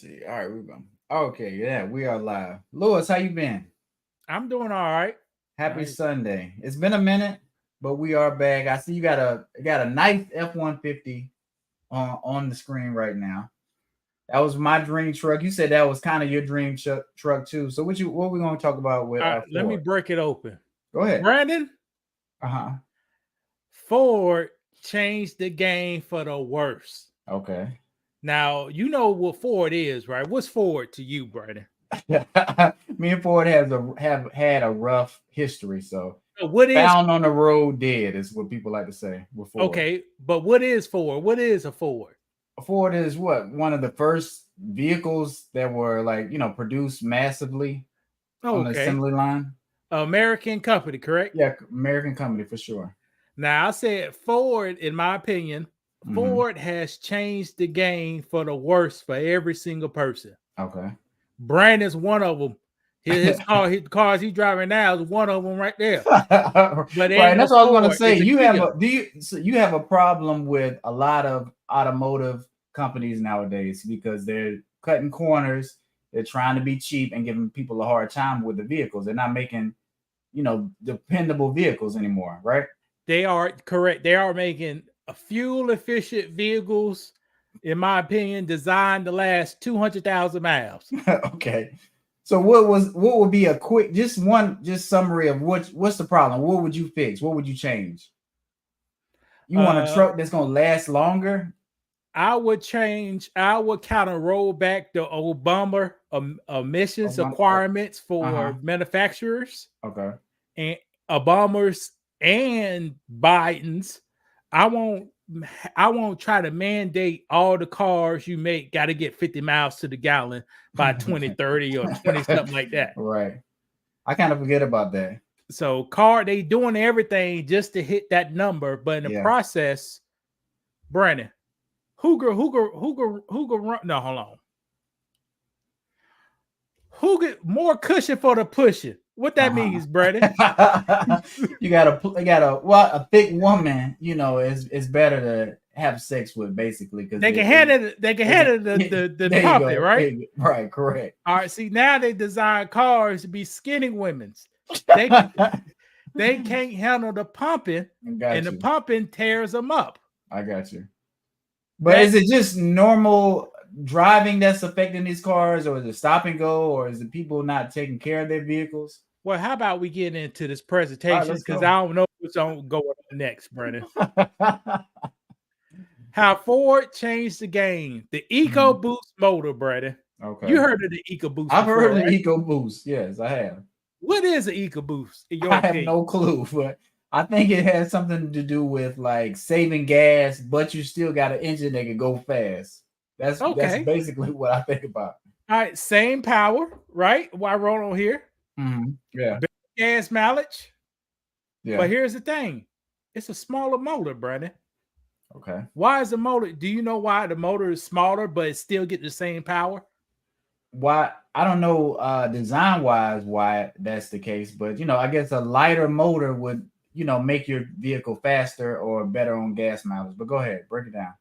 see. All right, we're going. Okay, yeah, we are live. Lewis, how you been? I'm doing all right. Happy I, Sunday. It's been a minute, but we are back. I see you got a nice F-150 on the screen right now. That was my dream truck. You said that was kind of your dream truck too. So what we going to talk about with Let me Ford? break it open. Go ahead. Brandon, Uh-huh. Ford changed the game for the worse. Okay. Now, you know what Ford is, right? What's Ford to you, Brandon? Me and Ford have had a rough history, so What is found on the road dead is what people like to say with Ford. okay, but what is Ford? What is a Ford? Ford is what one of the first vehicles that were like produced massively on the Okay. assembly line. American company, correct? Yeah, American company for sure. Now, I said Ford, in my opinion, Hmm. Ford has changed the game for the worse for every single person. Okay. Brandon's one of them. His cars he's driving now is one of them right there. But Right, ain't and no that's what I was gonna Ford. say. It's a You have Kia. a do you so you have a problem with a lot of automotive companies nowadays because they're cutting corners, they're trying to be cheap and giving people a hard time with the vehicles. They're not making, dependable vehicles anymore, right? They are correct. They are making a fuel efficient vehicles, in my opinion, designed to last 200,000 miles. Okay. So what would be a quick just summary of what's the problem? What would you fix? What would you change? You want a Uh, truck that's gonna last longer? I would kind of roll back the Obama emissions requirements Uh-huh. for manufacturers Okay. and Obama's and Biden's. I won't I won't try to mandate all the cars you make got to get 50 miles to the gallon by 2030 or 20 something like that. Right. I kind of forget about that. So they doing everything just to hit that number, but in the Yeah. process, Brandon, who run? No, hold on. Who get more cushion for the pushing? What that Uh-huh. means, Brandon? a thick woman, is better to have sex with basically because They can handle it. They can it handle can, the there you pumping, go. right? Right, correct. All right. See, now they design cars to be skinny women's. They they can't handle the pumping, I and got the you. pumping tears them up. I got you. But is That it just normal driving that's affecting these cars, or is it stop and go, or is it people not taking care of their vehicles? well, how about we get into this All right, presentation let's because go. I don't know what's on going on next, Brandon. How Ford changed the game. The Mhm. EcoBoost motor, Brandon. You Okay. heard of the EcoBoost I've heard before, of right? the EcoBoost. Yes, I have. What is an EcoBoost in your I have opinion? no clue, but I think it has something to do with like saving gas, but you still got an engine that can go fast. That's Okay. basically what I think about. All right. Same power, right? Why wrote on here? Yeah, Better gas mileage. But yeah. here's the thing. It's a smaller motor, Brandon. Okay. Why is the motor? Do you know why the motor is smaller but it still get the same power? Why I don't know design wise why that's the case, but I guess a lighter motor would make your vehicle faster or better on gas mileage. But go ahead, break it down.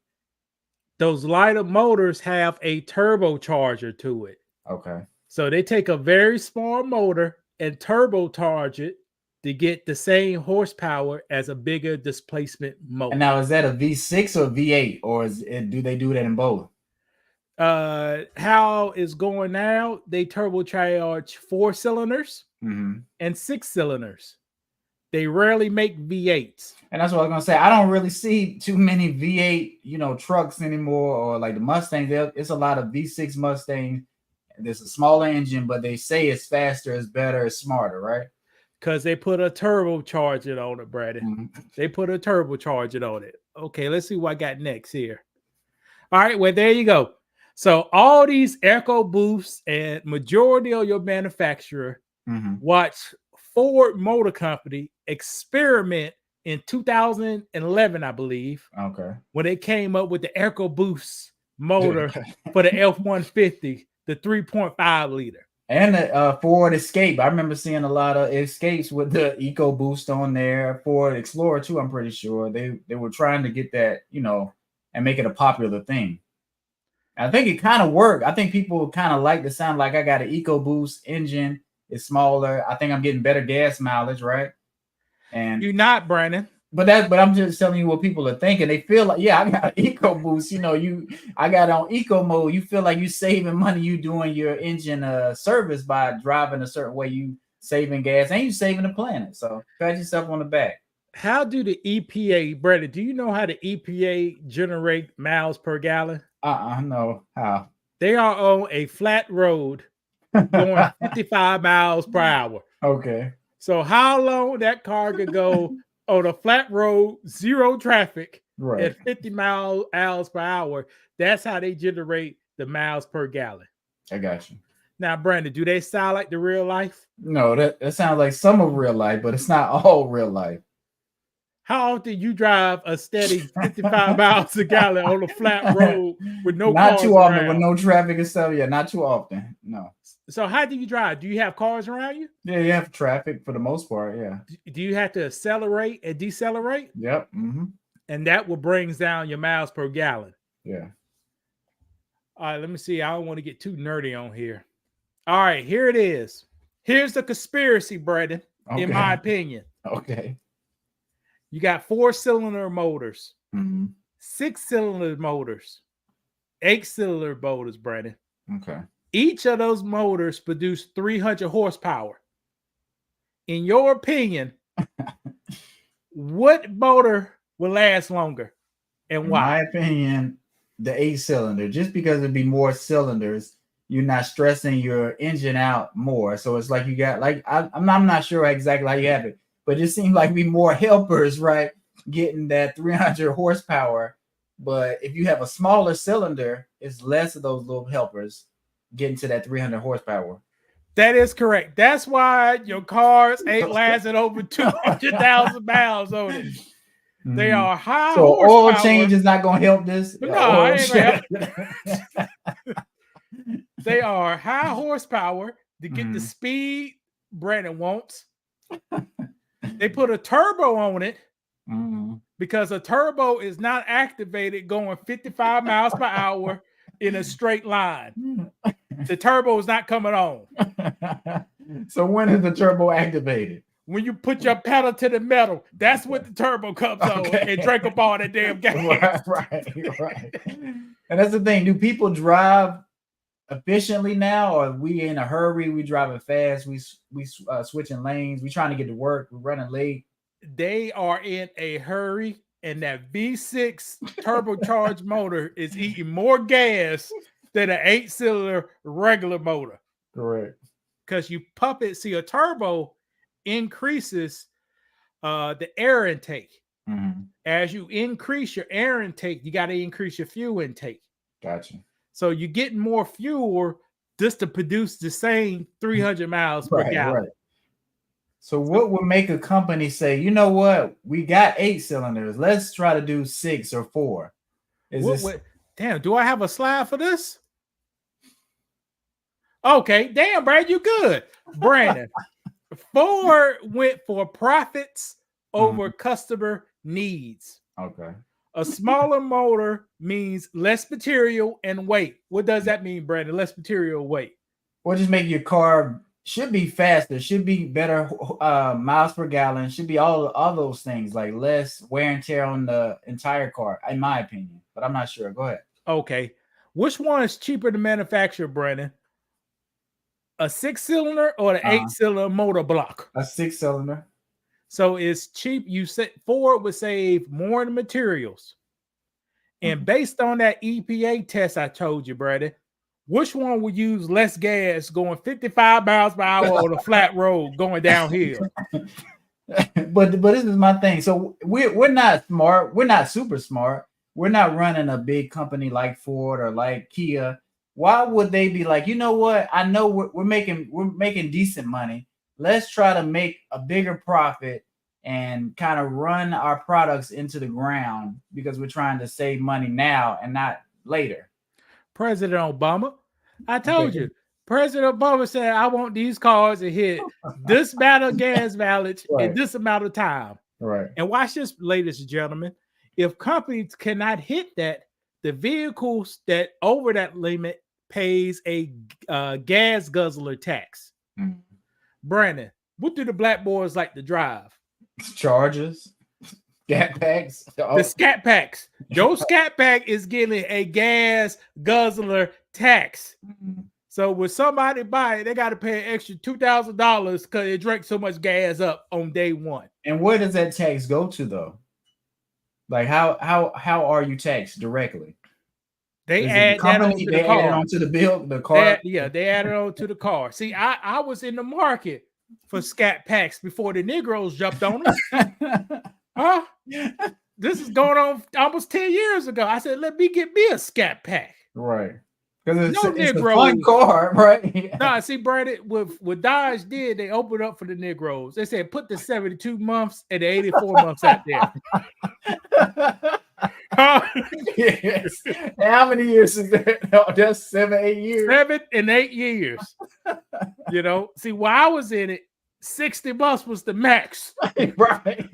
Those lighter motors have a turbocharger to it. Okay. So they take a very small motor and turbocharge it to get the same horsepower as a bigger displacement And motor. now is that a V6 or V8, or do they do that in both? How it's going now, they turbocharge 4 cylinders Hmm. and 6 cylinders. They rarely make V8s. And that's what I was gonna say. I don't really see too many V8, trucks anymore, or like the Mustangs. It's a lot of V6 Mustangs. There's a smaller engine, but they say it's faster, it's better, it's smarter, right? Because they put a turbocharger on it, Brady. Mhm. They put a turbocharger on it. Okay, let's see what I got next here. All right, well, there you go. So all these Echo Boosts and majority of your manufacturer Mhm. watch Ford Motor Company experiment in 2011, I believe, Okay. when they came up with the Echo Boost motor for the F-150, the 3.5 liter. And the Ford Escape. I remember seeing a lot of Escapes with the EcoBoost on there. Ford Explorer too. I'm pretty sure they were trying to get that, and make it a popular thing. I think it kind of worked. I think people kind of like the sound. Like I got an EcoBoost engine. It's smaller. I think I'm getting better gas mileage, right? And You're not, Brandon. but I'm just telling you what people are thinking. They feel like, yeah, I got an EcoBoost. I got it on eco mode. You feel like you saving money. You doing your engine service by driving a certain way. You saving gas and you saving the planet. So pat yourself on the back. How do the EPA, Brandon? Do you know how the EPA generate miles per gallon? No, how? They are on a flat road going 55 miles per hour. Okay. So how long that car could go on a flat road, zero traffic Right. at 50 miles per hour? That's how they generate the miles per gallon. I got you. Now, Brandon, do they sound like the real life? No, that sounds like some of real life, but it's not all real life. How often you drive a steady 55 miles a gallon on a flat road with no not cars too often around? with no traffic and stuff. Yeah, not too often. No. So how do you drive? Do you have cars around you? Yeah, you have traffic for the most part. Yeah. Do you have to accelerate and decelerate? Yep. Mm-hmm. And that will brings down your miles per gallon. Yeah. All right, let me see. I don't want to get too nerdy on here. All right, here it is. Here's the conspiracy, Brandon, in my opinion. Okay. You got 4-cylinder motors, Mm-hmm. 6-cylinder motors, 8-cylinder motors, Brandon. Okay. Each of those motors produce 300 horsepower. In your opinion, what motor will last longer and why? In my opinion, the 8-cylinder, just because it'd be more cylinders, you're not stressing your engine out more. So it's like you got, like, I'm not sure exactly how you have it, but it just seems like be more helpers, right? Getting that 300 horsepower. But if you have a smaller cylinder, it's less of those little helpers getting to that 300 horsepower. That is correct. That's why your cars ain't lasting over 200,000 miles on it. Mm-hmm. They are high so horsepower. Oil change is not going to help this? No, I ain't They are high horsepower to get the speed Brandon wants. They put a turbo on it because a turbo is not activated going 55 miles per hour in a straight line. The turbo is not coming on. So when is the turbo activated? When you put your pedal to the metal, that's what the turbo comes on and drink up all that damn gas. Right. And that's the thing. Do people drive efficiently now, or are we in a hurry? We driving fast. We switching lanes. We trying to get to work. We're running late. They are in a hurry, and that V6 turbocharged motor is eating more gas than an 8-cylinder regular motor. Correct. Because you pump it. See, a turbo increases the air intake. As you increase your air intake, you got to increase your fuel intake. Gotcha. So you're getting more fuel just to produce the same 300 miles per gallon. Right. So what would make a company say, you know what, we got 8 cylinders, let's try to do 6 or 4? Damn, do I have a slide for this? Okay, damn, Brad, you good. Brandon, Ford went for profits over customer needs. Okay. A smaller motor means less material and weight. What does that mean, Brandon? Less material weight. Well, just make your car should be faster, should be better miles per gallon, should be all those things, like less wear and tear on the entire car, in my opinion. But I'm not sure. Go ahead. Okay. Which one is cheaper to manufacture, Brandon? A 6-cylinder or the 8-cylinder motor block? A 6-cylinder. So it's cheap. You said Ford would save more in materials. And based on that EPA test I told you, Brandon, which one would use less gas going 55 miles per hour on a flat road going downhill? But this is my thing. So we're not smart. We're not super smart. We're not running a big company like Ford or like Kia. Why would they be like, you know what? I know we're making decent money. Let's try to make a bigger profit and kind of run our products into the ground because we're trying to save money now and not later. President Obama, I told you, President Obama said, I want these cars to hit this amount of gas mileage in this amount of time. Right. And watch this, ladies and gentlemen. If companies cannot hit that, the vehicles that over that limit pays a gas guzzler tax. Mhm. Brandon, what do the black boys like to drive? Chargers, Scat Packs. The Scat Packs. Your Scat Pack is getting a gas guzzler tax. So when somebody buy it, they got to pay an extra $2,000 because it drank so much gas up on day one. And where does that tax go to though? Like how are you taxed directly? They add that onto the car. Add it onto the bill, the car. They add it onto the car. See, I was in the market for Scat Packs before the Negroes jumped on them. Huh? This is going on almost 10 years ago. I said, let me get me a Scat Pack. Right. Because No it's a fun car, right? No, see, Brandon, what Dodge did, they opened up for the Negroes. They said, put the 72 months and the 84 months out there. Yes. How many years is that? No, that's 7, 8 years. 7 and 8 years. You know, see, while I was in it, 60 months was the max. Right.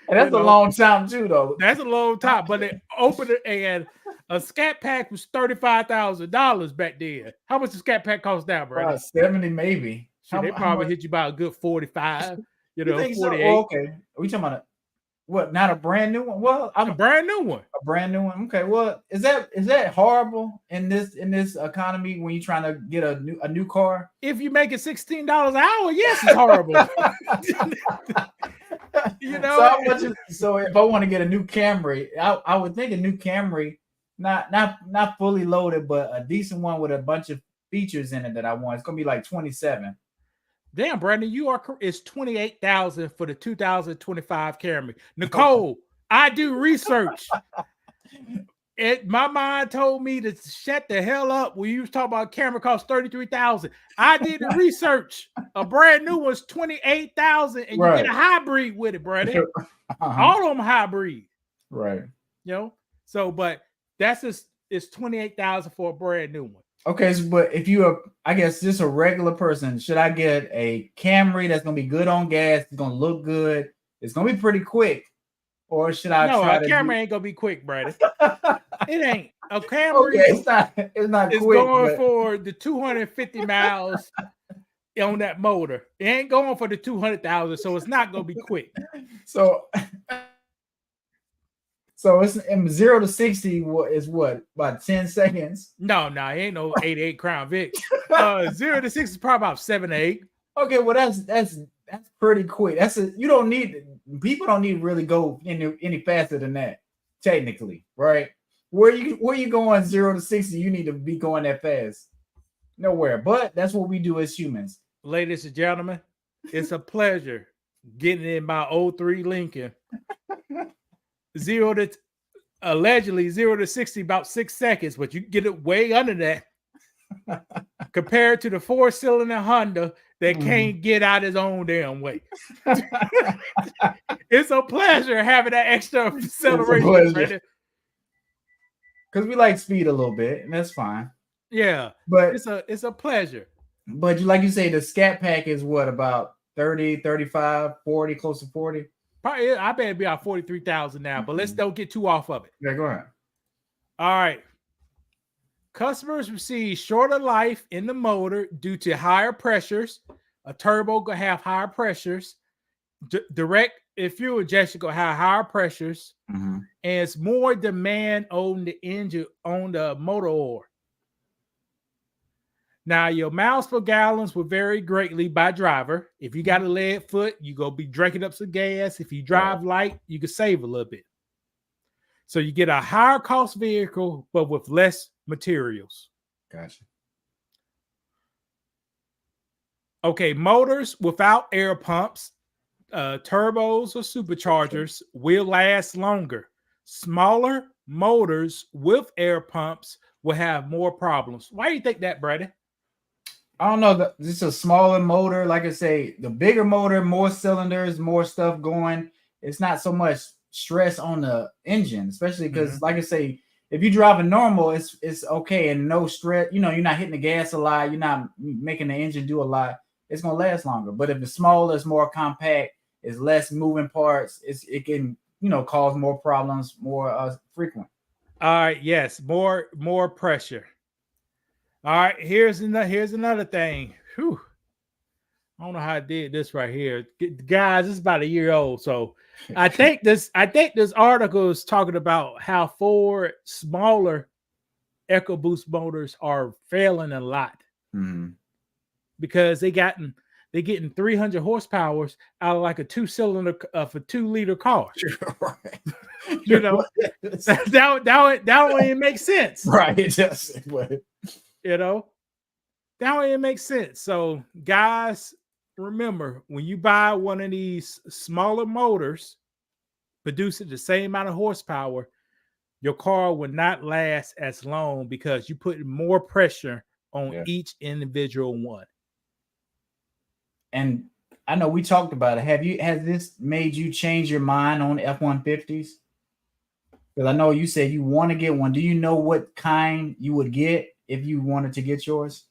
And that's a long time too, though. That's a long time, but they opened it, and a Scat Pack was $35,000 back then. How much does Scat Pack cost now, bro? 70 maybe. Shit, they probably hit you by a good 45. You know, 48. So? Oh, okay. Are we talking about what? Not a brand new one? Well, I'm a brand new one. A brand new one. Okay. Well, is that horrible in this economy when you're trying to get a new car? If you make it $16 an hour, yes, it's horrible. You know. So if I want to get a new Camry, I would think a new Camry, not fully loaded, but a decent one with a bunch of features in it that I want. It's gonna be like 27. Damn, Brandon, it's 28,000 for the 2025 Camry. Nicole, I do research. My mind told me to shut the hell up when you was talking about Camry cost 33,000. I did the research. A brand new one's 28,000, and you get a hybrid with it, Brandon. All of them hybrid. Right. You know, so but it's 28,000 for a brand new one. Okay, but if you are, I guess, just a regular person, should I get a Camry that's gonna be good on gas? It's gonna look good. It's gonna be pretty quick, or should I? No, a Camry ain't gonna be quick, Brandon. It ain't a Camry. Okay, it's not it's quick. It's going for the 250 miles on that motor. It ain't going for the 200,000, so it's not gonna be quick. So it's in 0 to 60 is what, about 10 seconds? No, it ain't no 88 Crown Vic. 0 to 60 is probably about 7 to 8. Okay, well that's pretty quick. People don't need to really go any faster than that, technically, right? Where you going 0 to 60, you need to be going that fast. Nowhere. But that's what we do as humans. Ladies and gentlemen, it's a pleasure getting in my 03 Lincoln. Allegedly 0 to 60 about 6 seconds, but you get it way under that compared to the 4-cylinder Honda that can't get out his own damn way. It's a pleasure having that extra acceleration. Because we like speed a little bit, and that's fine. Yeah, but it's a pleasure. But like you say, the Scat Pack is what, about 30, 35, 40, close to 40? Probably, I bet it'd be about 43,000 now, but let's don't get too off of it. Yeah, go ahead. All right. Customers receive shorter life in the motor due to higher pressures. A turbo gonna have higher pressures. Direct fuel injection gonna have higher pressures, and it's more demand on the engine, on the motor oil. Now, your miles per gallons will vary greatly by driver. If you got a lead foot, you're going to be drinking up some gas. If you drive light, you can save a little bit. So you get a higher cost vehicle, but with less materials. Gotcha. Okay, motors without air pumps, turbos or superchargers will last longer. Smaller motors with air pumps will have more problems. Why do you think that, Brady? I don't know. This is a smaller motor. Like I say, the bigger motor, more cylinders, more stuff going. It's not so much stress on the engine, especially because, like I say, if you drive a normal, it's okay and no stress. You know, you're not hitting the gas a lot. You're not making the engine do a lot. It's gonna last longer. But if it's smaller, it's more compact. It's less moving parts. It can cause more problems more frequent. All right, yes, more pressure. All right, here's another thing. Whew. I don't know how I did this right here. Guys, this is about a year old. So I think this article is talking about how Ford smaller EcoBoost motors are failing a lot because they're getting 300 horsepower out of like a 2-cylinder for 2-liter car. Right. You know, that don't even make sense. Right. It doesn't. You know, that don't even make sense. So guys, remember, when you buy one of these smaller motors producing the same amount of horsepower, your car will not last as long because you put more pressure on each individual one. And I know we talked about it. Has this made you change your mind on F-150s? Because I know you said you want to get one. Do you know what kind you would get if you wanted to get yours?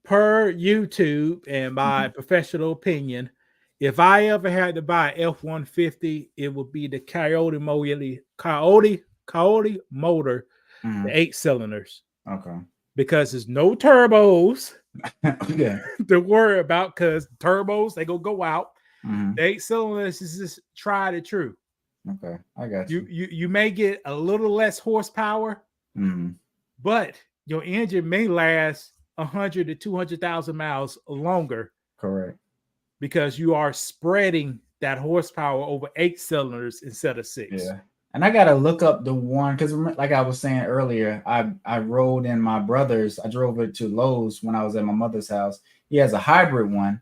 Per YouTube and my professional opinion, if I ever had to buy F-150, it would be the Coyote motor, the 8 cylinders. Okay. Because there's no turbos yeah. to worry about, because turbos, they go out. The 8 cylinders is just tried and true. Okay, I got you. You may get a little less horsepower, but your engine may last 100 to 200,000 miles longer. Correct. Because you are spreading that horsepower over 8 cylinders instead of 6. Yeah. And I got to look up the one, because like I was saying earlier, I rode in my brother's. I drove it to Lowe's when I was at my mother's house. He has a hybrid one.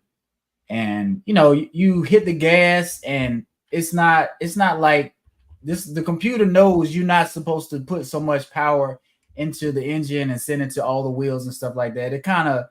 And, you know, you hit the gas and it's not like this. The computer knows you're not supposed to put so much power into the engine and send it to all the wheels and stuff like that. It kind of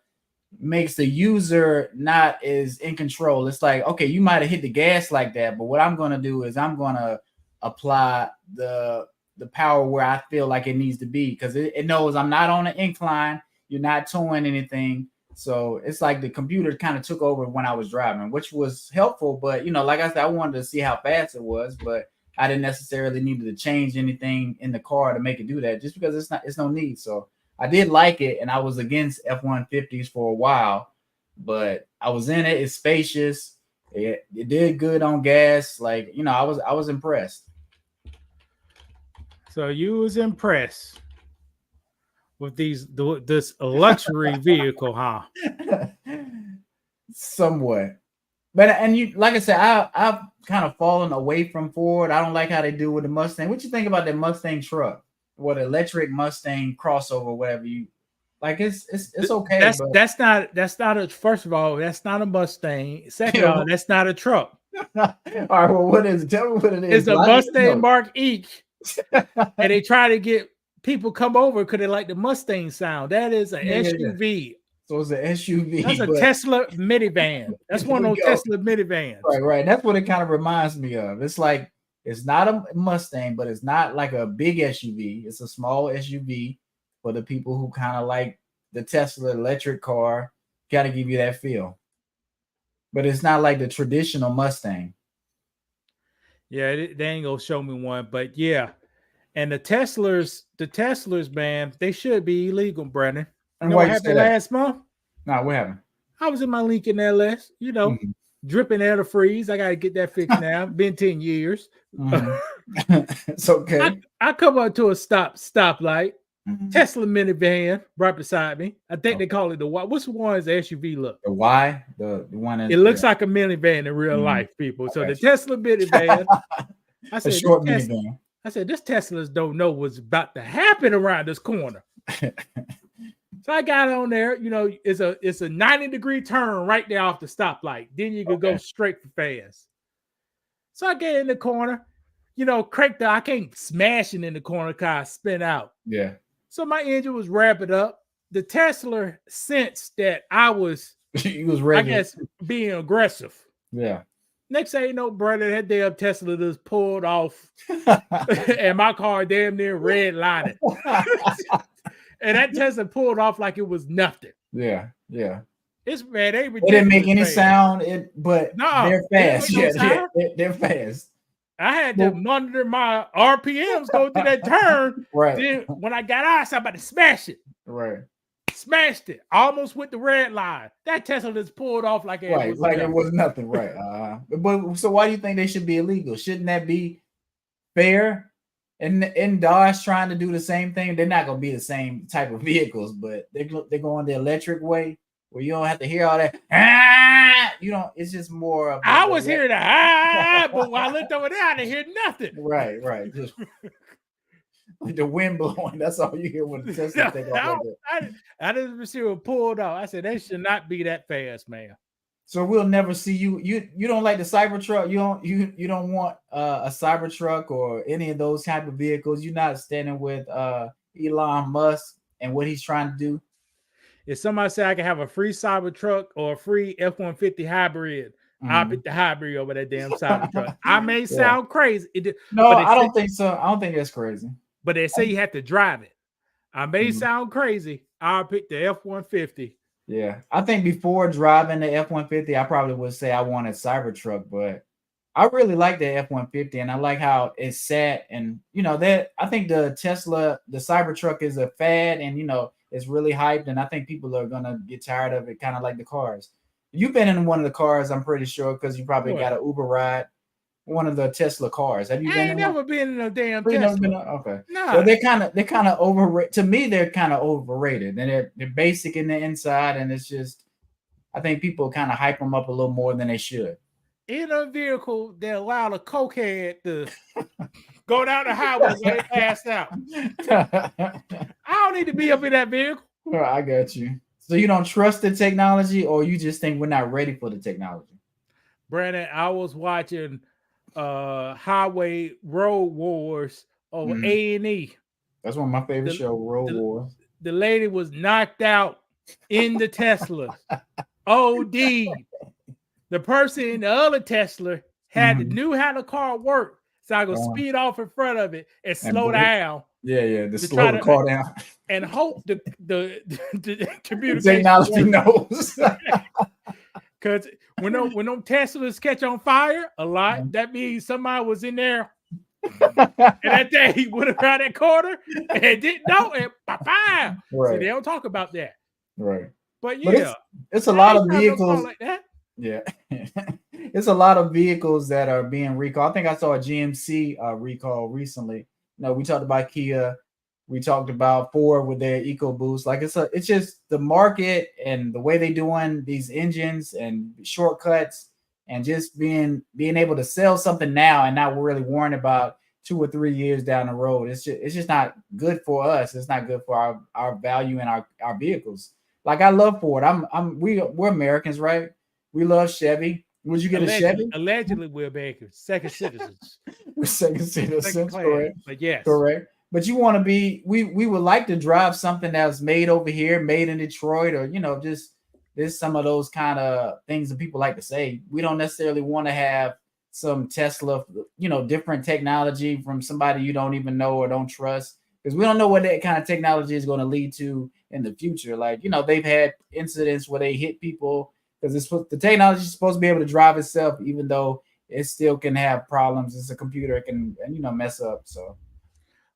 makes the user not as in control. It's like, okay, you might have hit the gas like that, but what I'm going to do is I'm going to apply the power where I feel like it needs to be, because it knows I'm not on an incline. You're not towing anything. So it's like the computer kind of took over when I was driving, which was helpful. But, you know, like I said, I wanted to see how fast it was, but I didn't necessarily need to change anything in the car to make it do that, just because it's no need. So I did like it, and I was against F-150s for a while, but I was in it. It's spacious. It did good on gas. Like, you know, I was impressed. So you was impressed with this luxury vehicle, huh? Somewhat. But, and you, like I said, I've kind of fallen away from Ford. I don't like how they do with the Mustang. What you think about that Mustang truck? What, electric Mustang crossover, whatever you like? It's okay. That's not a, first of all, that's not a Mustang. Second of all, that's not a truck. All right, well, what is it? Tell me what it is. It's a Mustang Mark E. And they try to get people come over because they like the Mustang sound. That is an SUV. So it's an SUV. That's a Tesla minivan. That's one of those Tesla minivans. Right. That's what it kind of reminds me of. It's like, it's not a Mustang, but it's not like a big SUV. It's a small SUV for the people who kind of like the Tesla electric car. Got to give you that feel. But it's not like the traditional Mustang. Yeah, they ain't gonna show me one, but yeah. And the Teslers, man, they should be illegal, Brandon. You know what happened last month? No, what happened? I was in my Lincoln LS, you know, dripping antifreeze. I got to get that fixed now. Been 10 years. It's okay. I come up to a stoplight. Tesla minivan right beside me. I think they call it the Y. Which one is the SUV look? The Y? The one it looks like a minivan in real life, people. So the Tesla minivan. I said, short minivan. I said, this Teslas don't know what's about to happen around this corner. So I got on there, you know, it's a 90-degree turn right there off the stoplight. Then you could go straight for fast. So I get in the corner, you know, I can't smash it in the corner because I spin out. Yeah. So my engine was wrapping up. The Tesla sensed that I was, he was ready. I guess, being aggressive. Yeah. Next thing you know, brother, that damn Tesla just pulled off, and my car damn near red lining. And that Tesla pulled off like it was nothing. Yeah. It's bad. It didn't make any sound. But they're fast. They're fast. I had to monitor my RPMs go through that turn. Right. Then when I got out, I said, I'm about to smash it. Right. Smashed it. Almost with the red line. That Tesla just pulled off like it Right. was Like nothing. it was nothing. Right. But so why do you think they should be illegal? Shouldn't that be fair? And Dodge trying to do the same thing. They're not going to be the same type of vehicles, but they're going the electric way where you don't have to hear all that. You know, it's just more of. I was hearing that, but when I looked over there, I didn't hear nothing. Right. Just like the wind blowing. That's all you hear when the Tesla take off like that. I didn't see it pulled off. I said they should not be that fast, man. So we'll never see you. You don't like the Cybertruck. You don't want a Cybertruck or any of those type of vehicles. You're not standing with Elon Musk and what he's trying to do. If somebody say I can have a free Cybertruck or a free F-150 hybrid, I'll pick the hybrid over that damn Cybertruck. I may sound crazy. No, I don't think so. I don't think that's crazy. But they say you have to drive it. I may sound crazy. I'll pick the F-150. Yeah, I think before driving the F-150, I probably would say I wanted Cybertruck, but I really like the F-150, and I like how it's sat. And you know that I think the Cybertruck is a fad, and you know it's really hyped, and I think people are gonna get tired of it, kind of like the cars. You've been in one of the cars, I'm pretty sure, because you probably got an Uber ride. One of the Tesla cars. Have you been? I ain't never been in a damn Tesla. Okay. No. Well, they're kind of overrated. To me, they're kind of overrated. And they're basic in the inside, and it's just, I think people kind of hype them up a little more than they should. In a vehicle that allowed a cokehead to go down the highway so they pass out. I don't need to be up in that vehicle. Well, I got you. So you don't trust the technology, or you just think we're not ready for the technology? Brandon, I was watching Highway Road Wars on A&E. That's one of my favorite shows, Road Wars. The lady was knocked out in the Tesla. OD. The person in the other Tesla knew how the car worked, so I go speed off in front of it and slow down. Yeah, to slow the car down and hope the communication technology knows. Because when them Teslas catch on fire a lot, that means somebody was in there and that day went around that corner and didn't know it. Right. So they don't talk about that. Right. But yeah. It's a lot of vehicles like that. Yeah. It's a lot of vehicles that are being recalled. I think I saw a GMC recall recently. No, we talked about Kia. We talked about Ford with their EcoBoost. Like it's just the market and the way they doing these engines and shortcuts and just being able to sell something now and not really worrying about 2 or 3 years down the road. It's just not good for us. It's not good for our value in our vehicles. Like I love Ford. We're Americans, right? We love Chevy. Would you get a Chevy? Allegedly, we're Americans, second citizens. We're second citizens, correct? But yes, correct. But you want to be, we would like to drive something that was made over here, made in Detroit, or, you know, just there's some of those kind of things that people like to say. We don't necessarily want to have some Tesla, you know, different technology from somebody you don't even know or don't trust, because we don't know what that kind of technology is going to lead to in the future. Like, you know, they've had incidents where they hit people because the technology is supposed to be able to drive itself, even though it still can have problems. It's a computer, it can, you know, mess up. So.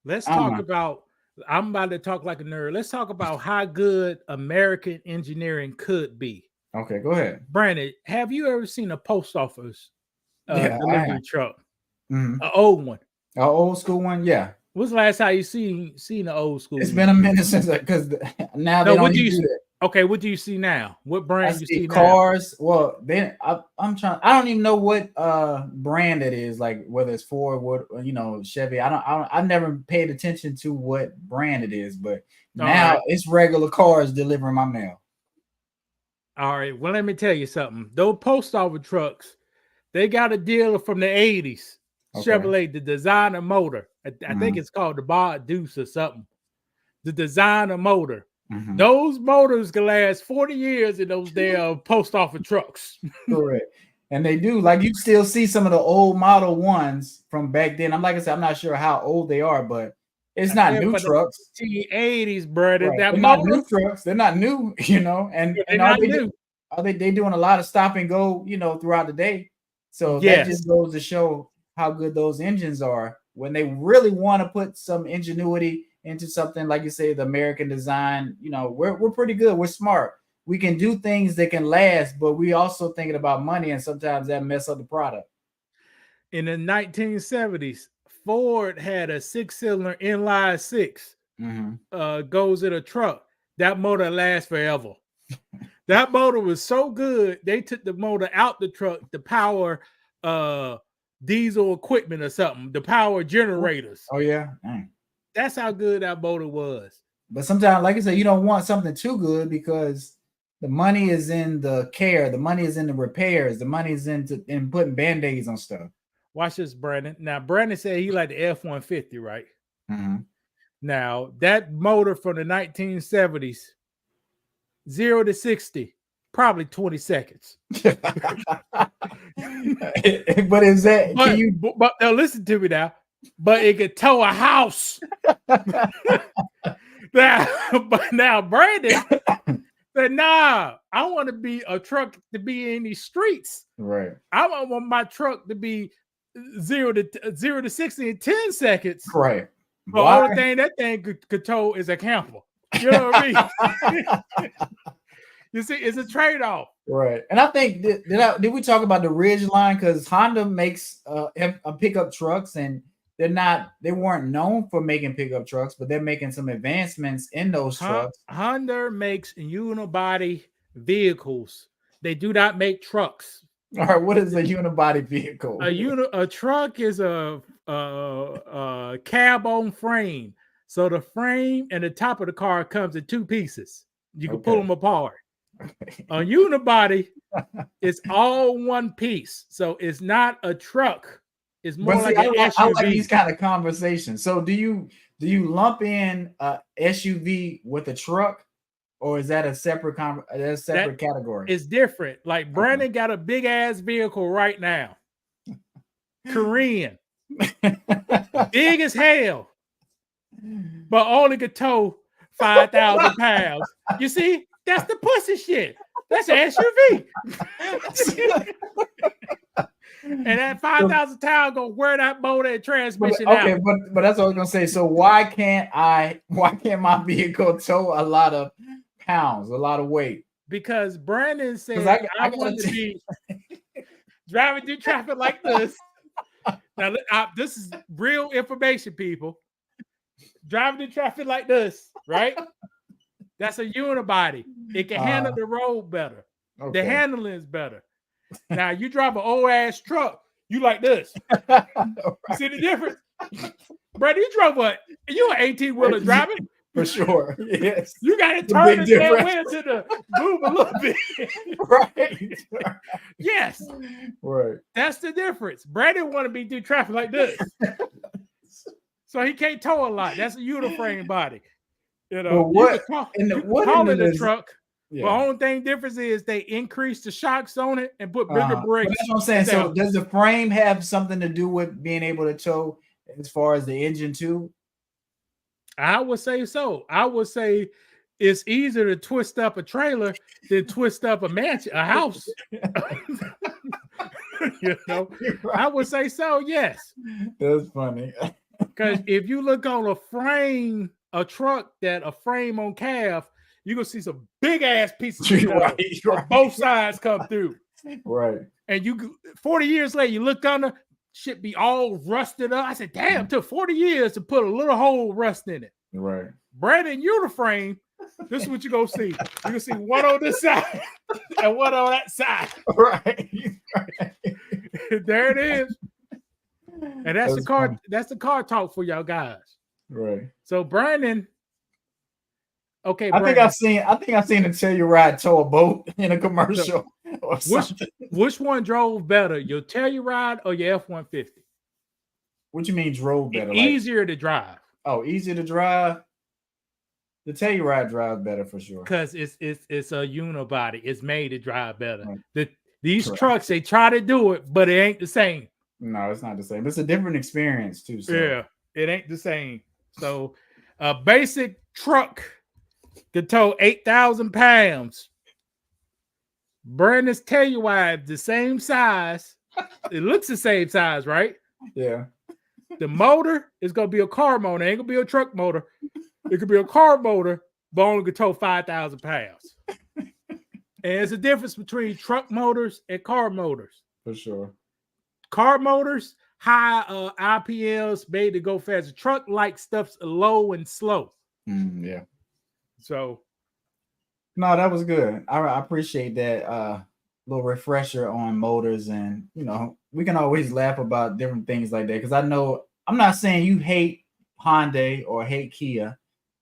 Let's talk about, I'm about to talk like a nerd. Let's talk about how good American engineering could be. Okay, go ahead. Brandon, have you ever seen a post office delivery truck? An old one. An old school one? Yeah. When's the last time you seen an old school? It's been a minute since, because now they don't do that. Okay, what do you see now? What brand you see cars now? Well, then I'm trying. I don't even know what brand it is. Like whether it's Ford, what, you know, Chevy. I've never paid attention to what brand it is, but now it's regular cars delivering my mail. All right. Well, let me tell you something. Those post office trucks, they got a deal from the 80s. Okay. Chevrolet, the designer motor. I think it's called the Bar Deuce or something. The designer motor. Those motors can last 40 years in those damn post office trucks. Correct. And they do. Like, you still see some of the old model ones from back then. Like I said, I'm not sure how old they are, but it's not new trucks. The 80s, brother. Right. They're not new trucks. They're not new, you know. And are they doing a lot of stop and go, you know, throughout the day. So that just goes to show how good those engines are when they really want to put some ingenuity into something. Like you say, the American design, we're pretty good. We're smart. We can do things that can last, but we also thinking about money, and sometimes that mess up the product. In the 1970s, Ford had a 6-cylinder inline 6 goes in a truck. That motor lasts forever. That motor was so good, they took the motor out the truck to power diesel equipment or something, to power generators. Oh yeah. Dang. That's how good that motor was. But sometimes, like I said, you don't want something too good because the money is in the care, the money is in the repairs, the money is in putting band-aids on stuff. Watch this, Brandon. Now, Brandon said he liked the F-150, right? Mm-hmm. Now, that motor from the 1970s, 0 to 60, probably 20 seconds. But is that? But now listen to me now. But it could tow a house. Now Brandon said, "Nah, I want to be a truck to be in these streets. Right. I want my truck to be 0 to 60 in 10 seconds. Right. The only thing that thing could tow is a camper. You know what I mean? You see, it's a trade-off. Right. And I think did we talk about the Ridge line? Because Honda makes pickup trucks, and they weren't known for making pickup trucks, but they're making some advancements in those trucks. Honda makes unibody vehicles. They do not make trucks. All right, what is a unibody vehicle? A truck is a cab on frame. So the frame and the top of the car comes in two pieces. You can pull them apart. A unibody is all one piece. So it's not a truck. It's more like an SUV. I like these kind of conversations. So do you lump in a SUV with a truck, or is that a separate category? It's different. Like Brandon got a big ass vehicle right now. Korean. Big as hell. But only could tow 5,000 pounds. You see, that's the pussy shit. That's an SUV. And that 5,000 pounds gonna wear that motor and transmission out. Okay, but that's what I was gonna say. So why can't my vehicle tow a lot of pounds, a lot of weight? Because Brandon said I want to be driving through traffic like this. Now, this is real information, people. Driving through traffic like this, right? That's a unibody. It can handle the road better. Okay. The handling is better. Now, you drive an old ass truck, you like this. Right. You see the difference? Brandon, you drove what? You an 18-wheeler driving? For sure. Yes. You got to turn the damn wheel to the move a little bit. Right. Yes. Right. That's the difference. Brandon want to be through traffic like this. So he can't tow a lot. That's a uniframe body. You know, well, call it a truck. Yeah. The only thing difference is they increase the shocks on it and put bigger brakes. That's what I'm saying. So does the frame have something to do with being able to tow as far as the engine too? I would say so. I would say it's easier to twist up a trailer than twist up a mansion, a house. You know, right. I would say so. Yes. That's funny. Because if you look on a truck that a frame on calf, you're gonna see some big ass pieces of right. Both sides come through. Right. And 40 years later, you look under, shit be all rusted up. I said, damn, took 40 years to put a little hole rust in it. Right. Brandon uniframe, this is what you're gonna see. You're gonna see one on this side and one on that side. Right. There it is. And that's the car. Funny. That's the car talk for y'all guys. Right. So Brandon. Okay. I think I've seen a Telluride tow a boat in a commercial. Or which one drove better, your Telluride or your F-150? What you mean drove better? Easier to drive. Oh, easier to drive. The Telluride drives better for sure. Because it's a unibody. It's made to drive better. Right. These trucks, they try to do it, but it ain't the same. No, it's not the same. It's a different experience too. So. Yeah, it ain't the same. So a basic truck could tow 8,000 pounds. Brandon's Telluride, the same size. It looks the same size, right? Yeah. The motor is gonna be a car motor. It ain't gonna be a truck motor. It could be a car motor, but only can tow 5,000 pounds. And it's a difference between truck motors and car motors. For sure. Car motors, high RPMs, made to go faster. Truck like stuff's low and slow. Yeah. So no, that was good. I appreciate that little refresher on motors, and we can always laugh about different things like that, because I know I'm not saying you hate Hyundai or hate Kia,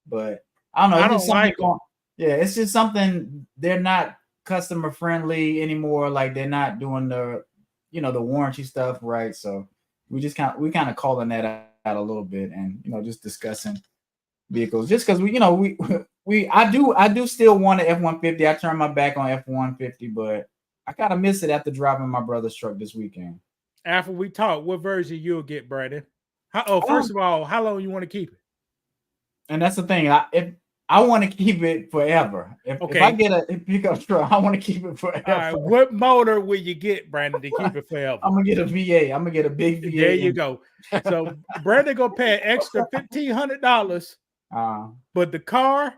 but I don't know. I don't like them. Yeah, it's just something, they're not customer friendly anymore. Like, they're not doing the the warranty stuff right. So we kind of calling that out a little bit, and just discussing vehicles, just because I do still want an F-150. I turned my back on F-150, but I kind of miss it after driving my brother's truck this weekend. After we talk, what version you'll get, Brandon? First of all, how long you want to keep it? And that's the thing. I want to keep it forever. If I get a pickup truck, I want to keep it forever. All right, what motor will you get, Brandon, to keep it forever? I'm gonna get a VA. I'm gonna get a big VA. There you go. So Brandon gonna pay an extra $1,500. But the car,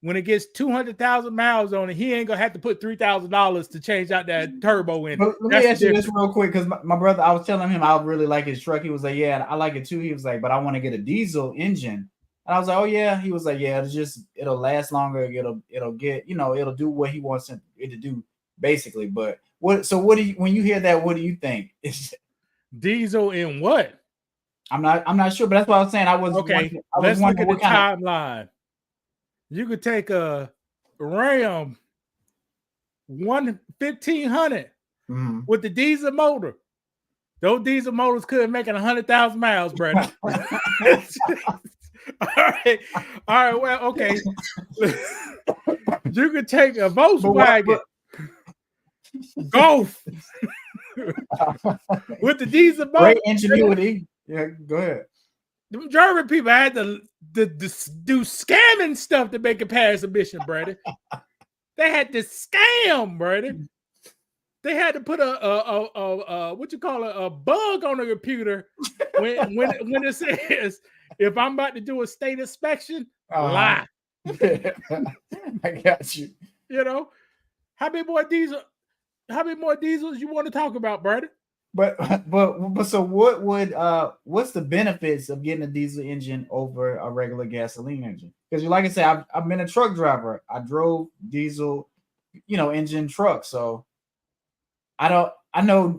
when it gets 200,000 miles on it, he ain't gonna have to put $3,000 to change out that turbo in. But let me ask you this real quick, because my brother, I was telling him I really like his truck. He was like, "Yeah, I like it too." He was like, "But I want to get a diesel engine." And I was like, "Oh yeah." He was like, "Yeah, it'll last longer. It'll get, it'll do what he wants it to do, basically." But when you hear that, what do you think? Diesel in what? I'm not sure, but that's what I was saying. Let's look at the timeline. You could take a Ram 1500 with the diesel motor. Those diesel motors couldn't make it 100,000 miles, Brandon. All right. Well, okay. You could take a Volkswagen Golf with the diesel motor. Great ingenuity. Yeah, go ahead. The German people had to do scamming stuff to make it pass emission, Brandon. They had to scam, Brandon. They had to put a bug on the computer when it says, if I'm about to do a state inspection, lie. I got you. How many more diesels you want to talk about, Brandon? But so what's the benefits of getting a diesel engine over a regular gasoline engine? Because like I said, I've been a truck driver. I drove diesel, engine trucks. So I know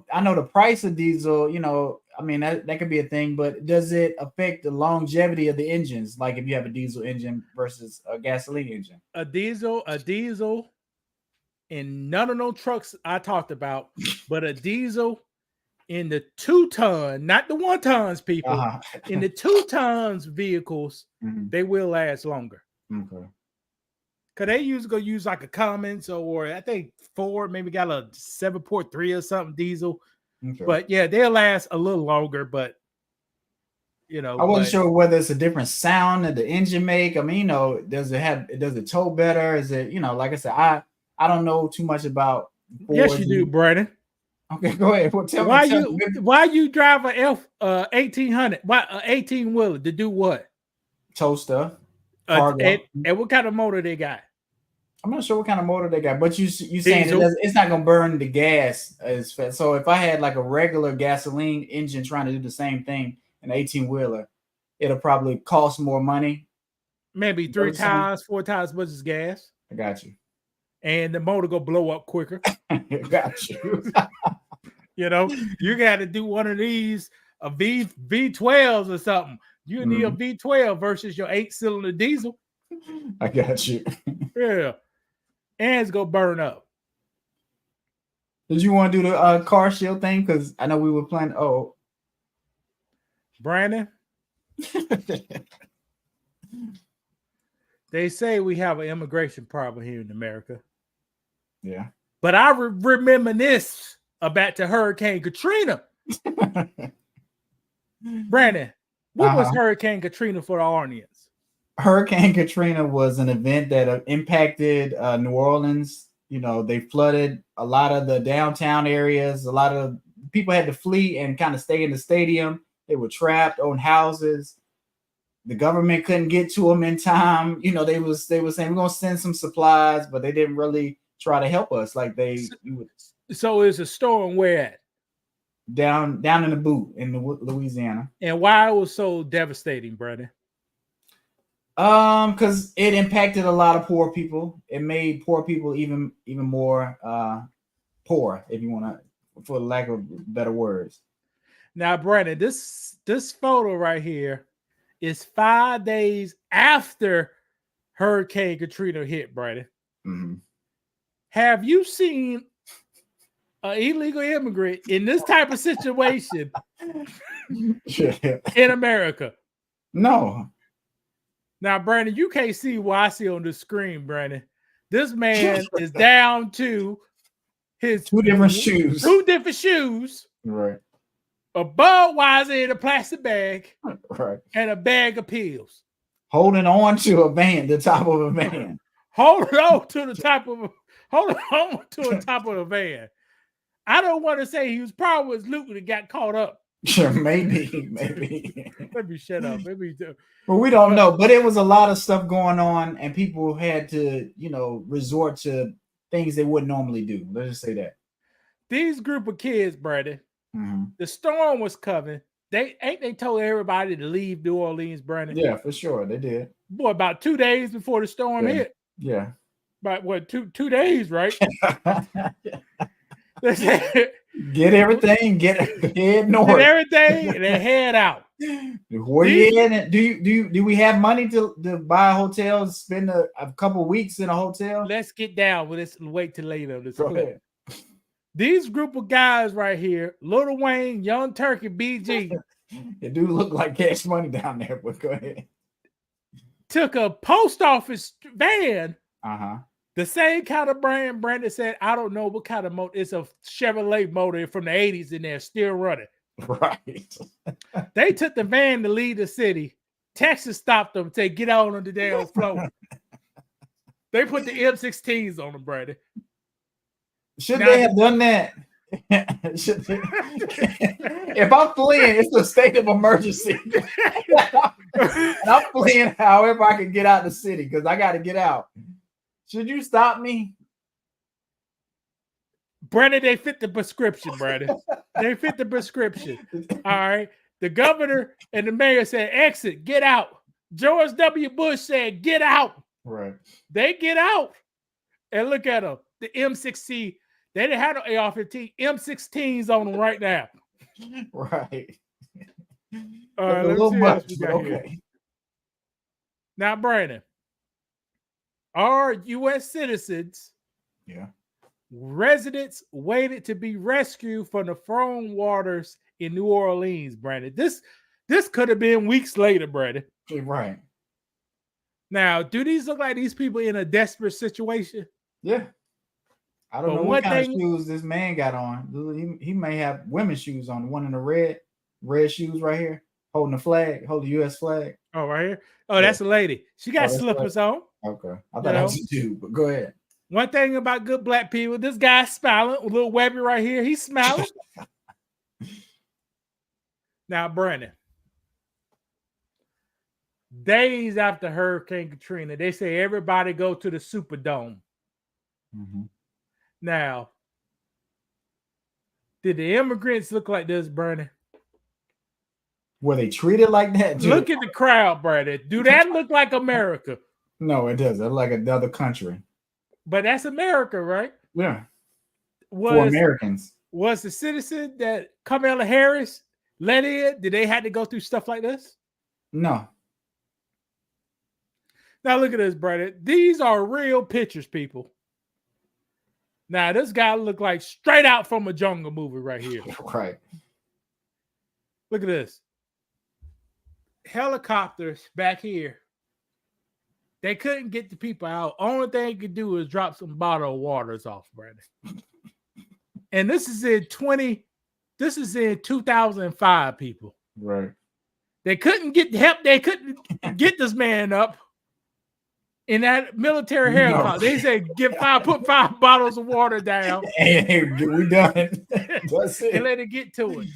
the price of diesel, I mean, that could be a thing, but does it affect the longevity of the engines? Like if you have a diesel engine versus a gasoline engine? A diesel in none of those trucks I talked about, but a diesel in the 2-ton, not the 1-tons, people, in the 2-tons vehicles, they will last longer. Okay. Because they usually use like a Cummins, or I think Ford maybe got a 7.3 or something diesel. Okay. But yeah, they'll last a little longer, but I wasn't sure whether it's a different sound that the engine make. I mean, does it tow better? Is it, like I said, I don't know too much about Ford. Yes, you do, Brandon. Okay, go ahead. Well, why you drive a 1800? Why 18-wheeler to do what? Tow stuff. And what kind of motor they got? I'm not sure what kind of motor they got, but you saying it's not gonna burn the gas as fast. So if I had like a regular gasoline engine trying to do the same thing, an 18-wheeler, it'll probably cost more money. Maybe 4 times as much as gas. I got you. And the motor go blow up quicker. Got you. You got to do one of these, a V12s or something. You need a V12 versus your 8-cylinder diesel. I got you. Yeah. And it's going to burn up. Did you want to do the car shield thing? Because I know we were planning. Oh. Brandon? They say we have an immigration problem here in America. Yeah. But I reminisce about the Hurricane Katrina. Brandon, what was Hurricane Katrina for the audience? Hurricane Katrina was an event that impacted New Orleans. They flooded a lot of the downtown areas. A lot of people had to flee and kind of stay in the stadium. They were trapped, own houses. The government couldn't get to them in time. You know, they were saying we're gonna send some supplies, but they didn't really try to help us like they. So it's a storm where at? Down in the boot in Louisiana. And why it was so devastating, brother? Because it impacted a lot of poor people. It made poor people even more poor, if you want to, for lack of better words. Now, Brandon, this photo right here is 5 days after Hurricane Katrina hit, Brandon. Mm-hmm. Have you seen an illegal immigrant in this type of situation in America? No. Now, Brandon, you can't see what I see on the screen, Brandon. This man is down to his two different shoes. Right. A Budweiser in a plastic bag. Right. And a bag of pills. Holding on to a van, the top of a van. Holding on to the top of the van. I don't want to say he was probably was looting and got caught up. Sure, maybe. Let me shut up. Well, we don't know, but it was a lot of stuff going on, and people had to, resort to things they wouldn't normally do. Let's just say that. These group of kids, Brandon, mm-hmm. The storm was coming. They told everybody to leave New Orleans, Brandon. Yeah, for sure, they did. Boy, about 2 days before the storm hit. Yeah. About what, two days, right? Get everything, head north. Get everything, and then head out. Where you in? Do we have money to buy a hotel, spend a couple weeks in a hotel? Let's get down with this. Wait till later. These group of guys right here, Lil Wayne, Young Turkey, BG. It do look like Cash Money down there, but go ahead. Took a post office van. Uh-huh. The same kind of brand. Brandon said, I don't know what kind of motor. It's a Chevrolet motor from the 80s in there, still running. Right. They took the van to leave the city. Texas stopped them, said, get out on the damn floor. They put the M16s on them, Brandon. Should they have done that? If I'm fleeing, it's a state of emergency. And I'm fleeing however I can get out of the city because I got to get out. Should you stop me? Brandon, they fit the prescription, Brandon. They fit the prescription. All right. The governor and the mayor said, exit, get out. George W. Bush said, get out. Right. They get out. And look at them. The M16. They didn't have no AR-15. M16s on them right now. Right. All right, a little much, okay. Here. Now, Brandon, our U.S. citizens, residents waited to be rescued from the frozen waters in New Orleans, Brandon. This could have been weeks later, Brandon. Right. Now, do these look like these people in a desperate situation? Yeah. I don't know what kind of shoes this man got on. He may have women's shoes on. One in the red shoes right here, holding the flag, holding the U.S. flag. Oh, right here. Oh, that's a lady. She got slippers on. Okay, I thought that was a dude, but go ahead. One thing about good black people, this guy's smiling. A little Webby right here, he's smiling. Now, Brandon, days after Hurricane Katrina, they say everybody go to the Superdome. Mm-hmm. Now, did the immigrants look like this, Brandon? Were they treated like that? Look at the crowd, Brandon. Do that look like America? No, it doesn't. It like another country. But that's America, right? Yeah. For Americans. Was the citizen that Kamala Harris let in, did they have to go through stuff like this? No. Now look at this, Brandon. These are real pictures, people. Now, this guy look like straight out from a jungle movie right here. Right. Look at this. Helicopters back here. They couldn't get the people out. Only thing they could do is drop some bottled waters off, Brandon. And this is in 2005, people. Right. They couldn't get help. They couldn't get this man up. in that military haircut. They say put 5 bottles of water down. Hey, we done. That's it. And let it get to it.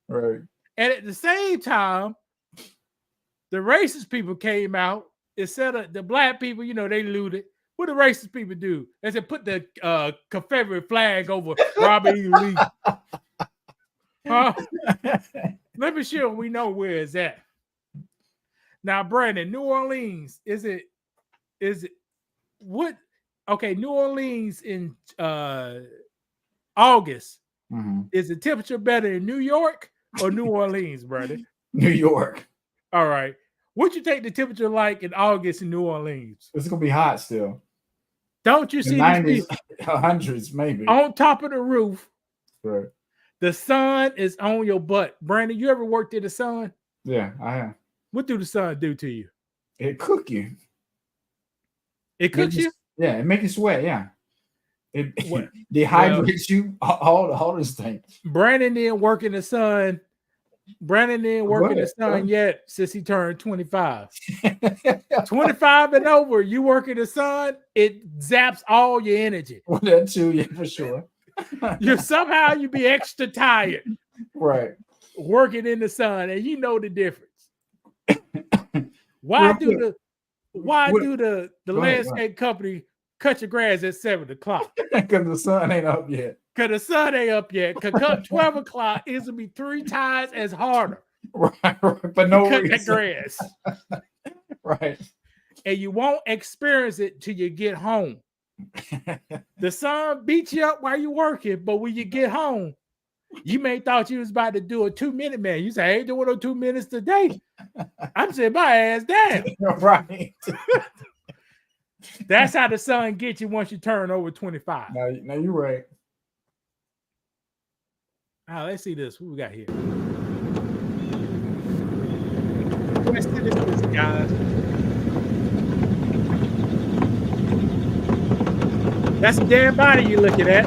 Right. And at the same time, the racist people came out. Instead of the black people, they looted. What do racist people do? They said put the Confederate flag over Robert E. Lee. Let me sure we know where it's at. Now, Brandon, New Orleans, is it what? Okay, New Orleans in August. Mm-hmm. Is the temperature better in New York or New Orleans, Brandon? New York. All right. What you take the temperature like in August in New Orleans? It's gonna be hot still. Don't you see 90s, hundreds maybe on top of the roof? Right. The sun is on your butt. Brandon, you ever worked in the sun? Yeah, I have. What do the sun do to you? It cook you. It cooks you? Yeah, it make you sweat. Yeah. It dehydrates you. All this thing. Brandon didn't work in the sun. Brandon didn't work in the sun yet since he turned 25. 25 and over, you work in the sun, it zaps all your energy. Well, that too, yeah, for sure. You be extra tired. Right. Working in the sun, and you know the difference. Why do the landscape company cut your grass at 7 o'clock? Because the sun ain't up yet. Because come 12 o'clock, it's gonna be 3 times as harder. Right. But no cut the grass. Right. And you won't experience it till you get home. The sun beats you up while you're working, but when you get home, you may thought you was about to do a 2-minute man. You say, I ain't doing no 2 minutes today. I'm sitting my ass down. Right. That's how the sun gets you once you turn over 25. Now you're right. Let's see this. What we got here? Let's see this, guys. That's a dead body you're looking at.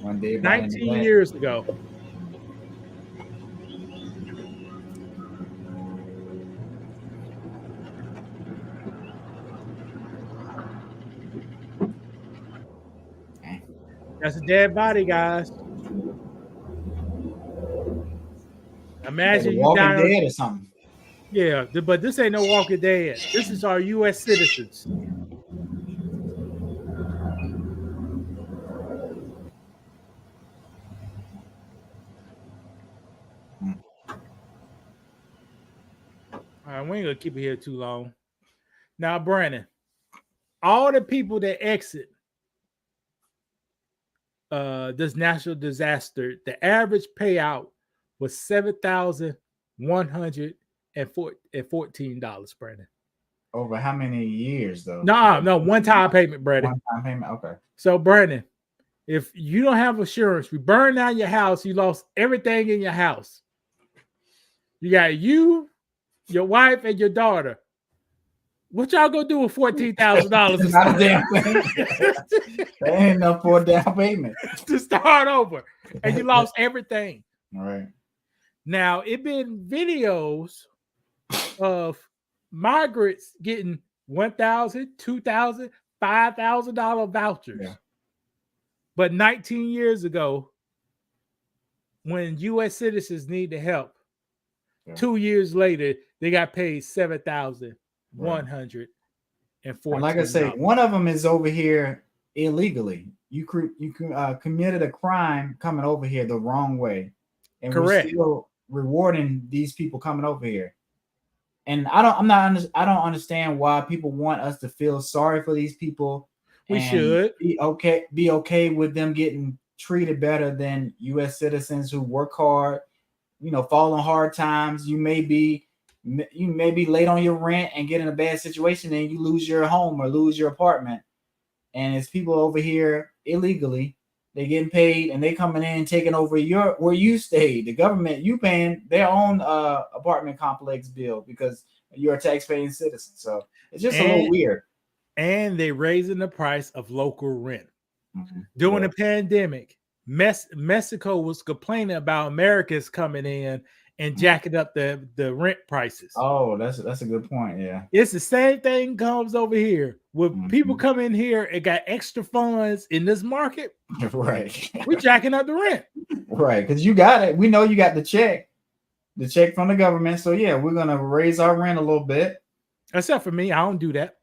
One day, 19 years ago. That's a dead body, guys. Imagine you Walking Dead or something. Yeah, but this ain't no Walking Dead. This is our U.S. citizens. All right, we ain't gonna keep it here too long. Now, Brandon, all the people that exit this natural disaster, the average payout was $7,114, Brandon. Over how many years, though? No, one-time payment, Brandon. One-time payment, okay. So, Brandon, if you don't have insurance, we burn down your house, you lost everything in your house. You got you, your wife, and your daughter. What y'all gonna do with $14,000? Not a damn thing. That ain't enough for a down payment to start over, and you lost everything. All right. Now it been videos of migrants getting $1,000, $2,000, $5,000 vouchers. Yeah. But 19 years ago, when U.S. citizens need the help, 2 years later they got paid $7,114. And like I say, one of them is over here illegally. You committed a crime coming over here the wrong way, and correct. We're still rewarding these people coming over here. And I don't understand why people want us to feel sorry for these people. We should be okay with them getting treated better than U.S. citizens who work hard, fall on hard times. You may be late on your rent and get in a bad situation and you lose your home or lose your apartment. And it's people over here illegally, they getting paid and they coming in and taking over where you stay. The government, you paying their own apartment complex bill because you're a tax-paying citizen. So it's just a little weird. And they raising the price of local rent. Mm-hmm. During the pandemic, Mexico was complaining about Americans coming in and jacking up the rent prices. Oh, that's a good point. Yeah. It's the same thing comes over here. When people come in here and got extra funds in this market, Right. we jacking up the rent. Right, because you got it. We know you got the check from the government. So yeah, we're gonna raise our rent a little bit. Except for me, I don't do that.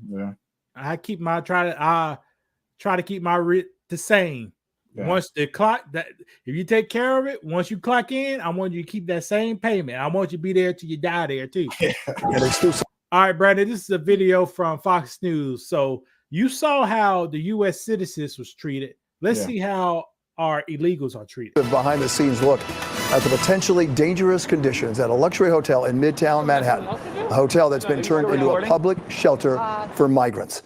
Yeah. I try to keep my rent the same. Yeah. Once the clock that if you take care of it, once you clock in, I want you to keep that same payment. I want you to be there till you die there too. All right, Brandon, this is a video from Fox News. So you saw how the U.S. citizens was treated. Let's see how our illegals are treated. Behind the scenes look at the potentially dangerous conditions at a luxury hotel in Midtown Manhattan, a hotel that's been turned into a public shelter for migrants.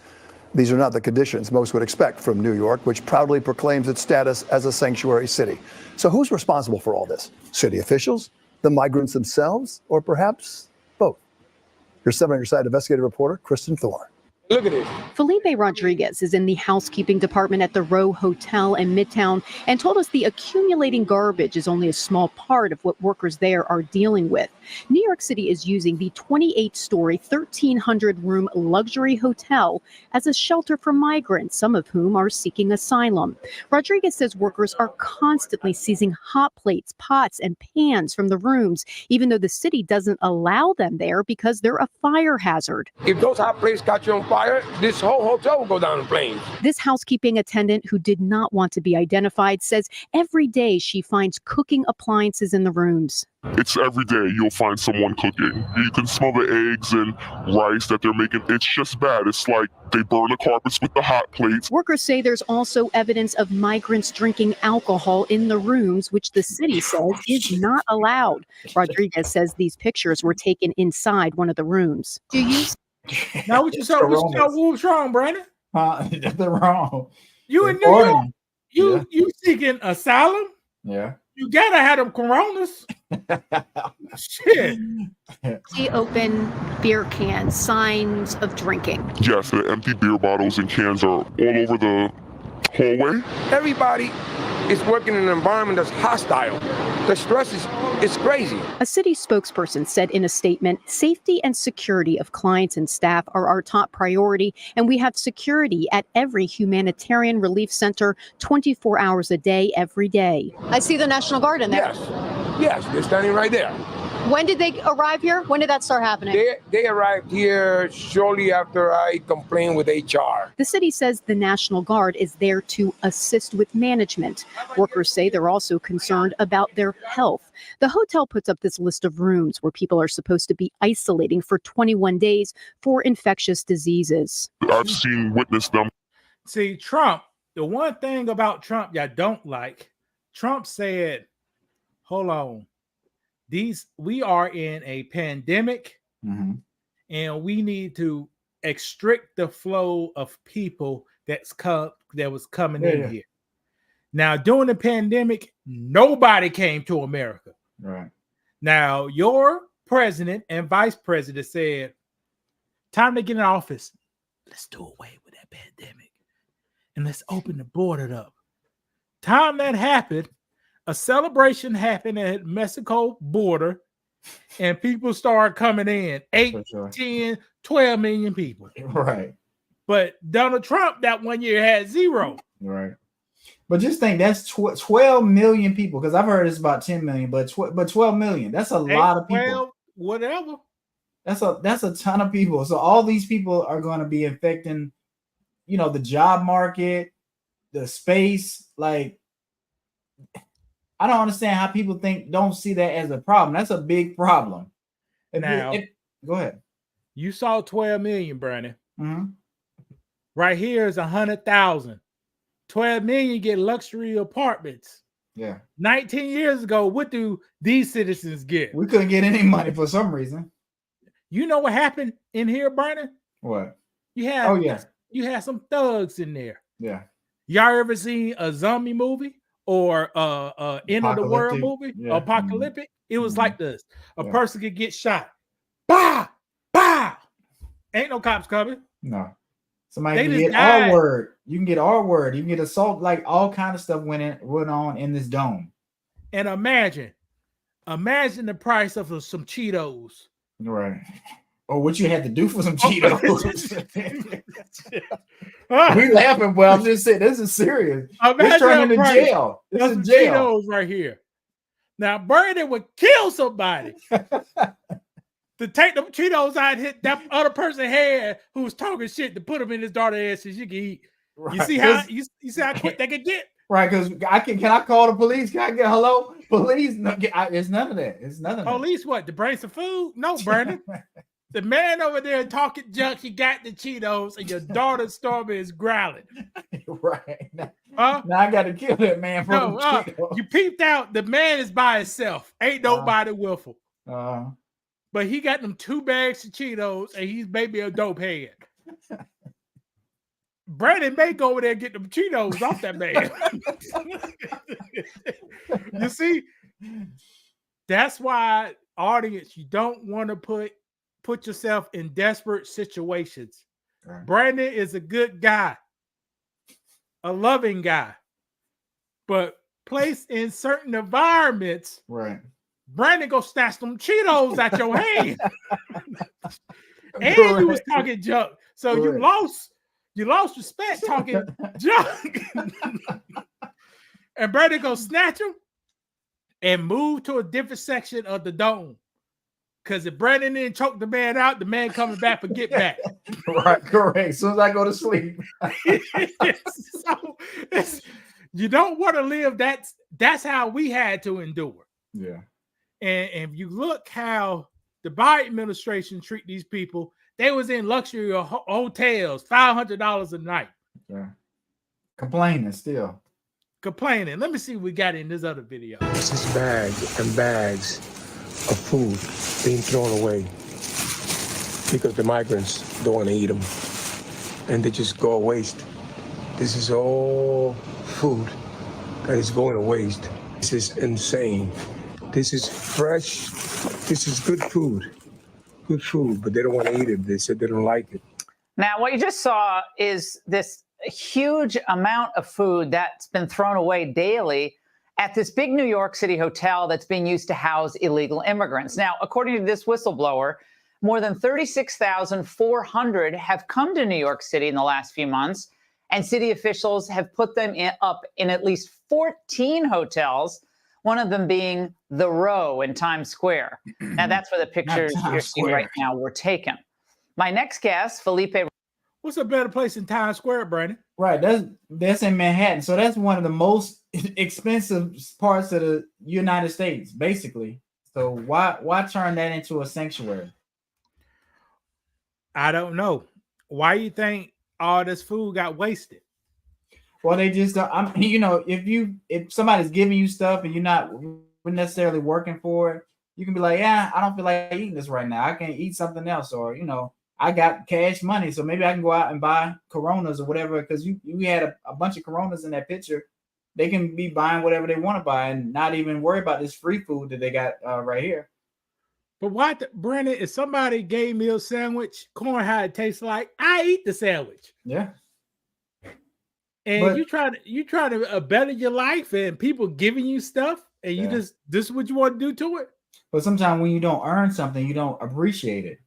These are not the conditions most would expect from New York, which proudly proclaims its status as a sanctuary city. So who's responsible for all this? City officials, the migrants themselves, or perhaps both? Here's 7 on your side investigative reporter Kristen Thorne. Look at it. Felipe Rodriguez is in the housekeeping department at the Row Hotel in Midtown and told us the accumulating garbage is only a small part of what workers there are dealing with. New York City is using the 28-story, 1,300-room luxury hotel as a shelter for migrants, some of whom are seeking asylum. Rodriguez says workers are constantly seizing hot plates, pots, and pans from the rooms, even though the city doesn't allow them there because they're a fire hazard. If those hot plates catch on fire, this whole hotel will go down in flames. This housekeeping attendant, who did not want to be identified, says every day she finds cooking appliances in the rooms. It's every day you'll find someone cooking. You can smell the eggs and rice that they're making. It's just bad. It's like they burn the carpets with the hot plates. Workers say there's also evidence of migrants drinking alcohol in the rooms, which the city says is not allowed. Rodriguez says these pictures were taken inside one of the rooms. Do you? Now what you saw? What's wrong, Brandon? They're wrong. You in New York? You seeking asylum? Yeah. You gotta have them coronas. Shit. See open beer cans, signs of drinking. Yes, the empty beer bottles and cans are all over the hallway. Everybody is working in an environment that's hostile. The stress is crazy. A city spokesperson said in a statement, safety and security of clients and staff are our top priority, and we have security at every humanitarian relief center 24 hours a day, every day. I see the National Guard in there. Yes, they're standing right there. When did they arrive here? When did that start happening? They arrived here shortly after I complained with HR. The city says the National Guard is there to assist with management. Workers say they're also concerned about their health. The hotel puts up this list of rooms where people are supposed to be isolating for 21 days for infectious diseases. I've witnessed them. See, Trump, the one thing about Trump y'all don't like, Trump said, hold on. We are in a pandemic, and we need to restrict the flow of people that was coming in here. Now, during the pandemic, nobody came to America. Right. Now, your president and vice president said, time to get in office. Let's do away with that pandemic, and let's open the border up. Time that happened, a celebration happened at Mexico border, and people started coming in. 8, 10, 12 million people. Right. But Donald Trump that one year had 0. Right. But just think that's 12 million people, because I've heard it's about 10 million, but 12 million, that's a lot of people. 12, whatever. That's a ton of people. So all these people are going to be affecting, the job market, the space. Like, I don't understand how people don't see that as a problem. That's a big problem. Go ahead. You saw 12 million, Brandon. Mm-hmm. Right here is 100,000. 12 million get luxury apartments. Yeah. 19 years ago, what do these citizens get? We couldn't get any money for some reason. You know what happened in here, Brandon? What? You had some thugs in there. Yeah. Y'all ever seen a zombie movie or end of the world movie? Yeah. Apocalyptic? It was like this. A person could get shot. Bah! Bah! Ain't no cops coming. No. Somebody They can just get died. R word. You can get R word. You can get assault. Like all kind of stuff went on in this dome. And imagine the price of some Cheetos. Right. Or what you had to do for some Cheetos. We laughing, but I'm just saying this is serious. This turned into jail. This There's is some jail. Cheetos right here. Now, Brandon would kill somebody to take them Cheetos out, hit that other person head who was talking shit to put them in his daughter's ass so she can eat. Right. You see how you see how quick they can get? Right, because can I call the police? Can I get hello? Police? No, it's none of that. It's none of that. Police what? To bring some food? No, Brandon. The man over there talking junk, he got the Cheetos, and your daughter Stormy is growling. Right. Now Huh? I got to kill that man for the Cheetos. You peeped out. The man is by himself. Ain't nobody with him. But he got them 2 bags of Cheetos, and he's maybe a dope head. Brandon may go over there and get them Cheetos off that man. You see, that's why, audience, you don't want to put yourself in desperate situations. Right. Brandon is a good guy, a loving guy, but placed in certain environments, Right. Brandon go snatch them Cheetos out your hand. And Correct. you was talking junk. So you lost respect talking junk. And Brandon go snatch him and move to a different section of the dome. Because if Brandon didn't choke the man out, the man coming back for get back. Right, correct. As soon as I go to sleep. So you don't want to live that's how we had to endure. Yeah. And if you look how the Biden administration treat these people, they was in luxury hotels, $500 a night. Yeah. Complaining still. Complaining. Let me see what we got in this other video. This is bags and bags of food being thrown away because the migrants don't want to eat them and they just go to waste. This is all food that is going to waste. This is insane. This is fresh. This is good food. Good food, but they don't want to eat it. They said they don't like it. Now, what you just saw is this huge amount of food that's been thrown away daily at this big New York City hotel that's being used to house illegal immigrants. Now, according to this whistleblower, more than 36,400 have come to New York City in the last few months, and city officials have put them up in at least 14 hotels, one of them being the Row in Times Square. Now, that's where the pictures you're seeing right now were taken. My next guest, Felipe. What's a better place in Times Square, Brandon? Right. That's in Manhattan. So that's one of the most expensive parts of the United States, basically. So why turn that into a sanctuary? I don't know. Why you think all this food got wasted? Well, they just if somebody's giving you stuff and you're not necessarily working for it, you can be like, yeah, I don't feel like eating this right now. I can eat something else, or I got cash money, so maybe I can go out and buy Coronas or whatever. Because you had a bunch of Coronas in that picture. They can be buying whatever they want to buy and not even worry about this free food that they got right here. But why, Brandon? If somebody gave me a sandwich, corn how it tastes like, I eat the sandwich. Yeah. And you try to better your life, and people giving you stuff, and you this is what you want to do to it. But sometimes when you don't earn something, you don't appreciate it.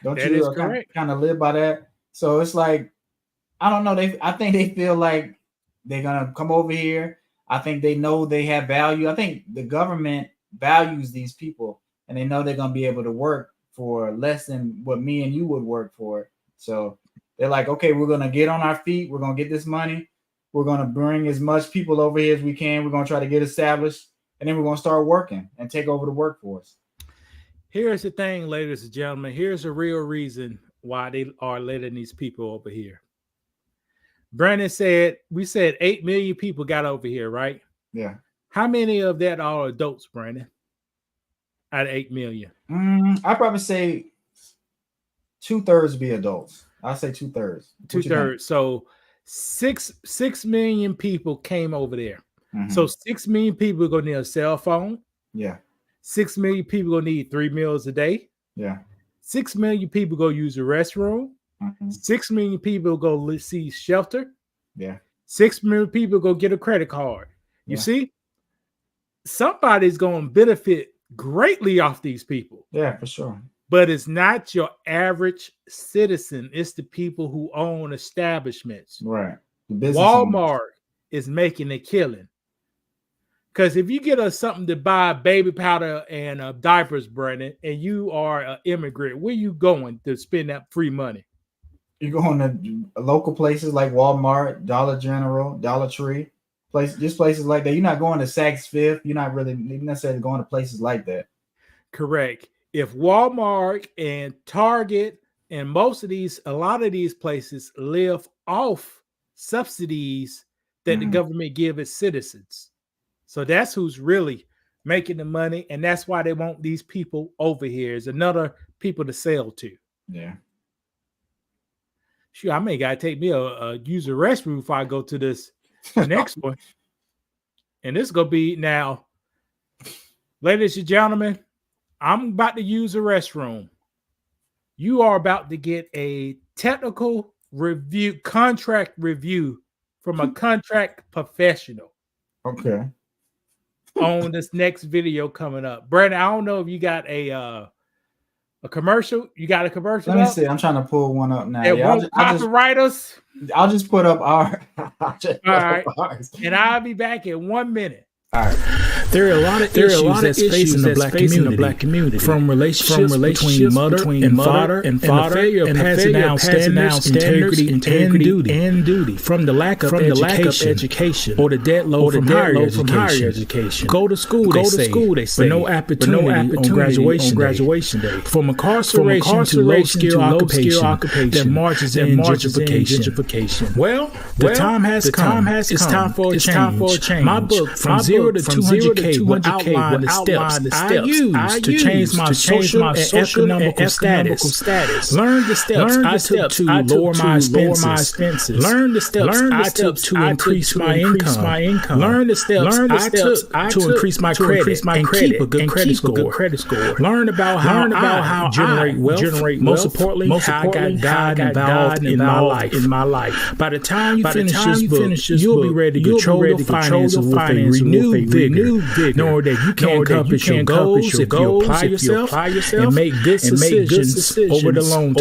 Don't that you correct. kind of live by that? So it's like, I don't know. I think they feel like they're gonna come over here. I think they know they have value. I think the government values these people, and they know they're gonna be able to work for less than what me and you would work for. So they're like, okay, we're gonna get on our feet. We're gonna get this money. We're gonna bring as much people over here as we can. We're gonna try to get established, and then we're gonna start working and take over the workforce. Here's the thing, ladies and gentlemen. Here's the real reason why they are letting these people over here. Brandon said, we said 8 million people got over here, right? Yeah. How many of that are adults, Brandon? Out of 8 million? I'd probably say 2/3 be adults. I'd say 2/3. 2/3. So 6 million people came over there. Mm-hmm. So 6 million people are going to need a cell phone. Yeah. 6 million people going to need 3 meals a day. Yeah. 6 million people go use the restroom. Mhm. 6 million people go receive shelter. Yeah. 6 million people go get a credit card. You Yeah. see, somebody's going to benefit greatly off these people, Yeah, for sure. but it's not your average citizen. It's the people who own establishments. Right. The business owners. Walmart is making a killing. Because if you get us something to buy baby powder and diapers, Brandon, and you are an immigrant, where you going to spend that free money? You go to local places like Walmart, Dollar General, Dollar Tree, just places like that. You're not going to Saks Fifth. You're not really necessarily going to places like that. Correct. If Walmart and Target and a lot of these places live off subsidies that the government give its citizens. So that's who's really making the money. And that's why they want these people over here. Is another people to sell to. Yeah. Sure, I may gotta take me a user restroom before I go to this next one. And this is gonna be now, ladies and gentlemen, I'm about to use a restroom. You are about to get a technical review, contract review from a contract professional. Okay. On this next video coming up. Brandon, I don't know if you got a commercial. You got a commercial? Let me see. I'm trying to pull one up now. It won't copyright us. I'll just put up our. All right. And I'll be back in 1 minute. All right. There are a lot of issues that's facing the black community, from relationships between mother and father, and the failure of passing down standards, integrity, and duty, from the lack of education, or the debt load from higher education. Go to school, they say, but no opportunity on graduation day. From incarceration to low-skill occupation that marches in gentrification. Well, the time has come. It's time for a change. My book, From Zero to 200K, will outline the steps I use to change my social and economical status. Learn the steps I took to lower my expenses. Learn the steps I took to increase my income. Learn the steps I took to increase my credit and keep a good credit score. Learn about how I generate wealth. Most importantly, how I got God involved in my life. By the time you finish this book, you'll be ready to control your finances with a renewed vigor, knowing that you can accomplish your goals if you apply yourself and make good decisions over the long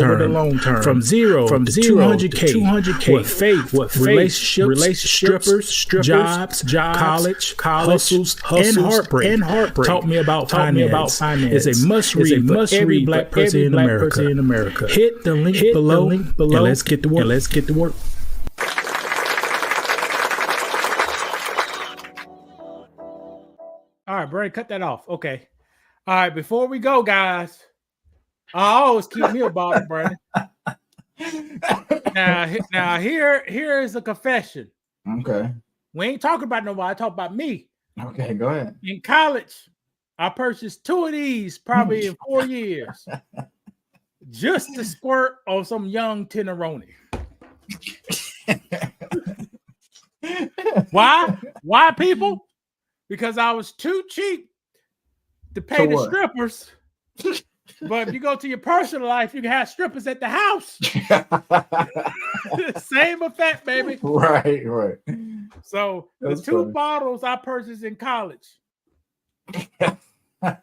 term. From zero to 200K with faith, relationships, strippers, jobs, college, hustles, and heartbreak. Taught me about finance. It's a must read for every black person in America. Hit the link below and let's get to work. All right, Brandon, cut that off. Okay. All right, before we go, guys, I always keep me a bottle, Brandon. Now here is a confession. Okay. We ain't talking about nobody. I talk about me. Okay, go ahead. In college, I purchased 2 of these probably in 4 years just to squirt on some young Tenderoni. Why, people? Because I was too cheap to pay the strippers. But if you go to your personal life, you can have strippers at the house. Same effect, baby. Right. So That's the 2 funny. bottles I purchased in college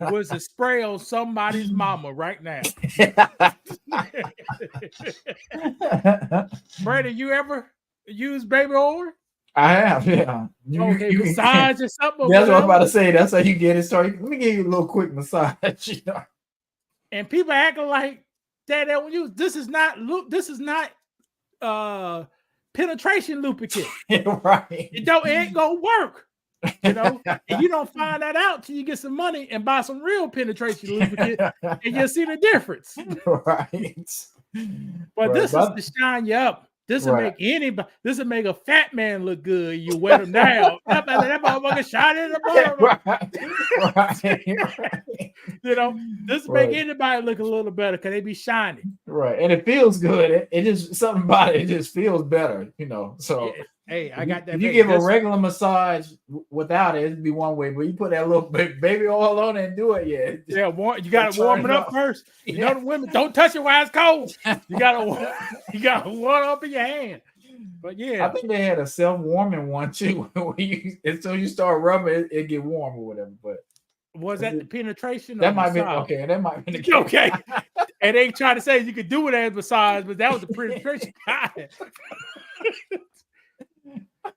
was a spray on somebody's mama right now. Brandon, you ever use baby oil? I have, yeah. Okay, massage or something. That's what I'm about to say. That's how you get it started. Let me give you a little quick massage. And people acting like that don't use. This is not penetration lubricant. Right. It ain't gonna work. And you don't find that out till you get some money and buy some real penetration lubricant, and you'll see the difference. Right. But this is to shine you up. This will make anybody. This will make a fat man look good. You wet him down. that motherfucker shot in the bottom. This will make anybody look a little better because they be shiny. Right, and it feels good. It just something about it. It just feels better. So Hey, I got that. If you give a regular massage without it, it'd be one way. But you put that little baby oil on it and do it, yeah. You gotta warm it up first. You know the women don't touch it while it's cold. You gotta warm up in your hand. But yeah, I think they had a self-warming one too. Until you start rubbing it get warm or whatever. But was that the penetration? That might be okay. That might be okay. And they try to say you could do it as massage, but that was the penetration.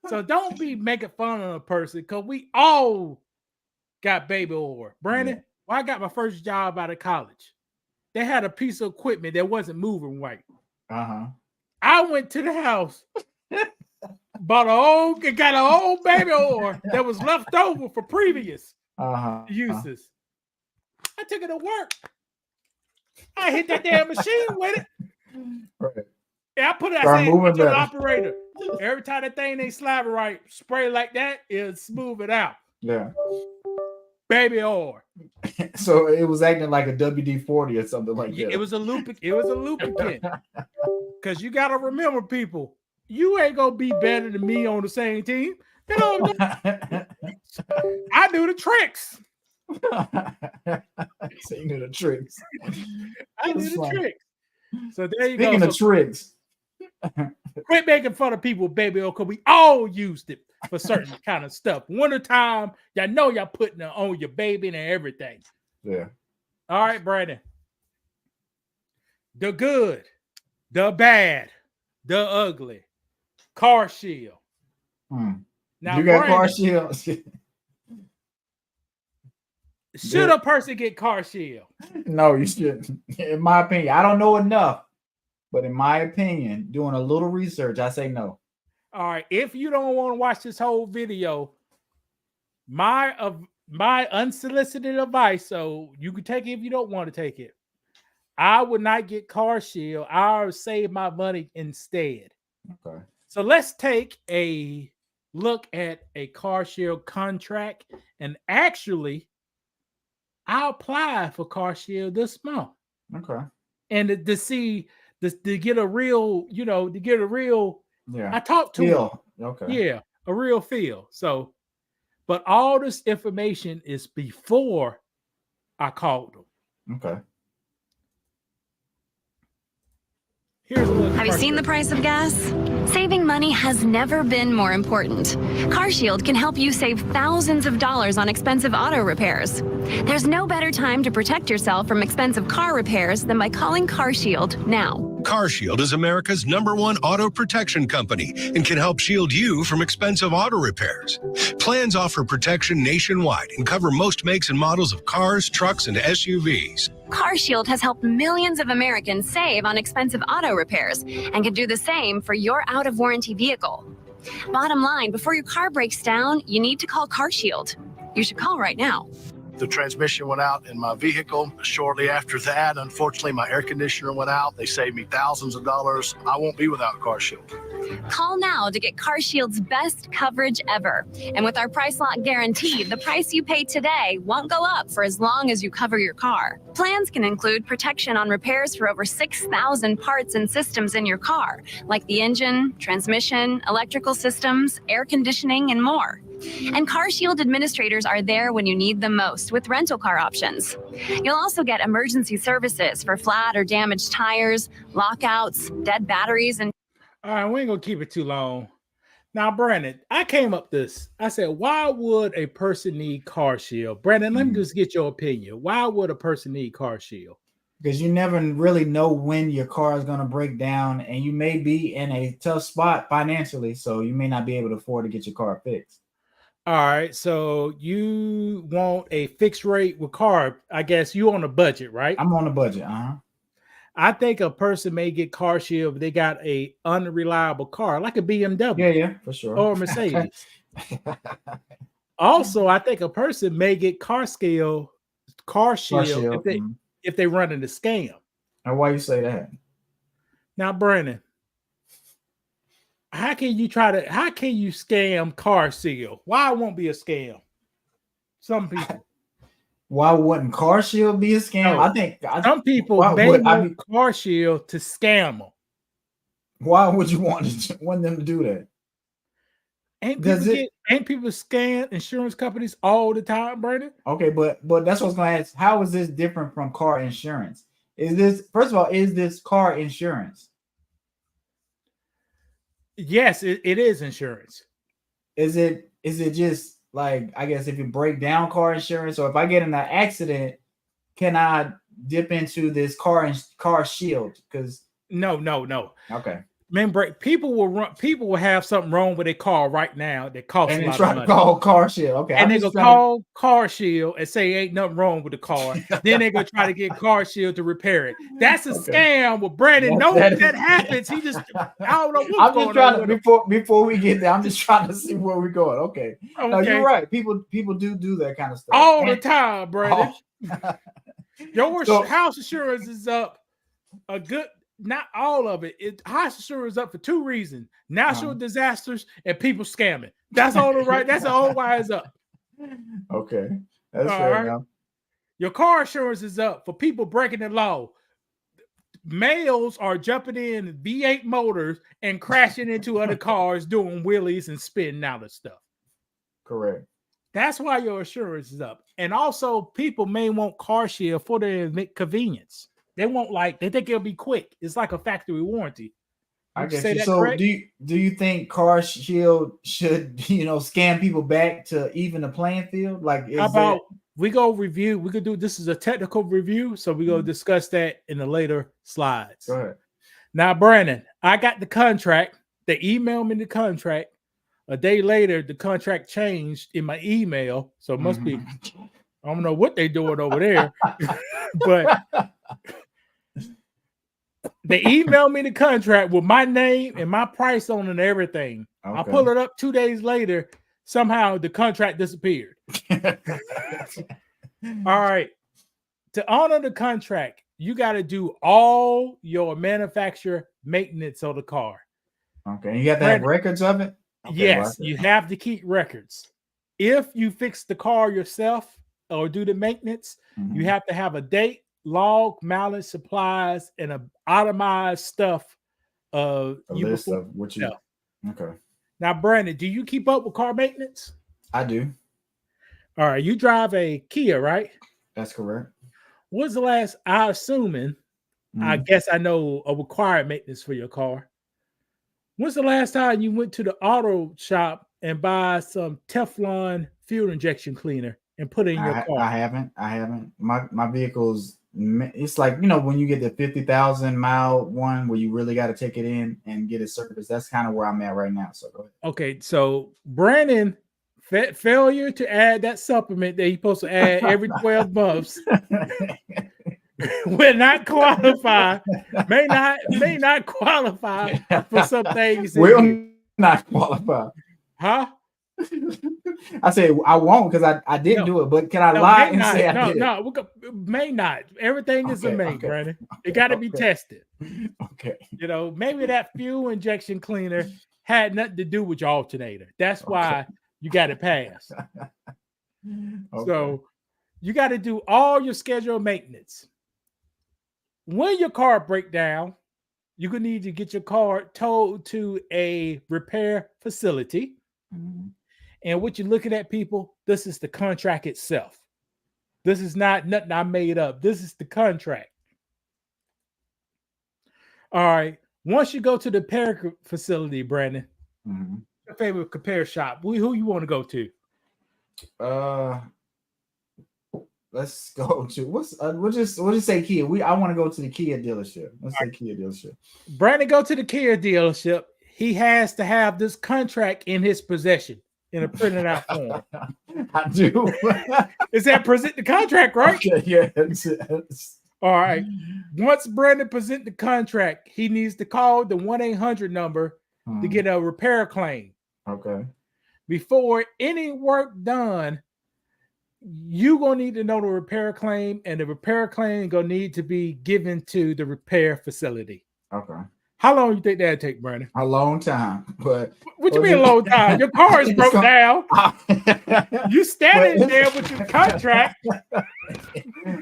So don't be making fun of a person because we all got baby oil. Brandon, when I got my first job out of college, they had a piece of equipment that wasn't moving right. I went to the house, got an old baby oil that was left over for previous uses. I took it to work. I hit that damn machine with it. Right. Yeah, I put it. I said to the operator. Every time that thing ain't slapping right, spray like that, it'll smooth it out. Yeah. Baby oil. So it was acting like a WD-40 or something like that. It was a lubricant. Because you gotta remember, people, you ain't gonna be better than me on the same team. You know what I do the tricks. So you do the tricks. I do the tricks. So there you go. Speaking of tricks. Quit making fun of people with baby oil because we all used it for certain kind of stuff. Wintertime, y'all know y'all putting it on your baby and everything. Yeah. All right, Brandon. The good, the bad, the ugly. Car Shield. Now, you got Car Shield? Should a person get Car Shield? No, you shouldn't. In my opinion, I don't know enough. But in my opinion, doing a little research, I say no. All right. If you don't want to watch this whole video, my unsolicited advice, so you can take it if you don't want to take it. I would not get Car Shield. I would save my money instead. Okay. So let's take a look at a Car Shield contract. And actually, I applied for Car Shield this month. Okay. And to see... To get a real, I talked to feel. him. Okay. Yeah, a real feel. So, but all this information is before I called him. Okay. Have you seen the price of gas? Saving money has never been more important. CarShield can help you save thousands of dollars on expensive auto repairs. There's no better time to protect yourself from expensive car repairs than by calling CarShield now. CarShield is America's #1 auto protection company and can help shield you from expensive auto repairs. Plans offer protection nationwide and cover most makes and models of cars, trucks, and SUVs. CarShield has helped millions of Americans save on expensive auto repairs and can do the same for your out-of-warranty vehicle. Bottom line, before your car breaks down, you need to call CarShield. You should call right now. The transmission went out in my vehicle. Shortly after that, unfortunately, my air conditioner went out. They saved me thousands of dollars. I won't be without CarShield. Call now to get CarShield's best coverage ever. And with our price lock guarantee, the price you pay today won't go up for as long as you cover your car. Plans can include protection on repairs for over 6,000 parts and systems in your car, like the engine, transmission, electrical systems, air conditioning, and more. And CarShield administrators are there when you need them most with rental car options. You'll also get emergency services for flat or damaged tires, lockouts, dead batteries, and... All right, we ain't gonna keep it too long. Now, Brandon, I came up this. I said, why would a person need CarShield? Brandon, let me just get your opinion. Why would a person need CarShield? Because you never really know when your car is going to break down, and you may be in a tough spot financially, so you may not be able to afford to get your car fixed. All right, so you want a fixed rate with car. I guess you on a budget, right? I'm on a budget. I think a person may get CarShield if they got a unreliable car, like a BMW. Yeah, for sure. Or a Mercedes. Also, I think a person may get CarShield if they run into scam. And why you say that? Now, Brandon, how can you scam CarShield? Why it won't be a scam? Some people. Why wouldn't CarShield be a scam? No, I think some people may want CarShield to scam them. Why would you want them to do that? Ain't Does people scam insurance companies all the time, Brandon? Okay, but that's what I was going to ask. How is this different from car insurance? Is this car insurance? Yes, it is insurance. Is it just like, I guess, if you break down car insurance, or if I get in an accident, can I dip into this car shield? Because no. Okay. Remember, people will have something wrong with their car right now that costs And a they lot try of to money. call car shield. Okay. And they go call Car Shield and say ain't nothing wrong with the car. Then they go try to get Car Shield to repair it. That's a scam. Well, Brandon knows that happens. He just, I don't know what's going on. Before we get there, I'm just trying to see where we're going. Okay. No, you're right. People do that kind of stuff all the time, Brandon. Oh. Your house insurance is up a good. Not all of it. House insurance is up for two reasons: natural disasters and people scamming. That's all right. That's the whole why it's up. Okay, that's fair enough. Your car insurance is up for people breaking the law. Males are jumping in V8 motors and crashing into other cars, doing wheelies and spinning out of stuff. Correct. That's why your insurance is up. And also, people may want Car Shield for their convenience. They won't they think it'll be quick. It's like a factory warranty. I guess so. Do you think Car Shield should, scam people back to even the playing field? Like, how about we go review? We could do this is a technical review, so we go discuss that in the later slides. Go ahead. Now, Brandon, I got the contract. They emailed me the contract. A day later, the contract changed in my email, so it must be. I don't know what they're doing over there, but. They emailed me the contract with my name and my price on it and everything. Okay. I pull it up 2 days later. Somehow the contract disappeared. All right. To honor the contract, you got to do all your manufacturer maintenance on the car. Okay. You have to have records of it? Okay, yes, you have to keep records. If you fix the car yourself or do the maintenance, you have to have a date, log, mileage, supplies, and a itemized stuff of a list of what you. Okay. Now, Brandon, do you keep up with car maintenance? I do. All right. You drive a Kia, right? That's correct. What's the last? I guess I know a required maintenance for your car. When's the last time you went to the auto shop and buy some Teflon fuel injection cleaner and put it in your car? I haven't. My vehicle's. It's like, when you get the 50,000 mile one where you really got to take it in and get it serviced. That's kind of where I'm at right now. So go ahead. Okay, so Brandon, failure to add that supplement that he's supposed to add every 12 months will not qualify. May not qualify for some things. Will not qualify. Huh? I say I won't because I didn't do it, but can I lie and say I did it? No, may not. Everything is a may, Brandon. It got to be tested. Okay. Maybe that fuel injection cleaner had nothing to do with your alternator. That's why you got it passed. So you got to do all your scheduled maintenance. When your car breaks down, you're going to need to get your car towed to a repair facility. And what you're looking at, people, this is the contract itself. This is not nothing I made up. This is the contract. All right. Once you go to the repair facility, Brandon, your favorite repair shop, who you want to go to? Let's go to we'll just say Kia. I want to go to the Kia dealership. Let's say Kia dealership. Brandon, go to the Kia dealership. He has to have this contract in his possession in a printed out form. I do. Is that present the contract, right? Okay, yes. All right. Once Brandon present the contract, he needs to call the 1-800 number to get a repair claim. Okay. Before any work done, you're going to need to know the repair claim, and the repair claim going to need to be given to the repair facility. Okay. How long do you think that'll take, Brandon? A long time. But what you mean a long time? Your car is broke down. You standing there with your contract.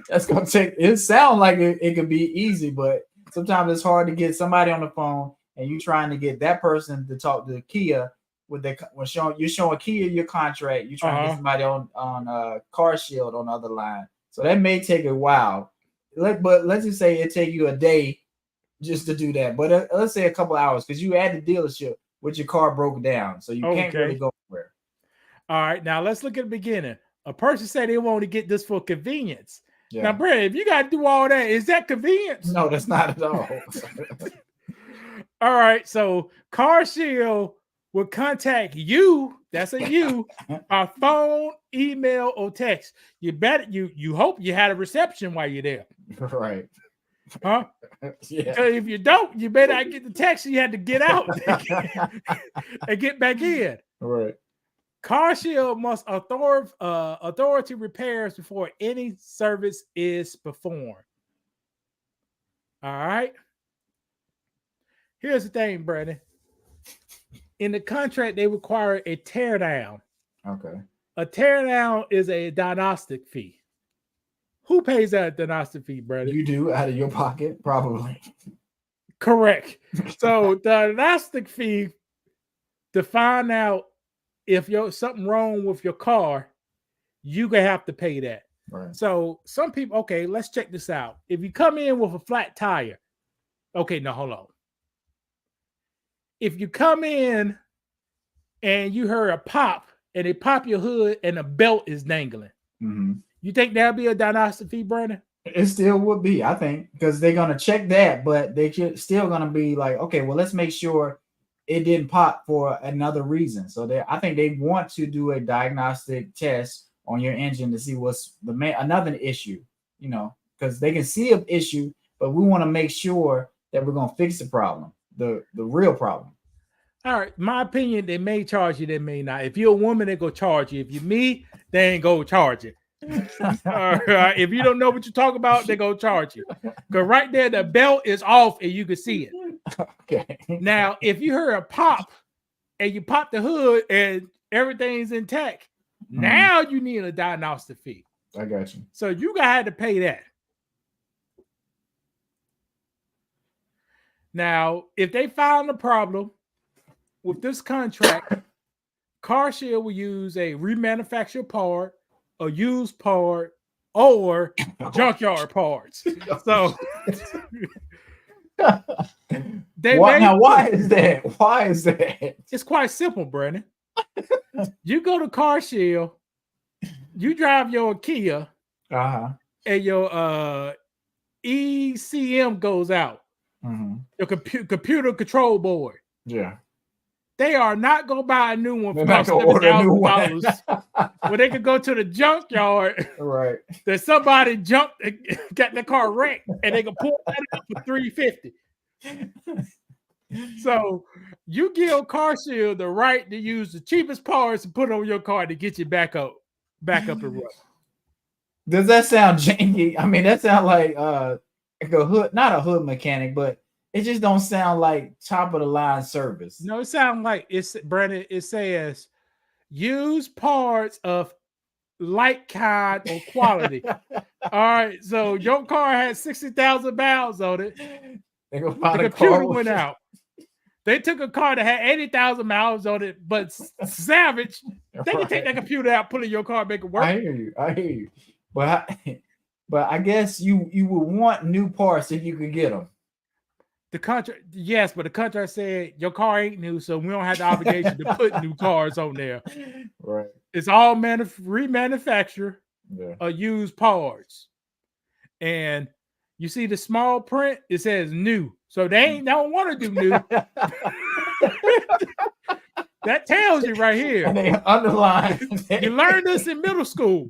That's gonna take. It sounds like it could be easy, but sometimes it's hard to get somebody on the phone, and you trying to get that person to talk to Kia, with you're showing Kia your contract. You're trying to get somebody on CarShield on the other line. So that may take a while. But let's just say it take you a day just to do that. But let's say a couple hours because you at the dealership with your car broke down, so you can't really go anywhere. All right, now let's look at the beginning. A person said they want to get this for convenience. Yeah. Now, Brad, if you got to do all that, is that convenience? No, that's not at all. All right, so CarShield will contact you. That's a you, by phone, email, or text. You hope you had a reception while you're there. Right. Huh? Yeah. So if you don't, you better not get the text. You had to get out and get back in. Right. CarShield must authority repairs before any service is performed. All right. Here's the thing, Brandon. In the contract, they require a teardown. Okay. A teardown is a diagnostic fee. Who pays that diagnostic fee, Brandon? You do out of your pocket, probably. Correct. So the diagnostic fee to find out if something wrong with your car, you gonna have to pay that. Right. So some people, okay, let's check this out. If you come in with a flat tire, okay, no, hold on. If you come in and you heard a pop and they pop your hood and the belt is dangling, you think that'll be a diagnostic fee, Brandon? It still would be, I think, because they're gonna check that, but they still gonna be like, okay, well, let's make sure it didn't pop for another reason. So I think they want to do a diagnostic test on your engine to see what's another issue, because they can see an issue, but we want to make sure that we're gonna fix the problem, the real problem. All right, my opinion, they may charge you, they may not. If you're a woman, they go charge you. If you're me, they ain't go charge you. All right. If you don't know what you're talking about, they go charge you. Because right there, the belt is off and you can see it. Okay. Now, if you heard a pop and you pop the hood and everything's intact, now you need a diagnostic fee. I got you. So you gotta have to pay that. Now, if they found a problem with this contract, CarShield will use a remanufactured part, a used part, or junkyard parts. So why is that? Why is that? It's quite simple, Brandon. You go to CarShield, you drive your Kia, and your ECM goes out. Your computer control board. Yeah. They are not going to buy a new one for about $7,000. Where they could go to the junkyard. Right. That somebody jumped and got the car wrecked and they can pull that up for $350. So you give CarShield the right to use the cheapest parts to put on your car to get you back up and running. Does that sound janky? I mean, that sounds like a hood, not a hood mechanic, but it just don't sound like top of the line service. No, it sounds like Brandon. It says use parts of like kind or quality. All right, so your car has 60,000 miles on it. The computer went out. They took a car that had 80,000 miles on it, but Savage, they can take that computer out, put it in your car, make it work. I hear you. But I guess you would want new parts if you could get them. The contract, yes, but the contract said your car ain't new, so we don't have the obligation to put new cars on there. Right. It's all remanufactured, yeah. Used parts. And you see the small print, it says new. So they don't want to do new. That tells you right here. And they underline. You learned this in middle school.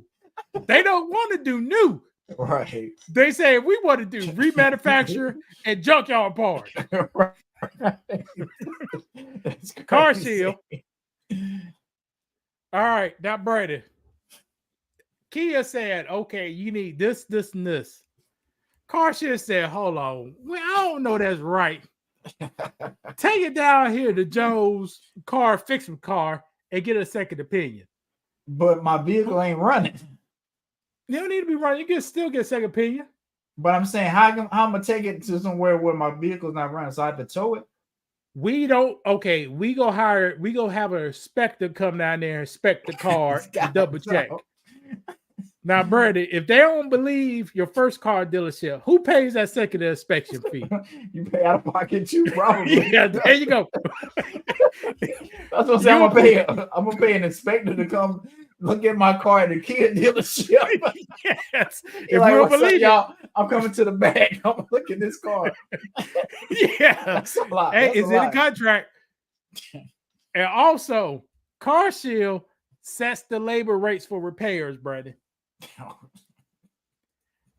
They don't want to do new. Right. They say we want to do remanufacture and junkyard parts. CarShield. All right, now Brady. Kia said, okay, you need this, this, and this. CarShield said, hold on. Well, I don't know that's right. Take it down here to Joe's car, fix car, and get a second opinion. But my vehicle ain't running. You don't need to be running. You can still get a second opinion. But I'm saying, how am I gonna take it to somewhere where my vehicle's not running? So I have to tow it? we go have an inspector come down there and inspect the car to double check. Now, Brady, if they don't believe your first car dealership, who pays that second inspection fee? You pay out of pocket too, probably. Yeah, there you go. That's what I'm saying. I'm gonna pay an inspector to come look at my car at the Kia dealership. Yes. If Like, you don't "What's up, believe y'all, I'm coming to the back. I'm gonna look at this car. yeah, That's a lot. hey, That's it's a in the lot. contract. And also, CarShield sets the labor rates for repairs, Brady.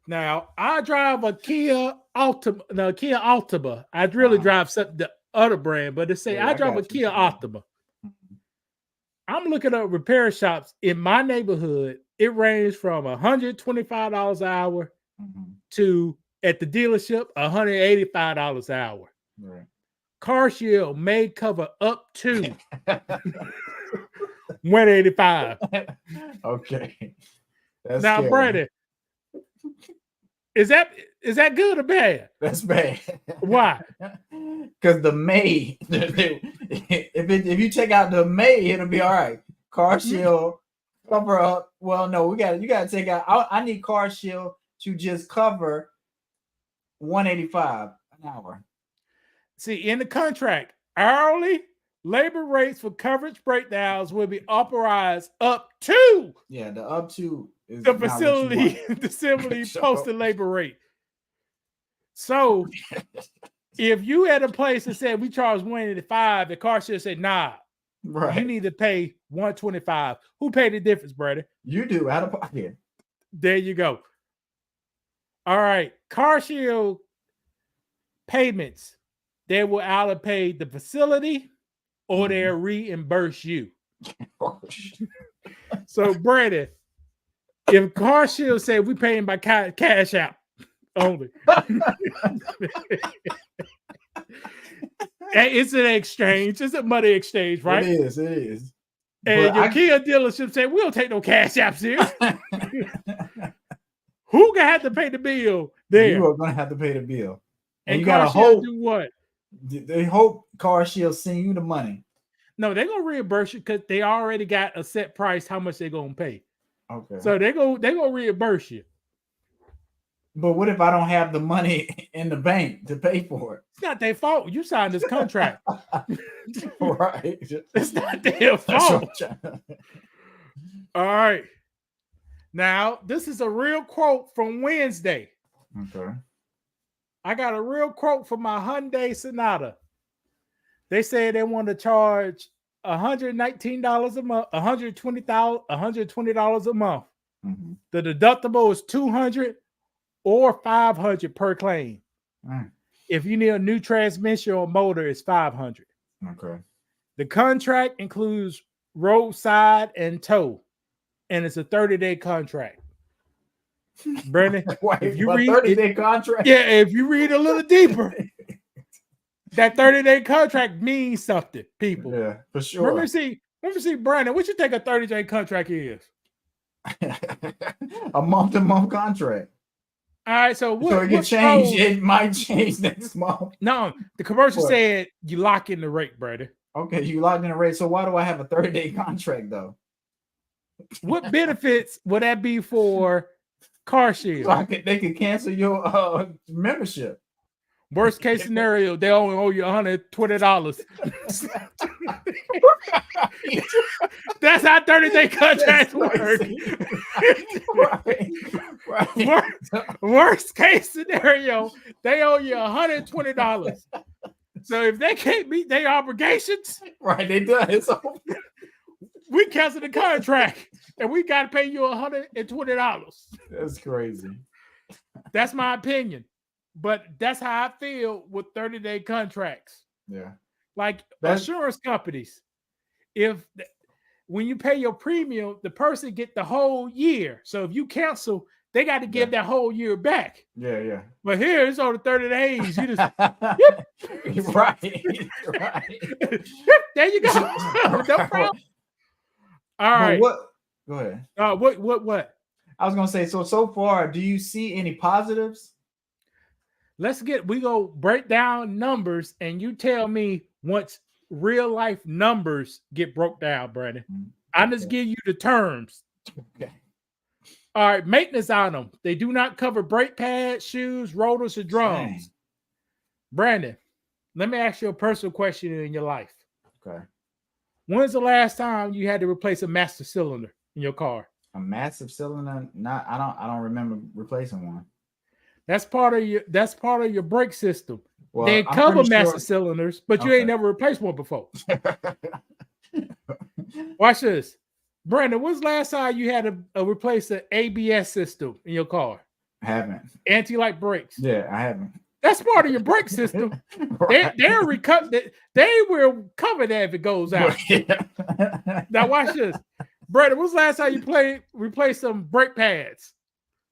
Now, I drive a Kia Altima. I really drive the other brand, but it say Yeah, I I drive a got you. Kia Altima. I'm looking up repair shops in my neighborhood. It ranges from $125 an hour to, at the dealership, $185 an hour. Right. CarShield may cover up to $185. Okay. That's Now, scary. Brandon, is that good or bad? That's bad. Why? Because the May, if you check out the May, it'll be all right. CarShield cover up. Well, no, you gotta take out. I need CarShield to just cover $185 an hour. See, in the contract, hourly labor rates for coverage breakdowns will be authorized up to Yeah, the up to is the not what you facility want. So- posted labor rate. So if you had a place that said we charge $185, the CarShield said, nah, you Right. need to pay $125. Who paid the difference, Brady? You do out of pocket. There you go. All right. CarShield payments, they will either pay the facility or they'll reimburse you. So, Brandon, if CarShield say we paying by cash out only, and it's an exchange, it's a money exchange, right? It is. And But your Kia dealership say we don't take no cash apps here. Who gonna have to pay the bill there? You are gonna have to pay the bill, and you CarShield gotta hope. do what? They hope CarShield send you the money. No, they're gonna reimburse you because they already got a set price how much they're gonna pay. Okay. So they're gonna reimburse you. But what if I don't have the money in the bank to pay for it? It's not their fault. You signed this contract. Right. It's not their That's what fault. I'm trying- All right. Now, this is a real quote from Wednesday. Okay. I got a real quote from my Hyundai Sonata. They said they want to charge $119 a month, $120 a month. Mhm. The deductible is $200 or $500 per claim. Mm. If you need a new transmission or motor, it's $500. Okay. The contract includes roadside and tow, and it's a 30-day contract. Brandon, Wait, if you a read 30-day contract? yeah, if you read a little deeper, that 30-day contract means something, people. Yeah, for sure. Let me see, Brandon, what you think a 30-day contract is? A month-to-month contract. All right, so what? So it can what change. pros- It might change next month. No, the commercial What? said you lock in the rate, Brandon. Okay, you locked in a rate. So why do I have a 30-day contract though? What benefits would that be for CarShield? So they could cancel your membership. Worst case scenario, they only owe you $120. That's how 30-day contracts work. Right. Worst case scenario, they owe you $120. So if they can't meet their obligations, Right, they done it. So we cancel the contract and we got to pay you $120. that's crazy. That's my opinion. But that's how I feel with 30-day contracts. Yeah. Like That's- insurance companies, when you pay your premium, the person get the whole year. So if you cancel, they got to give that whole year back. Yeah, yeah. But here it's only 30 days. You just Right. there you go. No problem. All right. What? Go ahead. What? I was gonna say. So far, do you see any positives? We go break down numbers and you tell me once real life numbers get broke down, Brandon. I'm just giving you the terms. Okay. All right, maintenance item. They do not cover brake pads, shoes, rotors, or drums. Dang. Brandon, let me ask you a personal question in your life. Okay. When's the last time you had to replace a master cylinder in your car? A massive cylinder? I don't remember replacing one. That's part of your brake system. Well, They I'm cover pretty master sure- cylinders, but you Okay. ain't never replaced one before. Watch this. Brandon, when's the last time you had to replace an ABS system in your car? I haven't. Anti-lock brakes. Yeah, I haven't. That's part of your brake system. Right. They will cover that if it goes out. Now watch this. Brandon, when's the last time you replaced some brake pads?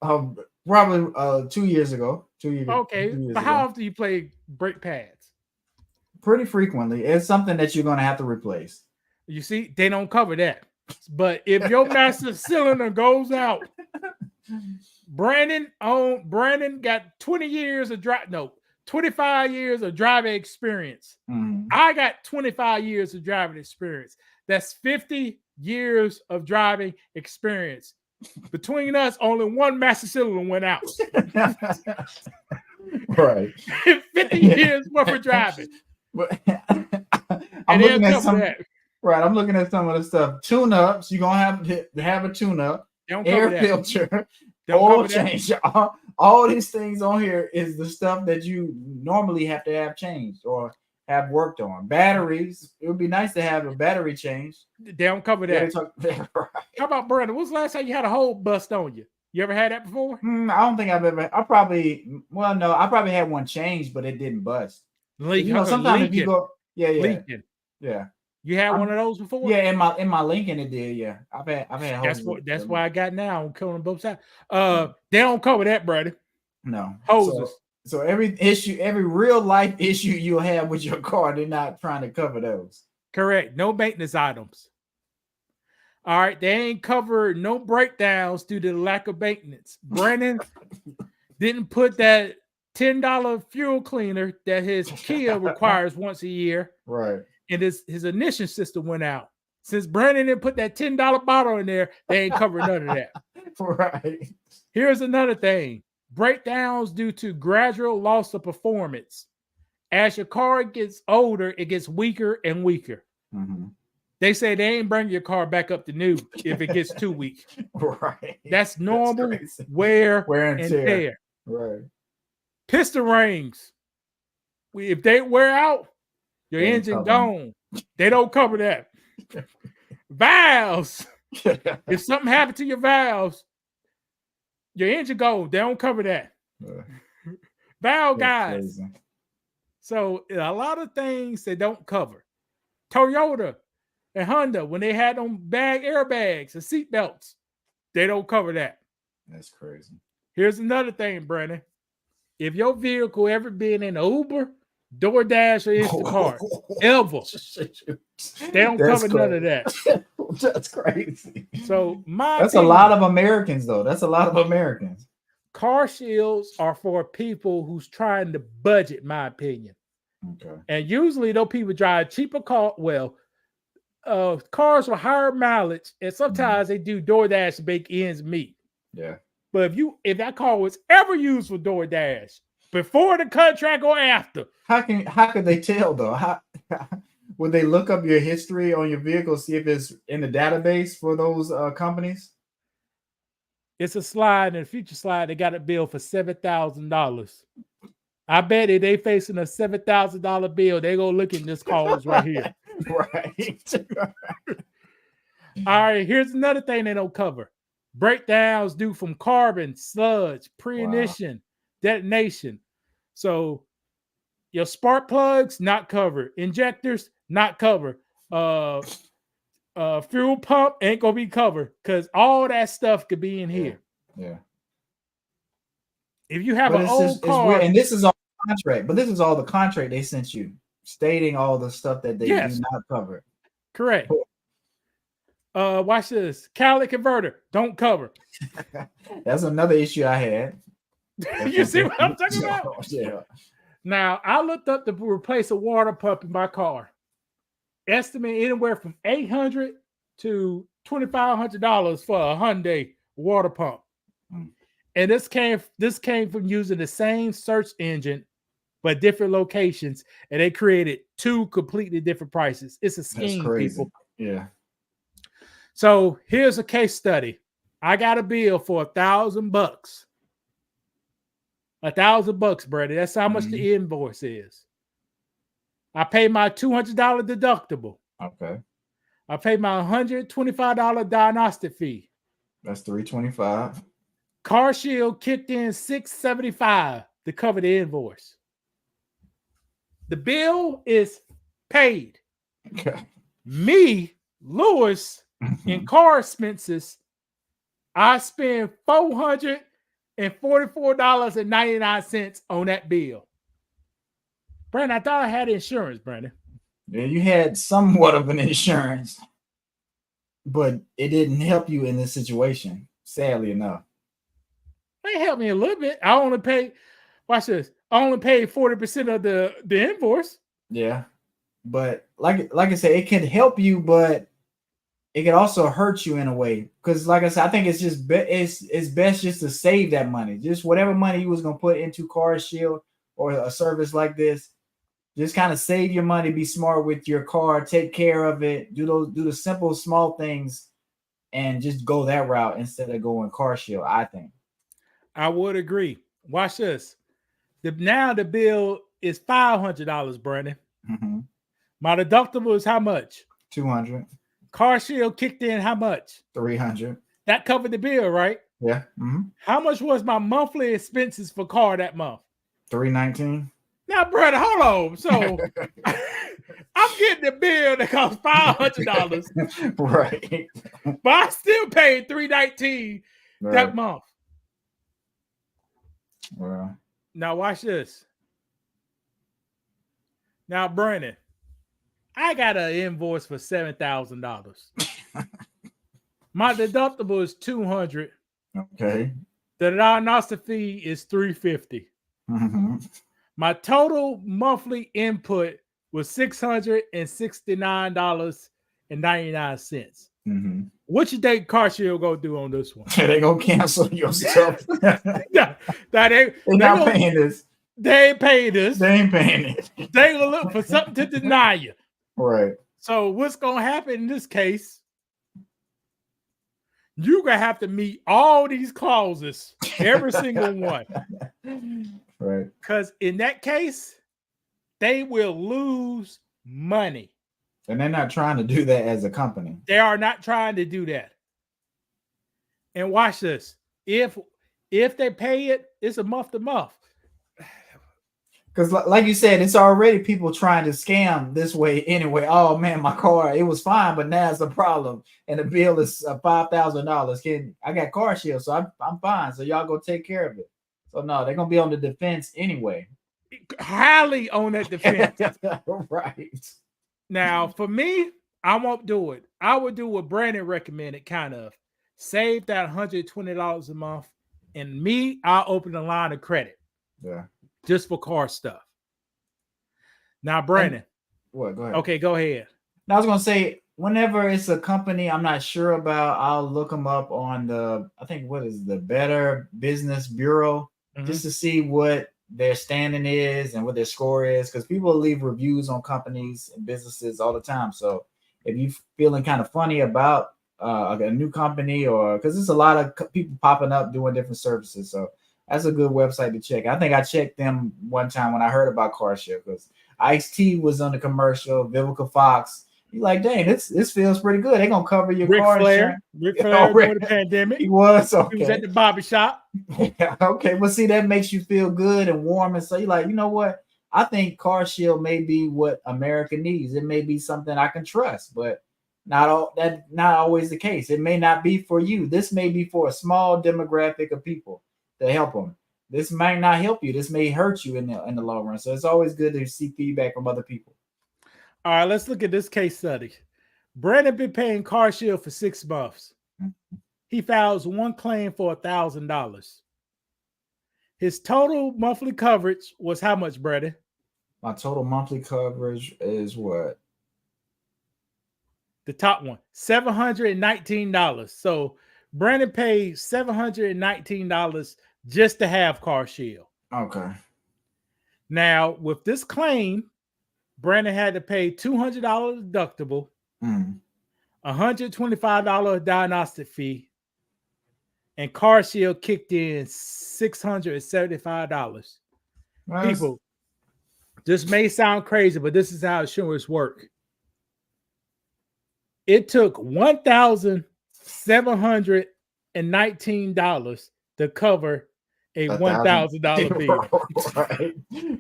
Probably 2 years ago. 2 years. Okay, 2 years but how ago. often do you play brake pads? Pretty frequently. It's something that you're gonna have to replace. You see, they don't cover that. But if your master cylinder goes out, Brandon got 25 years of driving experience. Mhm. I got 25 years of driving experience. That's 50 years of driving experience. Between us, only one master cylinder went out. Right. 50 years worth of driving. But And I'm they'll looking at cover some. that. Right, I'm looking at some of the stuff. Tune-ups, you're gonna have to have a tune-up, They don't cover air that. filter, They don't oil cover that. change. All these things on here is the stuff that you normally have to have changed or have worked on. Batteries, it would be nice to have a battery change. They don't cover Yeah, that. right. How about Brandon? When's the last time you had a hole bust on you? You ever had that before? I don't think I've ever. I probably had one changed, but it didn't bust. You know, sometimes if you go, leaking. yeah. You had one of those before? Yeah, in my Lincoln it did. Yeah, I've had. That's why I got now. I'm killing both sides. They don't cover that, Brandon. No Hoses. So every issue, every real life issue you'll have with your car, they're not trying to cover those. Correct. No maintenance items. All right. They ain't covered no breakdowns due to the lack of maintenance. Brandon didn't put that $10 fuel cleaner that his Kia requires once a year. Right. And his ignition system went out. Since Brandon didn't put that $10 bottle in there, they ain't covered none of that. Right. Here's another thing. Breakdowns due to gradual loss of performance. As your car gets older, it gets weaker and weaker. Mm-hmm. They say they ain't bring your car back up to new if it gets too weak. Right. That's normal crazy. wear and and tear. tear. Right. Piston rings. If they wear out, your They don't engine cover gone. They don't cover that. Valves. If something happened to your valves, your engine gone. They don't cover that. Valve guys. Crazy. So a lot of things they don't cover. Toyota and Honda, when they had them bag airbags and seat belts, they don't cover that. That's crazy. Here's another thing, Brandon. If your vehicle ever been in Uber, DoorDash, or Instacart, ever, they don't cover none of that. That's crazy. So that's a lot of Americans, though. That's a lot of Americans. Car shields are for people who's trying to budget, in my opinion. Okay. And usually those people drive cheaper cars with higher mileage, and sometimes they do DoorDash to make ends meet. Yeah. But if that car was ever used for DoorDash before the contract or after, how could they tell though? How would they look up your history on your vehicle, see if it's in the database for those companies? It's a slide, and a future slide, they got a bill for $7,000. I bet if they facing a $7,000 bill, they gonna look at this cars right here. Right. All right, here's another thing they don't cover. Breakdowns due from carbon, sludge, pre-ignition, detonation. So your spark plugs, not covered. Injectors, not covered. Fuel pump ain't gonna be covered because all that stuff could be in here. Yeah. If you have an old car, weird. And this is all contract, but this is all the contract they sent you, stating all the stuff that they do not cover. Correct. Watch this. Catalytic converter, don't cover. That's another issue I had. You see what I'm talking about? Yeah. Now, I looked up to replace a water pump in my car. Estimate anywhere from $800 to $2,500 for a Hyundai water pump. And this came from using the same search engine, but different locations, and they created two completely different prices. It's a scheme, That's crazy. people. Yeah. So here's a case study. I got a bill for $1,000. $1,000, Brady. That's how much the invoice is. I pay my $200 deductible. Okay. I pay my $125 diagnostic fee. That's $325. Car Shield kicked in $675 to cover the invoice. The bill is paid. Okay. Me, Lewis, in car expenses, I spend $444.99 on that bill. Brandon, I thought I had insurance, Brandon. Yeah, you had somewhat of an insurance, but it didn't help you in this situation, sadly enough. It helped me a little bit. I only paid, watch this, I only paid 40% of the invoice. Yeah. But like I said, it can help you, but it can also hurt you in a way. Because like I said, I think it's just it's best just to save that money. Just whatever money you was gonna put into Car Shield or a service like this, just kind of save your money, be smart with your car, take care of it, do the simple small things, and just go that route instead of going Car Shield, I think. I would agree. Watch this. Now the bill is $500, Brandon. Mm-hmm. My deductible is how much? $200. Car Shield kicked in how much? $300. That covered the bill, right? Yeah. Mm-hmm. How much was my monthly expenses for car that month? $319. Now, brother, hold on. So I'm getting the bill that costs $500, right? But I still paid $319 that month. Well, now watch this. Now, Brandon, I got an invoice for $7,000. My deductible is $200. Okay. The diagnostic fee is $350. Mm-hmm. My total monthly input was $669.99. Mm-hmm. What you think Car Shield gonna do on this one? They gonna cancel your stuff. They're not paying this. They ain't paying this. They ain't paying it. They gonna look for something to deny you. Right. So what's gonna happen in this case? You're gonna have to meet all these clauses, every single one. Right. Because in that case, they will lose money. And they're not trying to do that as a company. They are not trying to do that. And watch this. If they pay it, it's a month to month. Because like you said, it's already people trying to scam this way anyway. Oh man, my car, it was fine, but now it's a problem. And the bill is $5,000. I got Car Shield, so I'm fine. So y'all go take care of it. So no, they're gonna be on the defense anyway. Highly on that defense. Right. Now, for me, I won't do it. I would do what Brandon recommended, kind of. Save that $120 a month. And me, I'll open a line of credit. Yeah. Just for car stuff. Now, Brandon. What? Go ahead. Okay, go ahead. Now, I was going to say, whenever it's a company I'm not sure about, I'll look them up on the Better Business Bureau, just to see what their standing is and what their score is, because people leave reviews on companies and businesses all the time. So if you're feeling kind of funny about a new company, or because there's a lot of people popping up doing different services, so that's a good website to check. I think I checked them one time when I heard about Car Shield, because Ice-T was on the commercial, Vivica Fox. You're like, dang, this feels pretty good. They're gonna cover your car insurance. Ric Flair during the pandemic. He was okay. He was at the barbershop. Okay, well, see, that makes you feel good and warm, and so you're like, you know what? I think Car Shield may be what America needs. It may be something I can trust, but not always the case. It may not be for you. This may be for a small demographic of people to help them. This might not help you. This may hurt you in the long run. So it's always good to see feedback from other people. All right, let's look at this case study. Brandon been paying Car Shield for 6 months. He files one claim for $1,000. His total monthly coverage was how much, Brady? My total monthly coverage is what? The top one, $719. So Brandon paid $719 just to have CarShield. Okay. Now, with this claim, Brandon had to pay $200 deductible, $125 diagnostic fee, and CarShield kicked in $675. People, this may sound crazy, but this is how insurance works. It took $1,719 to cover a $1,000 bill.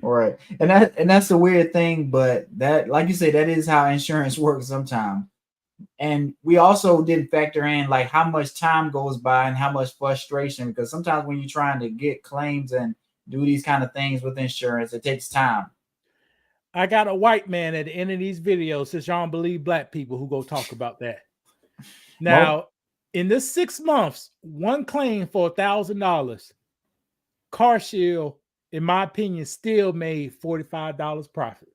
Right. And that's the weird thing, but that, like you say, that is how insurance works sometimes. And we also didn't factor in like how much time goes by and how much frustration, because sometimes when you're trying to get claims and do these kind of things with insurance, it takes time. I got a white man at the end of these videos, since y'all don't believe black people, who go talk about that. Now, in this 6 months, one claim for $1,000, CarShield, in my opinion, still made $45 profit.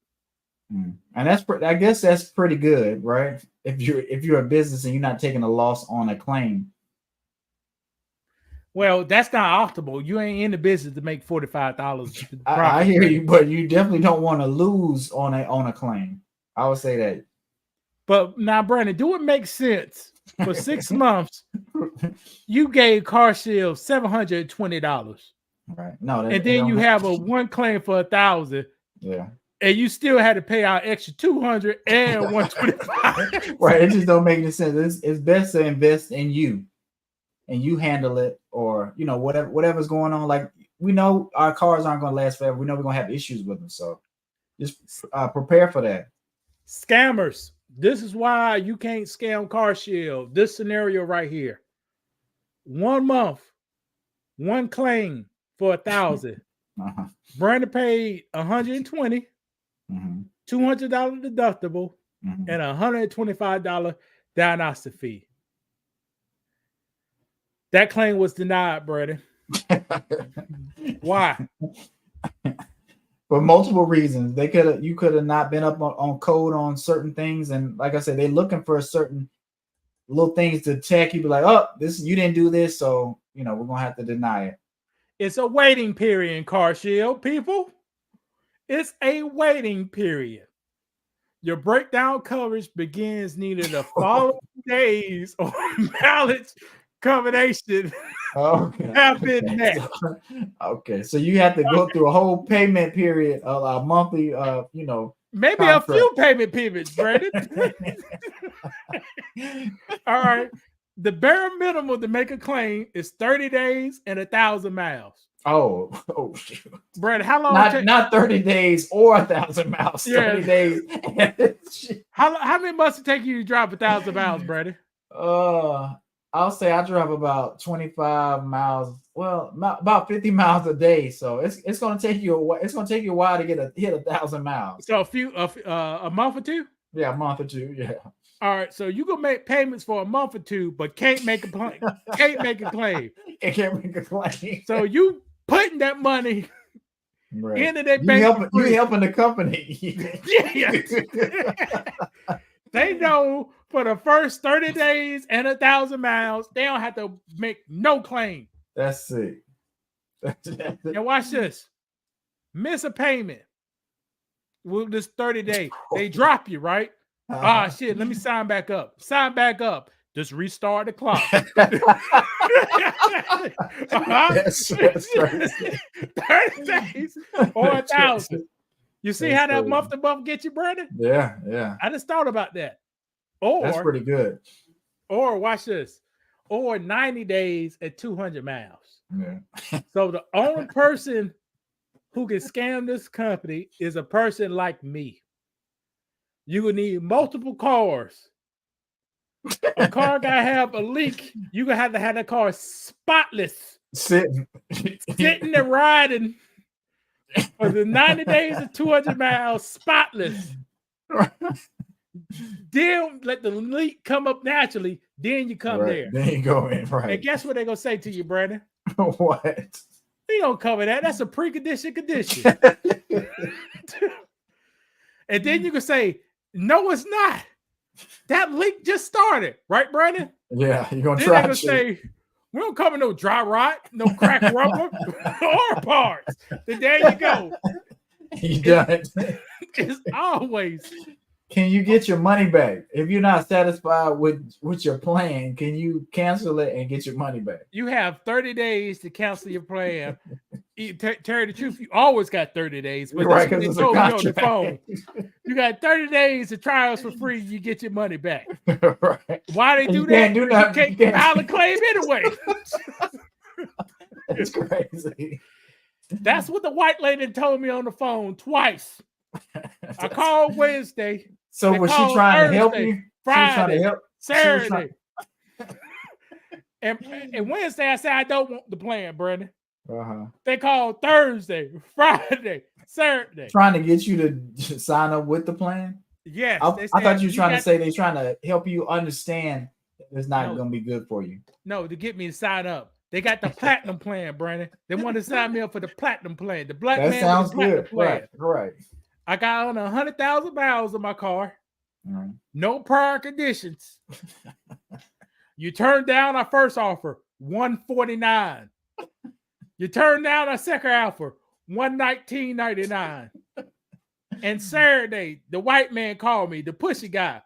And that's, I guess that's pretty good, right? If you're a business and you're not taking a loss on a claim. Well, that's not optimal. You ain't in the business to make $45. I hear you, but you definitely don't want to lose on a claim. I would say that. But now, Brandon, do it make sense? For 6 months, you gave CarShield $720. Right. No, and then you have a one claim for $1,000. Yeah. And you still had to pay out extra $200 and $125. Right. It just don't make any sense. It's best to invest in you. And you handle it, or whatever's going on. Like, we know our cars aren't going to last forever. We know we're going to have issues with them, so just prepare for that. Scammers. This is why you can't scam CarShield. This scenario right here: 1 month, one claim for $1,000. Brandon paid $120, $200 deductible, and $125 diagnostic fee. That claim was denied, Brandon. Why? For multiple reasons. You could have not been up on code on certain things, and like I said, they're looking for certain little things to check. You be like, oh, you didn't do this, so we're gonna have to deny it. It's a waiting period in CarShield, people. It's a waiting period. Your breakdown coverage begins neither the following days or balance combination have been met. Okay, so you have to go through a whole payment period, a monthly, maybe contract. A few payment periods, Brandon. All right. The bare minimum to make a claim is 30 days and 1,000 miles. Oh, shoot. Brandon, how long? Not 30 days or 1,000 miles. Yeah. 30 days. How many months it take you to drive 1,000 miles, Brandon? I'll say I drive about 25 miles. Well, about 50 miles a day. So it's gonna take you a while to hit 1,000 miles. So a month or two? Yeah, a month or two. Yeah. All right. So you can make payments for a month or two, but can't make a claim. Can't make a claim. It can't make a claim. So you putting that money into their bank. You helping the company. Yeah. They know for the first 30 days and 1,000 miles, they don't have to make no claim. That's it. Now watch this. Miss a payment with this 30 days. They drop you, right? Shit, let me sign back up. Sign back up. Just restart the clock. That's crazy. 30 days or 1,000. You see how that month to month get you, Brandon? Yeah. I just thought about that. Or that's pretty good. Or watch this. Or 90 days at 200 miles. Yeah. So the only person who can scam this company is a person like me. You would need multiple cars. A car gotta have a leak. You gonna have to have that car spotless, sitting and riding for the 90 days of 200 miles, spotless. Then let the leak come up naturally. Then you come there. Then you go in, right? And guess what they're gonna say to you, Brandon? What? We don't cover that. That's a precondition condition. And then you can say, no, it's not. That leak just started, right, Brandon? Yeah, you're gonna Then try they're gonna to say, we don't cover no dry rot, no crack rubber, or parts. Then there you go. You done it. It's always. Can you get your money back? If you're not satisfied with your plan, can you cancel it and get your money back? You have 30 days to cancel your plan. Tell the truth, you always got 30 days. But Right, that's what because they it's a told me on the contract. phone. You got 30 days to try us for free. You get your money back. Right. Why they And do you that? can't do nothing. You can't file a claim anyway. It's crazy. That's what the white lady told me on the phone twice. I called Wednesday. So They was she called trying to help Thursday, you? She was trying Friday, to help. Saturday. And Wednesday, I said, I don't want the plan, Brandon. Uh-huh. They called Thursday, Friday, Saturday. Trying to get you to sign up with the plan? Yes. I they thought said, you were trying to got- say they're trying to help you understand that it's not No. going to be good for you. No, to get me to sign up. They got the platinum plan, Brandon. They want to sign me up for the platinum plan. The black That man sounds with the platinum good. plan. Right. I got on 100,000 miles on my car. Right. No prior conditions. You turned down our first offer, $149. You turned down our second offer, $119.99. And Saturday, the white man called me, the pushy guy,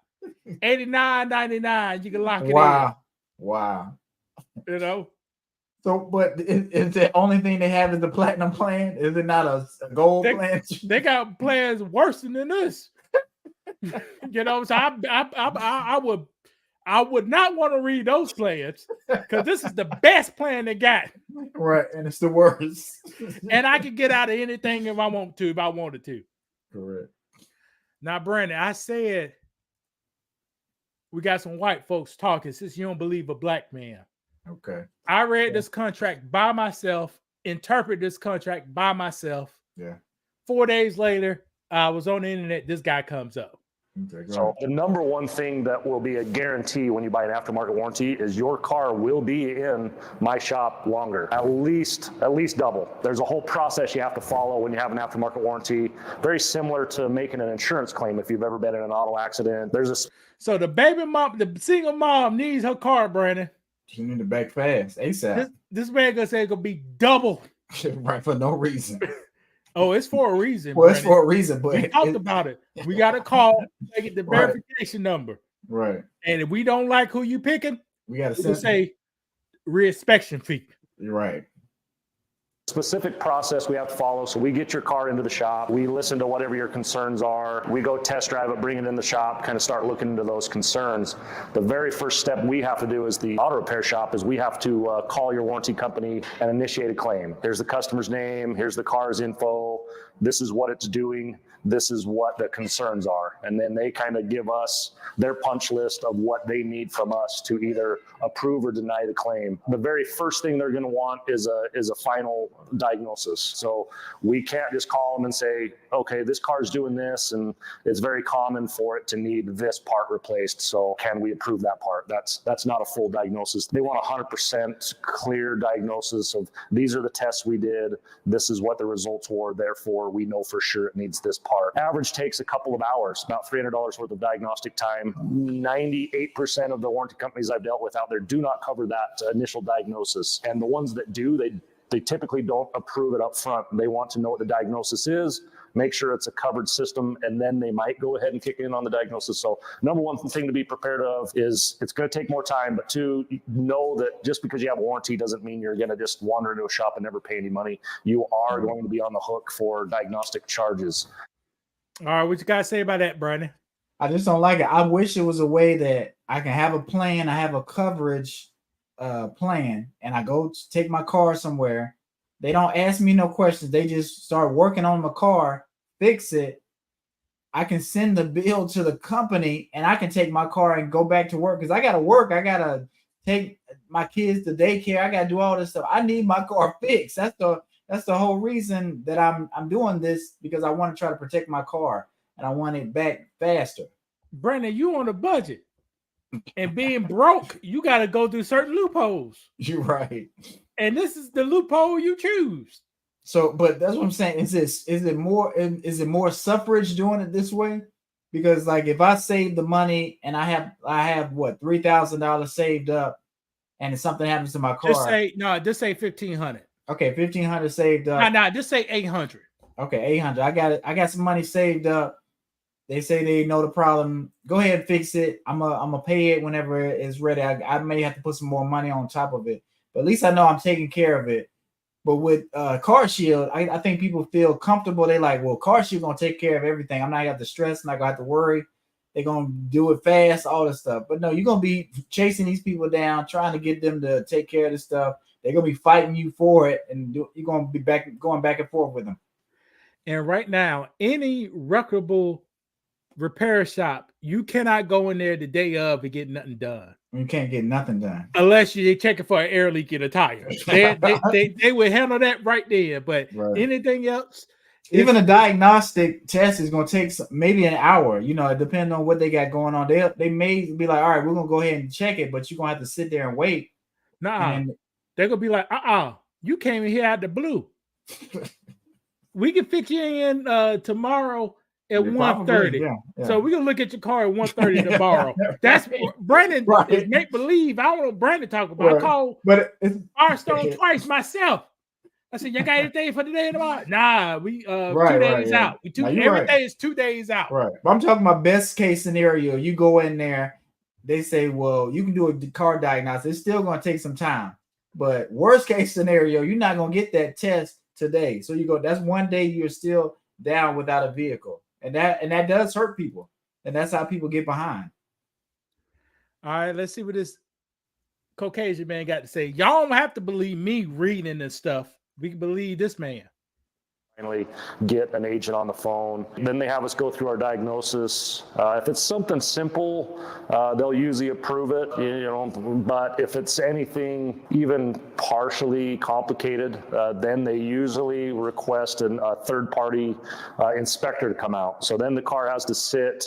$89.99. You can lock it Wow. in. You know? So, but is the only thing they have is the platinum plan? Is it not a gold plan? They got plans worse than this. You know, so I would not want to read those plans because this is the best plan they got. Right, and it's the worst. And I can get out of anything if I wanted to. Correct. Now, Brandon, I said we got some white folks talking since you don't believe a black man. Okay. I read this contract by myself, interpret this contract by myself. Yeah. 4 days later, I was on the internet. This guy comes up. Okay, So the number one thing that will be a guarantee when you buy an aftermarket warranty is your car will be in my shop longer, at least double. There's a whole process you have to follow when you have an aftermarket warranty, very similar to making an insurance claim if you've ever been in an auto accident. So the single mom needs her car, Brandon. She need to back fast, ASAP. This man gonna say it's gonna be double. Right, for no reason. Oh, it's for a reason. Well, it's Brandon. for a reason, but we talked about it. We got to call, get the Right. verification number. Right. And if we don't like who you picking, We got we say re-inspection fee. You're right. Specific process we have to follow. So we get your car into the shop. We listen to whatever your concerns are. We go test drive it, bring it in the shop, kind of start looking into those concerns. The very first step we have to do as the auto repair shop is we have to call your warranty company and initiate a claim. Here's the customer's name. Here's the car's info. This is what it's doing. This is what the concerns are. And then they kind of give us their punch list of what they need from us to either approve or deny the claim. The very first thing they're going to want is a final diagnosis. So we can't just call them and say, okay, this car's doing this, and it's very common for it to need this part replaced. So can we approve that part? That's not a full diagnosis. They want 100% clear diagnosis of these are the tests we did. This is what the results were. Therefore, we know for sure it needs this part. Average takes a couple of hours, about $300 worth of diagnostic time. 98% of the warranty companies I've dealt with out there do not cover that initial diagnosis. And the ones that do, they typically don't approve it up front. They want to know what the diagnosis is, make sure it's a covered system, and then they might go ahead and kick in on the diagnosis. So number one thing to be prepared of is it's going to take more time, but two, know that just because you have a warranty doesn't mean you're going to just wander into a shop and never pay any money. You are going to be on the hook for diagnostic charges. All right, what you got to say about that, Brandon? I just don't like it. I wish it was a way that I can have a plan. I have a coverage plan, and I go take my car somewhere. They don't ask me no questions. They just start working on my car, fix it. I can send the bill to the company, and I can take my car and go back to work because I got to work. I got to take my kids to daycare. I got to do all this stuff. I need my car fixed. That's the whole reason that I'm doing this, because I want to try to protect my car and I want it back faster. Brandon, you on a budget, and being broke, you got to go through certain loopholes. You're right. And this is the loophole you choose. So, but that's what I'm saying. Is it more suffrage doing it this way? Because like if I save the money and I have what $3,000 saved up, and if something happens to my car, just say $1,500. Okay, $1,500 saved up. No, just say $800. Okay, $800. I got it. I got some money saved up. They say they know the problem. Go ahead and fix it. I'm gonna pay it whenever it's ready. I may have to put some more money on top of it, but at least I know I'm taking care of it. But with CarShield, I think people feel comfortable. They like, well, CarShield gonna take care of everything. I'm not gonna have to stress. I'm not gonna have to worry. They're gonna do it fast, all this stuff. But no, you're gonna be chasing these people down, trying to get them to take care of this stuff. They're gonna be fighting you for it, and you're gonna be going back and forth with them. And right now, any reputable repair shop, you cannot go in there the day of and get nothing done. You can't get nothing done unless you're checking for an air leak in a tire. They will handle that right there. But anything else, even a diagnostic test is going to take maybe an hour. You know, it depends on what they got going on. They may be like, all right, we're going to go ahead and check it, but you're going to have to sit there and wait. They're going to be like, you came in here out the blue. We can fit you in tomorrow at 1:30. Yeah. So we're gonna look at your car at 1:30 tomorrow. That's Brandon is make believe. I don't know what Brandon talk about. I called Firestone twice myself. I said, you got anything for today and tomorrow? Nah, we 2 days out. Every day is 2 days out. Right. But I'm talking about best case scenario. You go in there, they say, well, you can do a car diagnosis. It's still gonna take some time. But worst case scenario, you're not gonna get that test today. So you go, that's one day you're still down without a vehicle. And that does hurt people. And that's how people get behind. All right, let's see what this Caucasian man got to say. Y'all don't have to believe me reading this stuff. We can believe this man. Finally get an agent on the phone. Then they have us go through our diagnosis. If it's something simple, they'll usually approve it, but if it's anything even partially complicated, then they usually request a third-party inspector to come out. So then the car has to sit.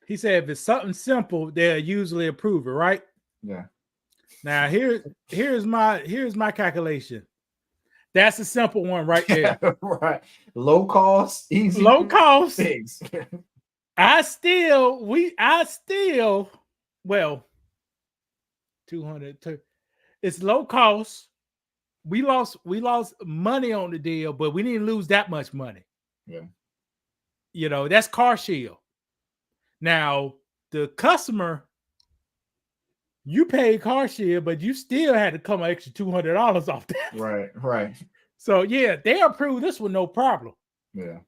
He said if it's something simple, they'll usually approve it, right? Yeah. Now here's my calculation. That's a simple one right there. Right. Low cost, easy. Low cost. Things. I still 200. It's low cost. We lost money on the deal, but we didn't lose that much money. Yeah. That's CarShield. Now, the customer, you paid CarShield, but you still had to come an extra $200 off that. Right. So yeah, they approved this with no problem. Yeah.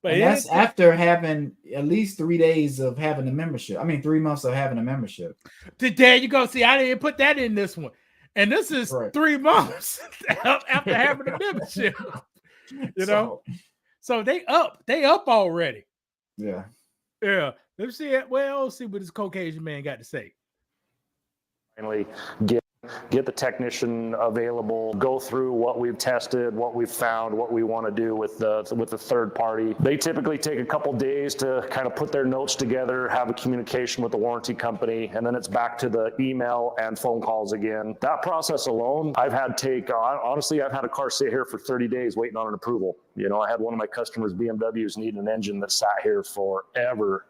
But and that's after having at least 3 days of having a membership. 3 months of having a membership. There you go. See, I didn't put that in this one. And this is 3 months after having a membership. So they up already. Yeah. Yeah. Let's see it. Well, let's see what this Caucasian man got to say. Finally get the technician available, go through what we've tested, what we've found, what we want to do with the third party. They typically take a couple days to kind of put their notes together, have a communication with the warranty company, and then it's back to the email and phone calls again. That process alone, I've had a car sit here for 30 days waiting on an approval. I had one of my customers, BMWs, need an engine that sat here forever,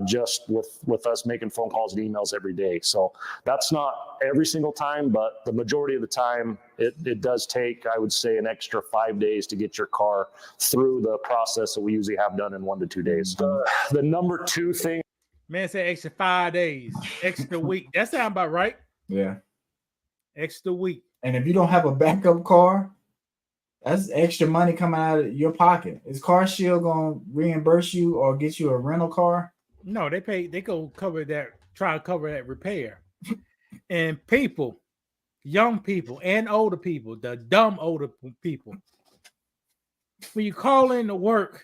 just with us making phone calls and emails every day. So that's not every single time, but the majority of the time, it does take, I would say, an extra 5 days to get your car through the process that we usually have done in 1 to 2 days. The number two thing. Man said extra 5 days, extra week. That sounds about right. Yeah. Extra week. And if you don't have a backup car, that's extra money coming out of your pocket. Is CarShield going to reimburse you or get you a rental car? No, they go cover that, try to cover that repair. And people, young people and older people, the dumb older people, when you call in to work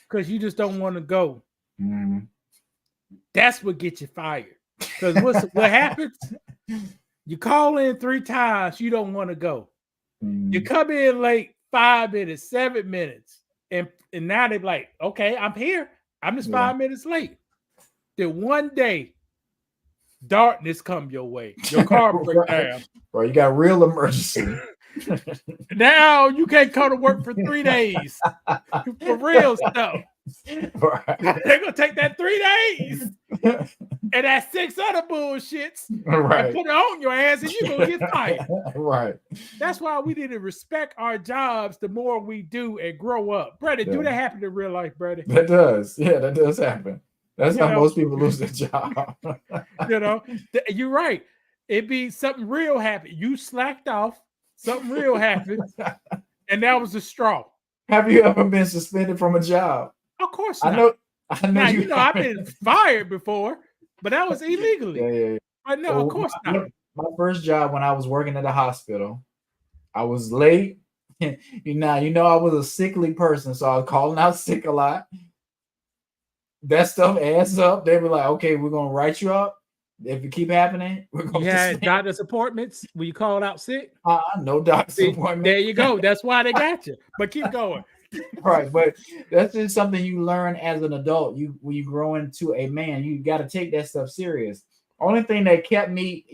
because you just don't want to go, that's what gets you fired. Because what happens? You call in 3 times, you don't want to go. You come in late 5 minutes, 7 minutes, and now they're like, okay, I'm here. I'm just 5 minutes late. Then one day, darkness come your way. Your car break down. Right, you got real emergency. Now you can't come to work for 3 days for real stuff. Right. They're gonna take that 3 days and that 6 other bullshits Right. and put it on your ass, and you're gonna get fired. Right. That's why we need to respect our jobs the more we do and grow up. Brother, do that happen in real life, brother? That does. Yeah, that does happen. That's how most people lose their job. You're right. It'd be something real happen. You slacked off, something real happened, and that was the straw. Have you ever been suspended from a job? Of course not. I know now, you I've been fired before, but that was illegally. Yeah. But no, of course not. My first job when I was working at a hospital, I was late. I was a sickly person, so I was calling out sick a lot. That stuff adds up. They were like, okay, we're gonna write you up. If it keep happening, we're going to had doctor's appointments when you called out sick. No doctor's appointment. There you go. That's why they got you. But keep going. Right, but that's just something you learn as an adult. When you grow into a man, you got to take that stuff serious. Only thing that kept me,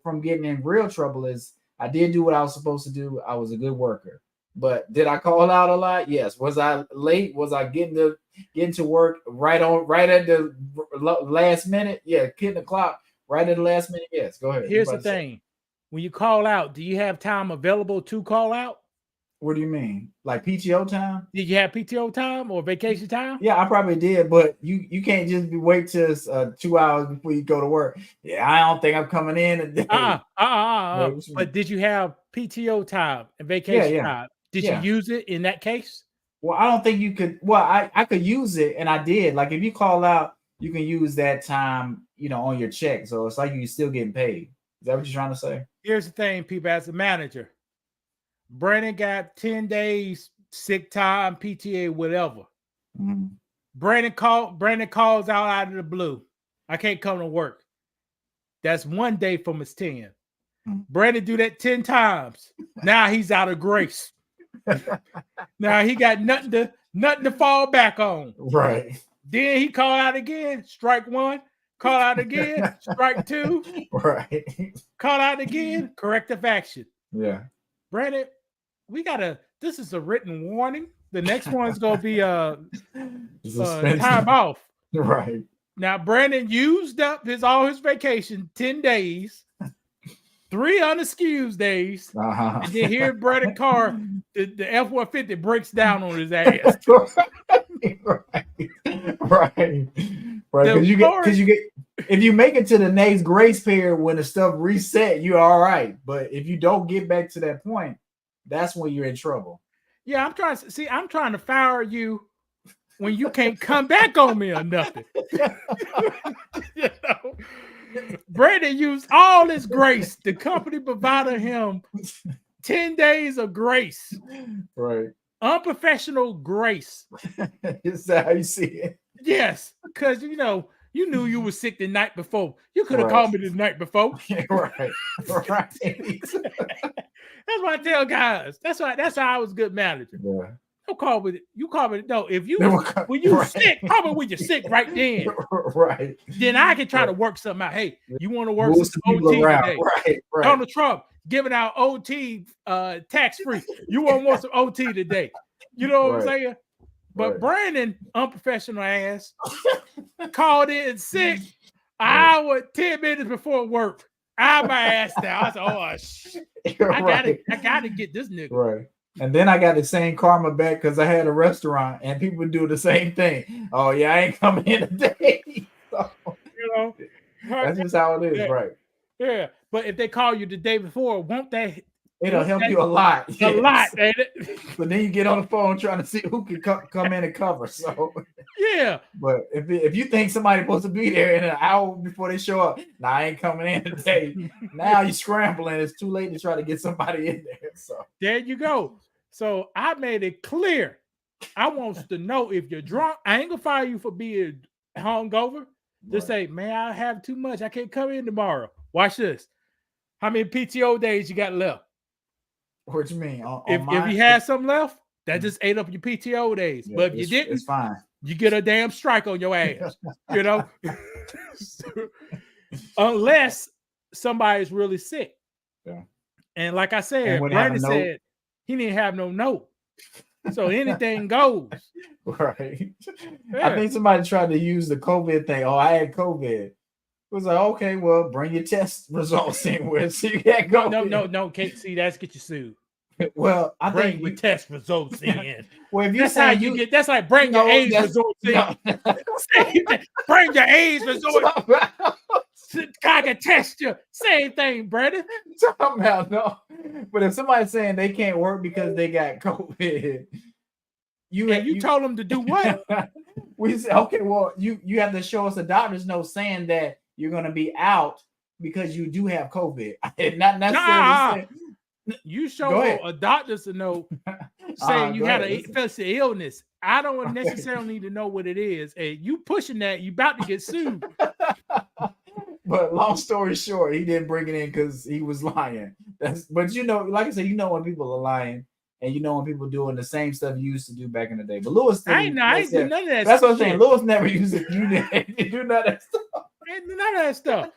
from getting in real trouble is I did do what I was supposed to do. I was a good worker. But did I call out a lot? Yes. Was I late? Was I getting to work right at the last minute? Yeah, hitting the clock right at the last minute. Yes. Go ahead. Here's the thing: when you call out, do you have time available to call out? What do you mean? Like PTO time? Did you have PTO time or vacation time? Yeah, I probably did, but you can't just wait till 2 hours before you go to work. Yeah, I don't think I'm coming in today. But did you have PTO time and vacation time? Did you use it in that case? Well, I don't think you could. Well, I could use it, and I did. Like if you call out, you can use that time, on your check. So it's like you're still getting paid. Is that what you're trying to say? Here's the thing, people. As a manager, Brandon got 10 days sick time, PTA, whatever. Mm-hmm. Brandon calls out of the blue. I can't come to work. That's 1 day from his 10. Mm-hmm. Brandon do that 10 times. Now he's out of grace. Now he got nothing to fall back on. Right. Then he call out again, strike 1. Call out again, strike 2. Right. Call out again, corrective action. Yeah. Brandon, this is a written warning. The next one's gonna be time off. Right. Now Brandon used up all his vacation, 10 days, 3 unexcused days, and then here Brandon Carr, the F-150 breaks down on his ass. Right. Because you get if you make it to the next grace period when the stuff reset, you're all right. But if you don't get back to that point, that's when you're in trouble. Yeah, I'm trying to fire you when you can't come back on me or nothing. Brandon used all his grace. The company provided him 10 days of grace. Right. Unprofessional grace. Is that how you see it? Yes, because you knew you were sick the night before. You could have called me the night before. Right. That's why I tell guys. That's how I was a good manager. Yeah. Don't call me. You call me. No, if you when you sick, call me when you're sick right then. Right. Then I can try to work something out. Hey, you want to work some OT today? Right. Donald Trump giving out OT tax free. You want some OT today? You know what I'm saying? But Brandon, unprofessional ass, called in sick an hour, 10 minutes before work. I my ass down. I said, "Oh shit! I gotta get this nigga." Right. And then I got the same karma back because I had a restaurant and people do the same thing. Oh yeah, I ain't coming in today. So, that's just how it is, right? Yeah. But if they call you the day before, won't they? It'll help you a lot. A lot, ain't it? But then you get on the phone trying to see who can come in and cover. So yeah. But if you think somebody's supposed to be there in an hour before they show up, I ain't coming in today. Now you're scrambling. It's too late to try to get somebody in there. So there you go. So I made it clear. I want to know if you're drunk. I ain't gonna fire you for being hungover. Just say, man, I have too much. I can't come in tomorrow. Watch this. How many PTO days you got left? What you mean? If you had some left, that just ate up your PTO days. Yeah, but if you didn't, it's fine. You get a damn strike on your ass. unless somebody's really sick. Yeah. And like I said, And wouldn't have a Brandon note. said he didn't have no note. So anything goes. Right. Yeah. I think somebody tried to use the COVID thing. Oh, I had COVID. It was like, okay, well, bring your test results in with so you got COVID. No, can't see that's get you sued. Well, I Bring think your test results in. well, if you That's how say you get. That's like bring your AIDS results in. Same thing. Bring your AIDS results. I can test you. Same thing, Brandon. Talking about no. But if somebody's saying they can't work because they got COVID, you told them to do what? We say, okay, well, you have to show us a doctor's note saying that you're going to be out because you do have COVID. Not necessarily saying. You show a doctor's note saying you had a infectious illness. I don't necessarily need to know what it is. And you pushing that, you about to get sued. But long story short, he didn't bring it in because he was lying. But like I said, when people are lying, and when people doing the same stuff you used to do back in the day. But Lewis, I ain't do none of that. That's what I'm saying. Lewis never used it. You didn't do none of that stuff. I ain't do none of that stuff.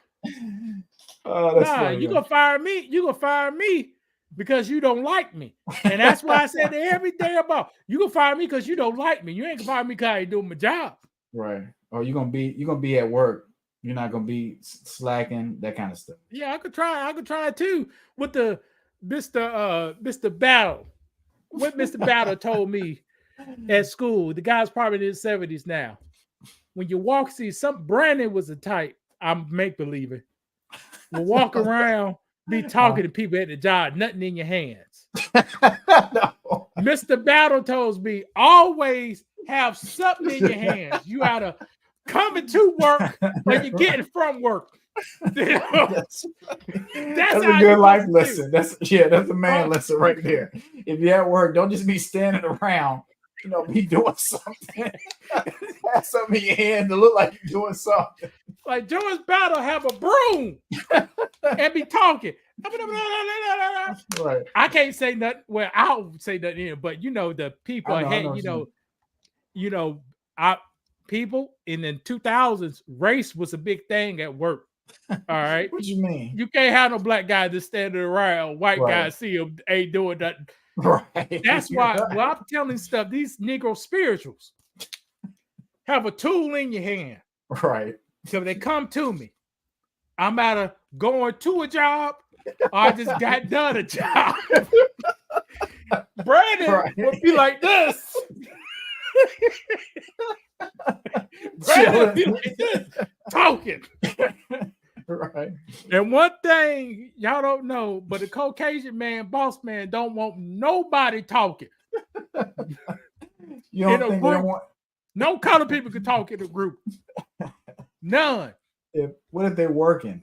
Oh, that's funny, you gonna fire me? You gonna fire me because you don't like me, and that's why I said every day about you gonna fire me because you don't like me. You ain't gonna fire me because I ain't doing my job. Right? Or you're gonna be at work. You're not gonna be slacking, that kind of stuff. Yeah, I could try too with the Mr. Battle. What Mr. Battle told me at school, the guy's probably in his 70s now. When you walk, Brandon was a type, I'm make-believing. Will walk around, be talking to people at the job, nothing in your hands. No. Mr. Battle tells me, always have something in your hands. You oughta coming to work when you're getting from work. That's a good life lesson. That's a man lesson right there. If you're at work, don't just be standing around. Be doing something. Have something in your hand to look like you're doing something. Like George Battle have a broom and be talking. Right. I can't say nothing. Well, I'll say nothing in, but the people ahead, people in the 2000s, race was a big thing at work. All right. What you mean? You can't have no black guy just standing around. White guys see him ain't doing nothing. Right. That's why I'm telling stuff. These Negro spirituals have a tool in your hand. Right. So they come to me. I'm either going to a job or I just got done a job. Brandon would be like this. Brandon would be like this, talking. Right. And one thing y'all don't know, but the Caucasian man, boss man, don't want nobody talking. You don't think they want? No colored people can talk in a group. None. What if they're working?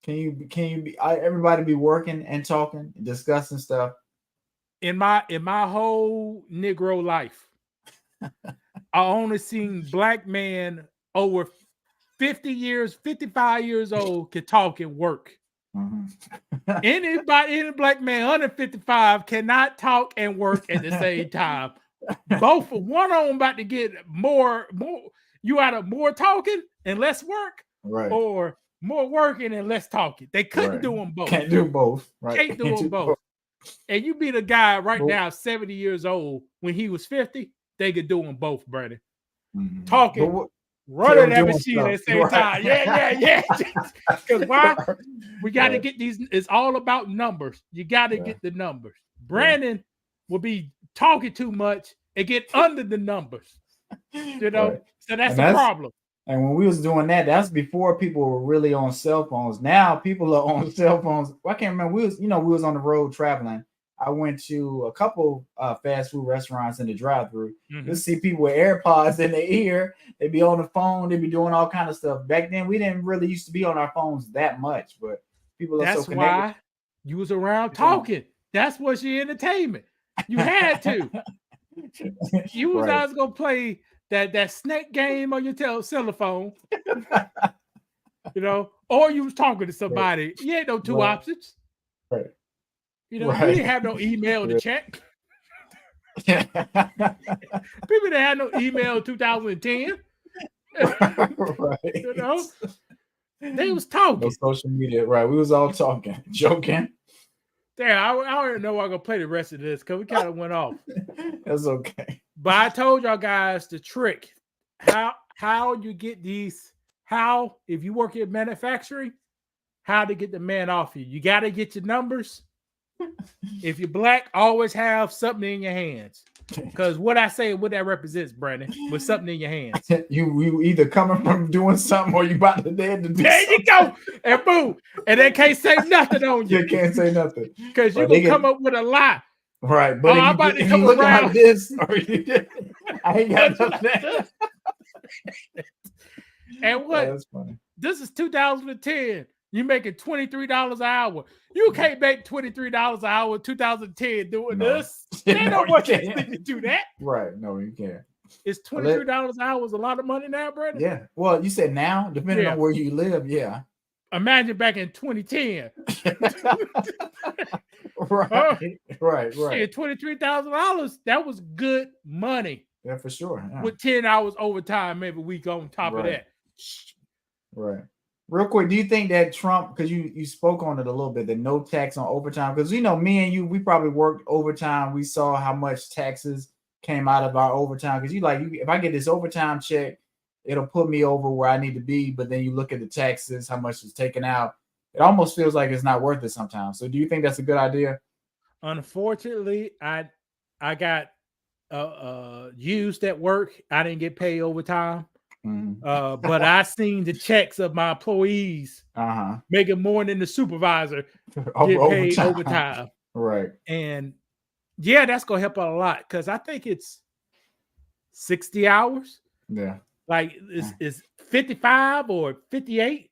Can you be everybody be working and talking, and discussing stuff? In my whole Negro life, I only seen black men over 50 years, 55 years old can talk and work. Mm-hmm. Any black man under 55 cannot talk and work at the same time. Both one of them about to get more. You out of more talking and less work, right? Or more working and less talking. They couldn't do them both. Can't do both. Right? Can't do them both. And you be the guy right now, 70 years old. When he was 50, they could do them both, Brandon. Mm-hmm. Talking. Running that machine at the same time. Yeah. Because why? We got to get these. It's all about numbers. You got to get the numbers. Brandon will be talking too much and get under the numbers. So that's the problem. And when we was doing that, that's before people were really on cell phones. Now people are on cell phones. I can't remember. We was on the road traveling. I went to a couple fast food restaurants in the drive-thru. Mm-hmm. You'll see people with AirPods in their ear. They be on the phone. They be doing all kind of stuff. Back then, we didn't really used to be on our phones that much, but people are so connected. That's why you was around talking. That's what's your entertainment. You had to. You was always gonna play that snake game on your cell phone, or you was talking to somebody. You ain't no two options. Right. You didn't have no email to check. People didn't have no email in 2010. They was No talking. social media, right? We was all talking, joking. Damn, I don't know I'm gonna play the rest of this because we kind of went off. That's okay. But I told y'all guys the trick. How you get these, how if you work in manufacturing, how to get the man off you. You gotta get your numbers. If you're black, always have something in your hands. Because what I say, what that represents, Brandon, with something in your hands. You either coming from doing something or you about to dead to do There something. you go. And boom. And they can't say nothing on you. You can't say nothing. Because you're But they going to come up with a lie. Right. But I'm about to come looking around. like this, or I ain't got nothing. And what? Oh, that's funny. This is 2010. You're making $23 an hour. You can't make $23 an hour in 2010 doing No. this. Ain't No, no one you can can't. do that. Right. No, you can't. Is $23 an hour is a lot of money now, Brandon? Yeah. Well, you said now, depending Yeah. on where you live, yeah. Imagine back in 2010. Right. Right. Shit, $23,000. That was good money. Yeah, for sure. Yeah. With 10 hours overtime every week on top of Right. that. Right. Real quick, do you think that Trump, because you spoke on it a little bit, the no tax on overtime, because me and you, we probably worked overtime. We saw how much taxes came out of our overtime. Because if I get this overtime check, it'll put me over where I need to be. But then you look at the taxes, how much is taken out. It almost feels like it's not worth it sometimes. So do you think that's a good idea? Unfortunately, I got used at work. I didn't get paid overtime. But I seen the checks of my employees making more than the supervisor get paid overtime. Right. And yeah, that's gonna help out a lot because I think it's 60 hours. Yeah. Like it's 55 or 58.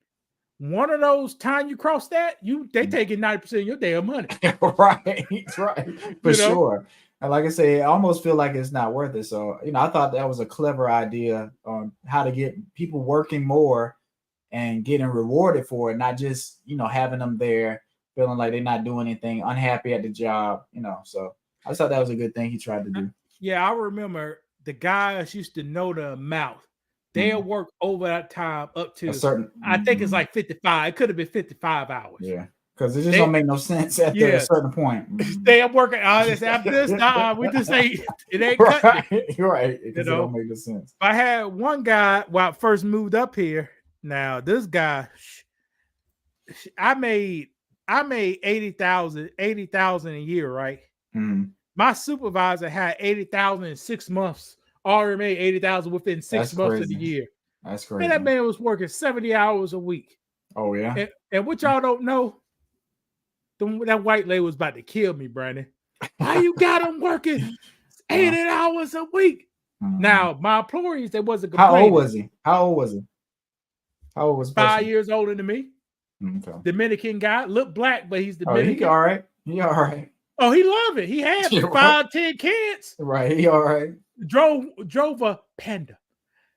One of those time you cross that, they taking 90% of your damn money. Right. For sure. And like I say, I almost feel like it's not worth it. So, I thought that was a clever idea on how to get people working more and getting rewarded for it, not just, having them there feeling like they're not doing anything, unhappy at the job, So I just thought that was a good thing he tried to do. Yeah, I remember the guys used to know the amount. They'll work over that time up to A certain, I think it's like 55. It could have been 55 hours. Yeah. Because it just don't make no sense after a certain point. They're working after this. We just ain't it ain't right. cutting. Right. Because it don't make no sense. I had one guy when I first moved up here. Now this guy, I made 80,000 a year, right? Mm. My supervisor had 80,000 in 6 months. Already made 80,000 within 6 months of the year. That's crazy. And that man was working 70 hours a week. Oh yeah. And what y'all don't know, that white lady was about to kill me, Brandon. Why you got him working 80 hours a week? Now, my employees, they wasn't complaining. How old was he? How old was the 5 person? years older than me. Okay. Dominican guy. Look black, but he's Dominican. He all right. He all right. Oh, he loved it. He had 5-10 kids. Right. He all right. Drove a Panda.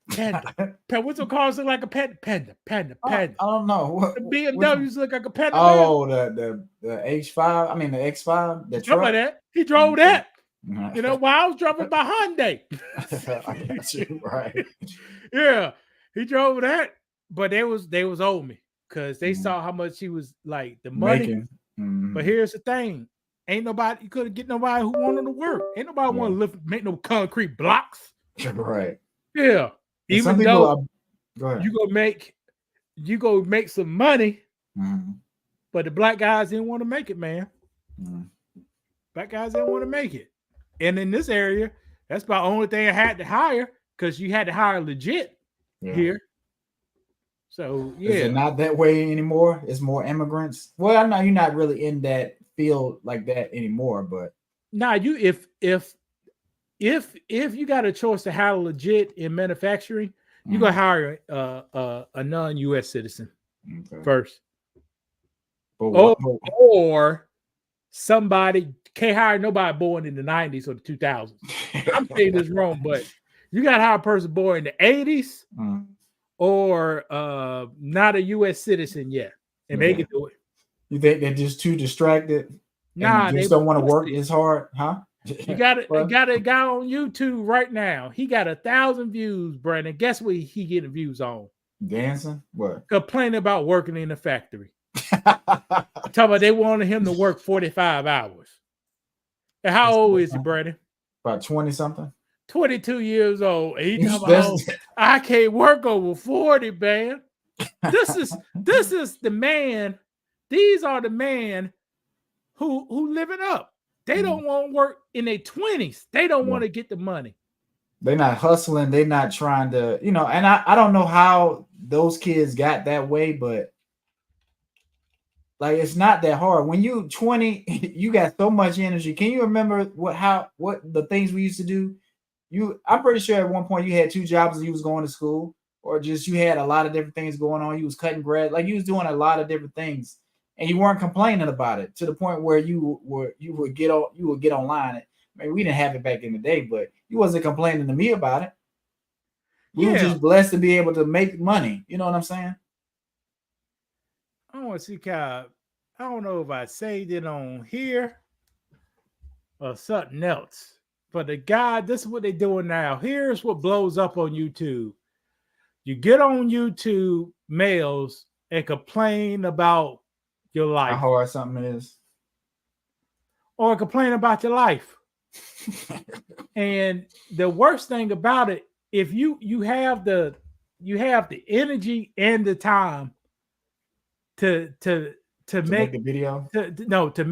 What's the cars look like a Panda? Panda. I don't know. What, the BMWs look like a Panda. Oh, the H5. I mean the X5. The truck. Like that. He drove that. While I was driving by Hyundai. I got you. Right. Yeah, he drove that, but they was owed me because they saw how much he was like the money. But here's the thing: ain't nobody you couldn't get nobody who wanted to work. Ain't nobody want to make no concrete blocks. Right. Yeah. And Even though you go make some money, but the black guys didn't want to make it, man. Black guys didn't want to make it. And in this area, that's about the only thing I had to hire because you had to hire legit here. So yeah, is it not that way anymore? It's more immigrants. Well, I know you're not really in that field like that anymore, but you if you got a choice to hire legit in manufacturing, you gonna hire a non-US citizen first, or somebody can't hire nobody born in the 90s or the 2000s. I'm saying this wrong, but you gotta hire a person born in the 80s or not a US citizen yet, and they can do it. You think they're just too distracted? Nah, they just don't want to work as hard, huh? You got a guy on YouTube right now. He got 1,000 views, Brandon. Guess what he getting views on? Dancing? What? Complaining about working in the factory. Talking about they wanted him to work 45 hours. And how old is he, Brandon? About 20 something. 22 years old. And he talking about, I can't work over 40, man. This is the man. These are the man who living up. They don't want to work in their 20s. They don't want to get the money. They're not hustling. They're not trying to, and I don't know how those kids got that way, but like it's not that hard. When you 20, you got so much energy. Can you remember what the things we used to do? I'm pretty sure at one point you had 2 jobs and you was going to school, or just you had a lot of different things going on. You was cutting grass, like you was doing a lot of different things, and you weren't complaining about it to the point where you would get online. I mean, we didn't have it back in the day, but you wasn't complaining to me about it. We were just blessed to be able to make money. You know what I'm saying? I want to see I don't know if I saved it on here or something else. But the guy, this is what they're doing now. Here's what blows up on YouTube. You get on YouTube, males, and complain about your life. How hard something is. Or complain about your life. And the worst thing about it, if you have the energy and the time to make a video, to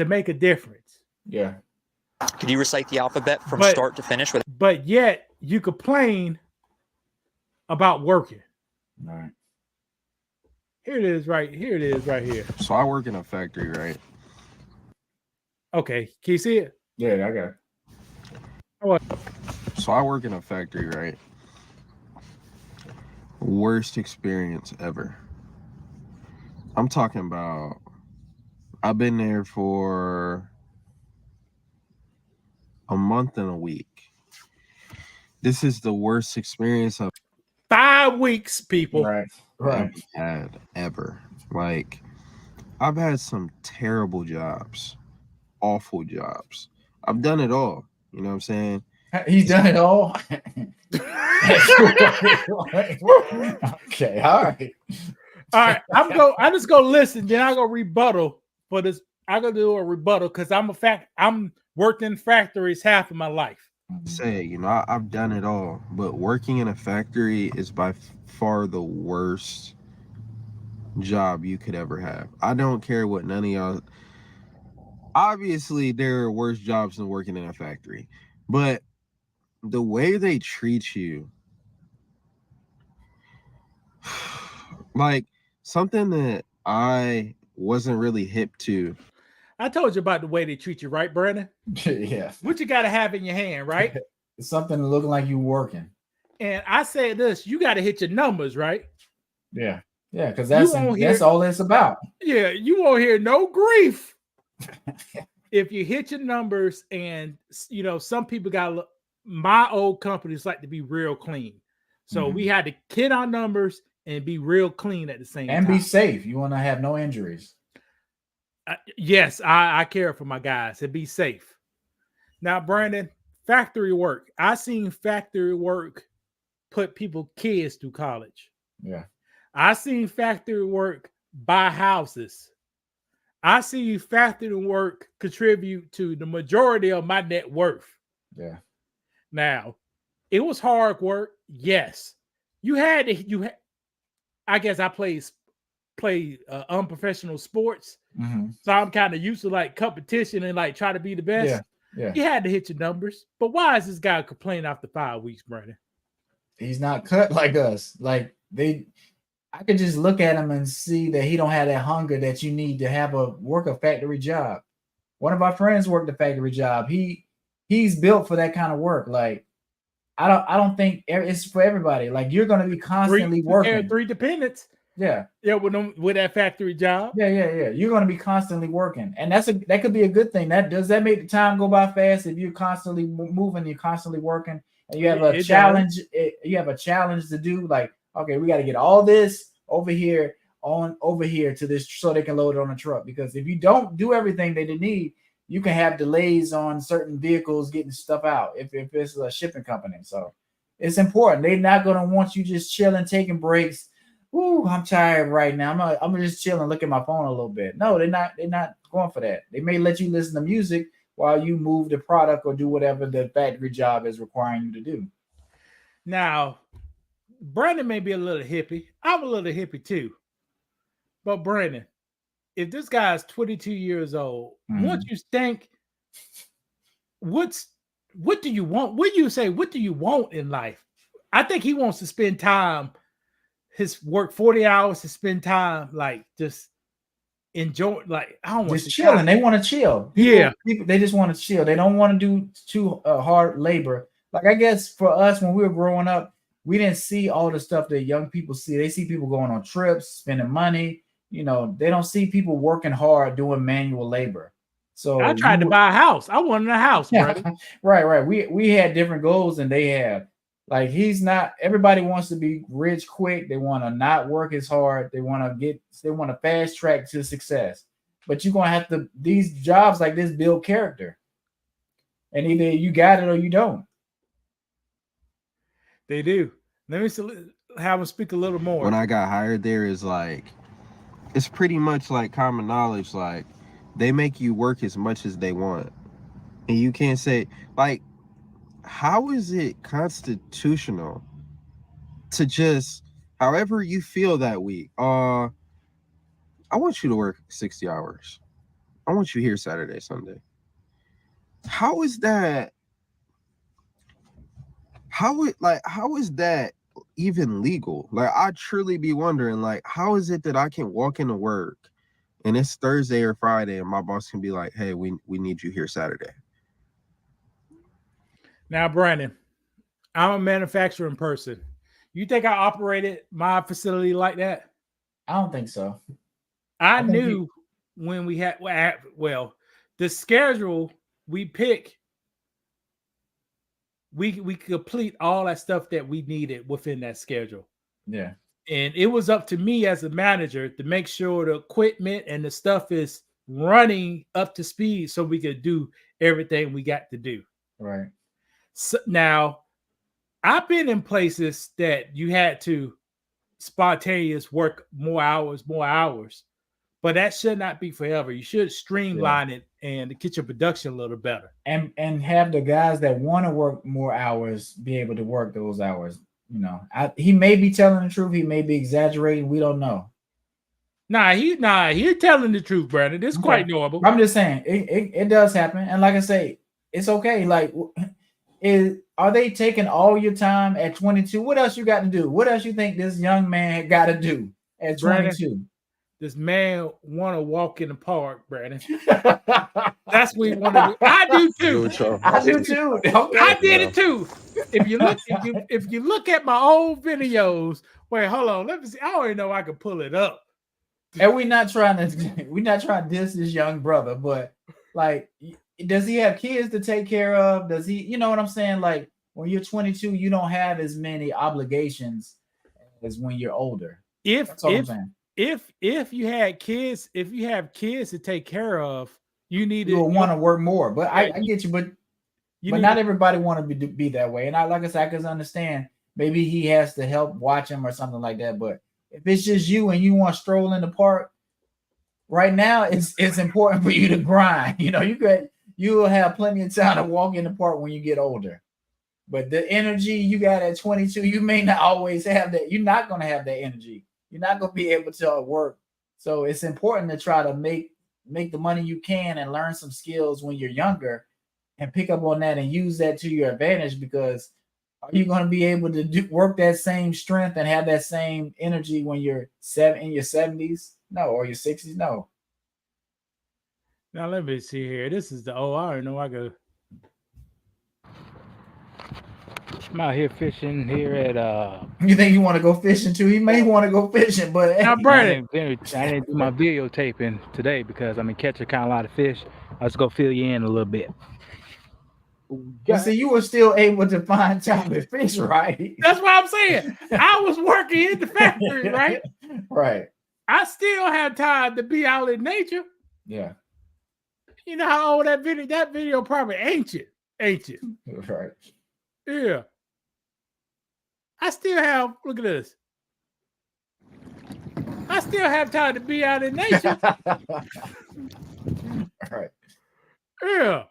make a difference. Yeah. Could you recite the alphabet from start to finish? But yet you complain about working. All right. Here it is right here. So I work in a factory, right? Okay. Can you see it? Yeah, I got it. What? So I work in a factory, right? Worst experience ever. I'm talking about, I've been there for a month and a week. This is the worst experience I've 5 weeks, people. Right. Had ever. Like, I've had some terrible jobs, awful jobs. I've done it all. You know what I'm saying? He's done it all. Okay, all right. All right, I'm just gonna listen, then I go rebuttal for this. I go do a rebuttal because I'm worked in factories half of my life. Say, I've done it all, but working in a factory is by far the worst job you could ever have. I don't care what none of y'all. Obviously, there are worse jobs than working in a factory, but the way they treat you, like something that I wasn't really hip to. I told you about the way they treat you, right, Brandon? Yeah. What you got to have in your hand, right? It's something looking like you working. And I said this, you got to hit your numbers, right? Yeah. Yeah, because that's all it's about. Yeah, you won't hear no grief if you hit your numbers. And, some people my old companies like to be real clean. So we had to hit our numbers and be real clean at the same time. And be safe. You want to have no injuries. Yes, I care for my guys and be safe. Now, Brandon, factory work. I seen factory work put kids through college. Yeah. I seen factory work buy houses. I see factory work contribute to the majority of my net worth. Yeah. Now, it was hard work. Yes. I guess I play unprofessional sports. Mm-hmm. So I'm kind of used to like competition and like try to be the best. Yeah. You had to hit your numbers. But why is this guy complaining after 5 weeks, Brandon? He's not cut like us. Like I could just look at him and see that he don't have that hunger that you need to work a factory job. One of our friends worked a factory job. He's built for that kind of work. Like I don't think it's for everybody. Like you're going to be constantly working. 3 dependents. Yeah. Yeah, with that factory job. Yeah. You're going to be constantly working. And that could be a good thing. Does that make the time go by fast if you're constantly moving, you're constantly working, and you have a challenge, you have a challenge to do, like, okay, we got to get all this over here to this so they can load it on a truck. Because if you don't do everything they need, you can have delays on certain vehicles getting stuff out if it's a shipping company. So It's important. They're not gonna want you just chilling, taking breaks. Ooh, I'm tired right now. I'm gonna just chill and look at my phone a little bit. No, they're not going for that. They may let you listen to music while you move the product or do whatever the factory job is requiring you to do. Now, Brandon may be a little hippie. I'm a little hippie too. But Brandon, if this guy is 22 years old, what you think? What do you want? What do you say? What do you want in life? I think he wants to spend time. His work 40 hours to spend time, like just enjoy, like I don't want just chilling. They want to chill. People, they just want to chill. They don't want to do too hard labor. Like I guess for us when we were growing up, we didn't see all the stuff that young people see. They see people going on trips, spending money. You know, they don't see people working hard doing manual labor. So I tried to buy a house. I wanted a house, brother. Right. We had different goals than they have. Like he's not. Everybody wants to be rich quick. They want to not work as hard. They want to fast track to success. But you're gonna have to. These jobs like this build character, and either you got it or you don't. They do. Let me have him speak a little more. When I got hired there, is like it's pretty much like common knowledge. Like they make you work as much as they want, and you can't say like. How is it constitutional to just however you feel that week? I want you to work 60 hours. I want you here Saturday, Sunday. How is that? How is that even legal? Like I truly be wondering, like, how is it that I can walk into work and it's Thursday or Friday and my boss can be like, hey, we need you here Saturday? Now, Brandon, I'm a manufacturing person. You think I operated my facility like that? I don't think so. I knew when we had, the schedule we pick, we complete all that stuff that we needed within that schedule. Yeah. And it was up to me as a manager to make sure the equipment and the stuff is running up to speed so we could do everything we got to do. Right. So now, I've been in places that you had to spontaneous work more hours, but that should not be forever. You should streamline it and get your production a little better. And have the guys that want to work more hours be able to work those hours. You know, he may be telling the truth. He may be exaggerating. We don't know. He's telling the truth, Brandon. It's quite normal. I'm just saying it does happen. And like I say, it's okay. Like, are they taking all your time at 22? What else you got to do? What else you think this young man got to do at 22? Brandon, this man want to walk in the park, Brandon. That's what he want to do. I do too. I do too. Okay. I did it too. If you look at my old videos, wait, hold on. Let me see. I already know I can pull it up. And we're not trying to diss this young brother, but like, does he have kids to take care of? Does he, you know what I'm saying? Like when you're 22, you don't have as many obligations as when you're older. If you have kids to take care of, you'll want to work more. But I get you, but not everybody want to be that way. And like I said, I can understand maybe he has to help watch him or something like that. But if it's just you and you want to stroll in the park, right now it's important for you to grind. You know, you'll have plenty of time to walk in the park when you get older. But the energy you got at 22, you may not always have that. You're not going to have that energy. You're not going to be able to work. So it's important to try to make the money you can and learn some skills when you're younger and pick up on that and use that to your advantage, because are you going to be able to work that same strength and have that same energy when you're in your 70s? No, or your 60s? No. Now let me see here. This is the I already know I go. I'm out here fishing here at You think you want to go fishing too? He may want to go fishing, but now, Brandon, I didn't do my videotaping today because I'm catching kind of a lot of fish. I was gonna fill you in a little bit. See, you were still able to find time to fish, right? That's what I'm saying. I was working in the factory, right? Right. I still have time to be out in nature. Yeah. You know how old that video probably ancient. Right. Yeah. I still have, look at this. I still have time to be out in nature. All right. Yeah.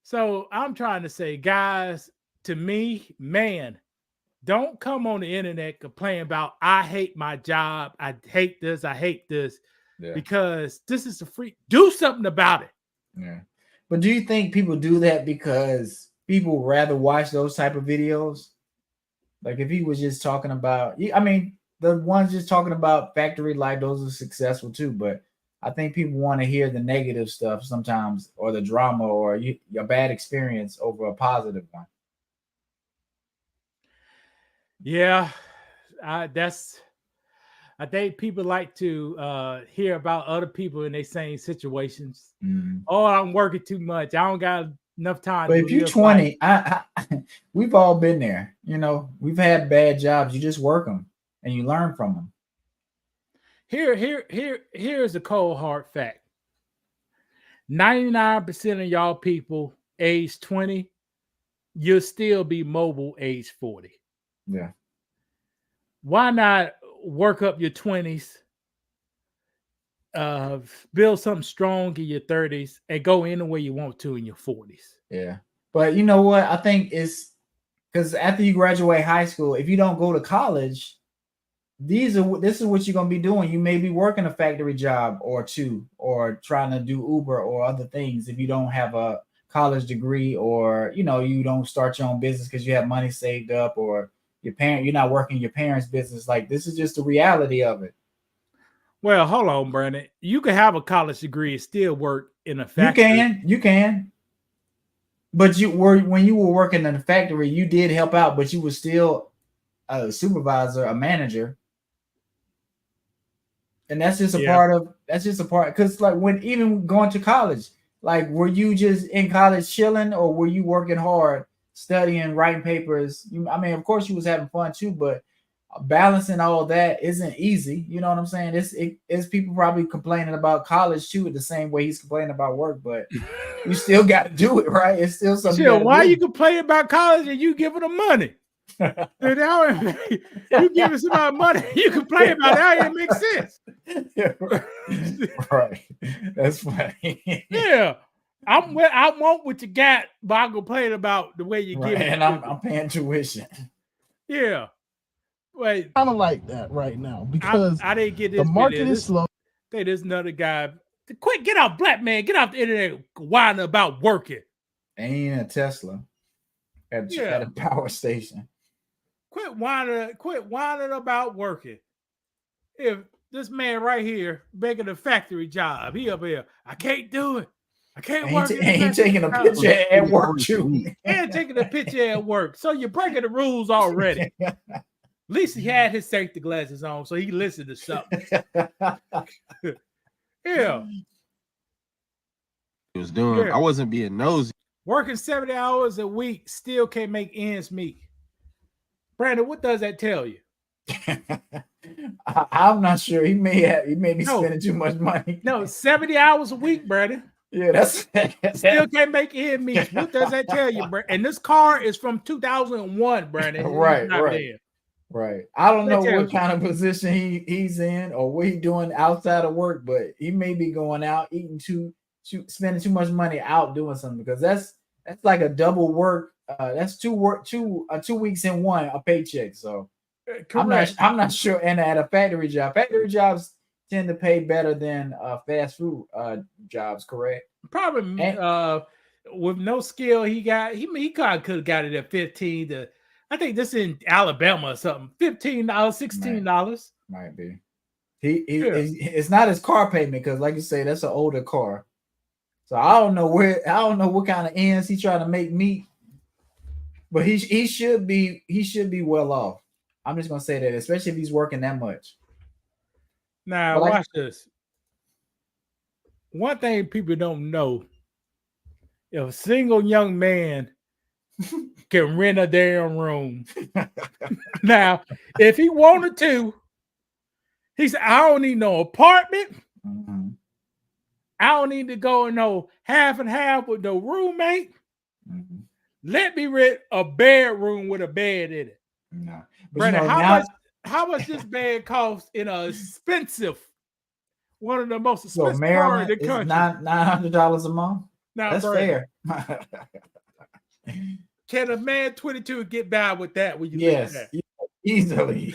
So I'm trying to say, guys, to me, man, don't come on the internet complaining about, I hate my job. I hate this. I hate this. Yeah. Because this is a free, do something about it. Yeah. But do you think people do that because people rather watch those type of videos? Like if he was just talking about, I mean, the ones just talking about factory life, those are successful too. But I think people want to hear the negative stuff sometimes, or the drama, or your bad experience over a positive one. Yeah, I think people like to hear about other people in their same situations. Mm. Oh, I'm working too much. I don't got enough time. But if you're 20, we've all been there. You know, we've had bad jobs. You just work them and you learn from them. Here's a cold hard fact. 99% of y'all people age 20, you'll still be mobile age 40. Yeah. Why not work up your 20s, build something strong in your 30s, and go anywhere you want to in your 40s? Yeah. But you know what? I think it's because after you graduate high school, if you don't go to college, this is what you're gonna be doing. You may be working a factory job or two, or trying to do Uber or other things if you don't have a college degree, or you don't start your own business because you have money saved up, or you're not working your parents' business. Like, this is just the reality of it. Well, hold on, Brandon. You can have a college degree and still work in a factory. You can. But when you were working in the factory, you did help out, but you were still a supervisor, a manager. And that's just a part, because like when even going to college, like, were you just in college chilling, or were you working hard, studying, writing papers? I mean, of course you was having fun too, but balancing all that isn't easy. You know what I'm saying? It's people probably complaining about college too, the same way he's complaining about work, but you still got to do it, right? It's still something. Sure, why you complain about college and you giving them money? You giving somebody money, you complain about it. How it makes sense? Yeah, right. That's funny. Yeah. I want what you got, but I complain about the way you give it. And I'm paying tuition. Yeah. Wait. Kind of like that right now, because I didn't get this. The market is slow. Hey, there's another guy. Quick, get off, black man. Get off the internet whining about working. Ain't a Tesla at a power station. Quit whining about working. If this man right here making a factory job, he up here, I can't do it. I can't work. Ain't taking a picture at work too. And taking a picture at work. So you're breaking the rules already. At least he had his safety glasses on, so he listened to something. Yeah. He was doing. Yeah. I wasn't being nosy. Working 70 hours a week, still can't make ends meet. Brandon, what does that tell you? I'm not sure. He may be spending too much money. No, 70 hours a week, Brandon. Yeah, that's still can't make ends meet. What does that tell you, Brandon? And this car is from 2001, Brandon. Right. Right. I don't know what kind of position he's in or what he's doing outside of work, but he may be going out eating spending too much money out doing something, because that's like a double work. That's two weeks in one, a paycheck. So I'm not sure. And at a factory jobs tend to pay better than fast food jobs, correct? Probably. And, with no skill, he could have got it at 15 to. I think this is in Alabama or something. $15, $16. Might be. It's not his car payment, because, like you say, that's an older car. So I don't know what kind of ends he's trying to make meet. But he should be well off. I'm just gonna say that, especially if he's working that much. Now watch this. One thing people don't know: if a single young man can rent a damn room. Now, if he wanted to, he said, I don't need no apartment. Mm-hmm. I don't need to go in no half and half with no roommate. Mm-hmm. Let me rent a bedroom with a bed in it. No. But Brandon, you know, how much this bed costs in a expensive, one of the most so expensive Maryland part of the is country? $900 a month. Now, That's Brandon, fair. can a man 22 get by with that when you Yes, easily.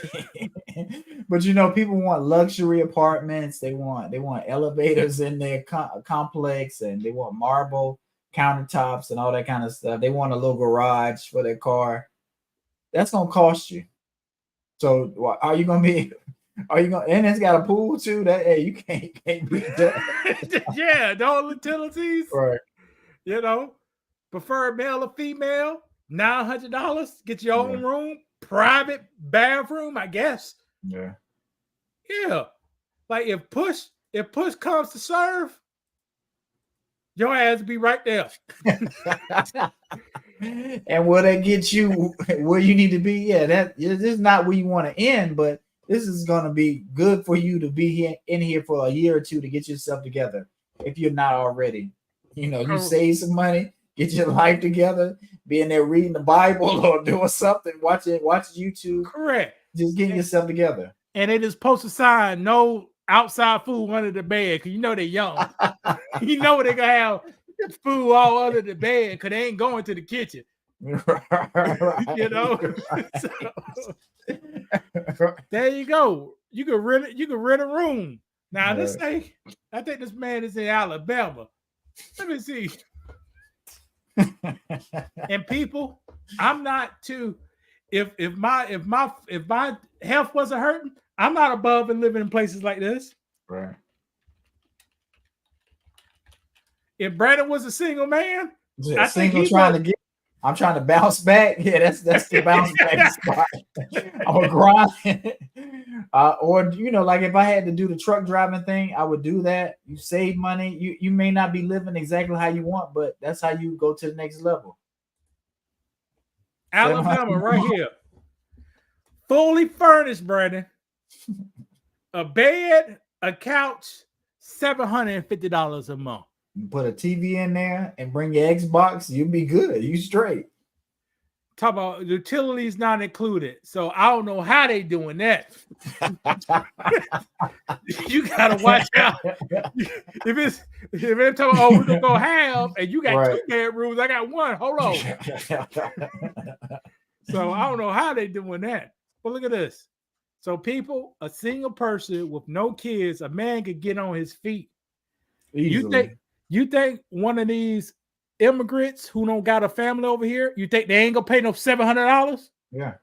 But you know, people want luxury apartments. They want elevators in their complex, and they want marble countertops and all that kind of stuff. They want a little garage for their car. That's gonna cost you. So are you gonna be? Are you gonna? And it's got a pool too. That hey, you can't beat that. Yeah, the whole utilities. Right. You know, preferred male or female, $900. Get your own room, private bathroom, I guess. Yeah. Yeah. Like if push comes to serve, your ass be right there. And will that get you where you need to be? Yeah, this is not where you want to end, but this is going to be good for you to be in here for a year or two to get yourself together. If you're not already, you know, you save some money, get your life together, be in there reading the Bible or doing something, watch YouTube. Correct. Just getting yourself together. And it is supposed to sign no outside food under the bed because you know they're young. You know they're gonna have food all under the bed because they ain't going to the kitchen. Right. You know. So, there you go. You can rent a room. Now let's say I think this man is in Alabama. Let me see. And people, I'm not too. If my health wasn't hurting, I'm not above and living in places like this. Right. If Brandon was a single man, I'm trying to bounce back. Yeah, that's the bounce back spot. I'm a grind. Or you know, like if I had to do the truck driving thing, I would do that. You save money. You may not be living exactly how you want, but that's how you go to the next level. Alabama, right here. Fully furnished, Brandon. A bed, a couch, $750 a month. You put a TV in there and bring your Xbox, you'll be good. You straight. Talk about utilities not included. So I don't know how they doing that. You gotta watch out. If they're talking, oh, we're gonna go have, and you got two bedrooms, I got one. Hold on. So I don't know how they doing that. But look at this. So people, a single person with no kids, a man could get on his feet. Easily. You think one of these immigrants who don't got a family over here, you think they ain't gonna pay no $700? Yeah.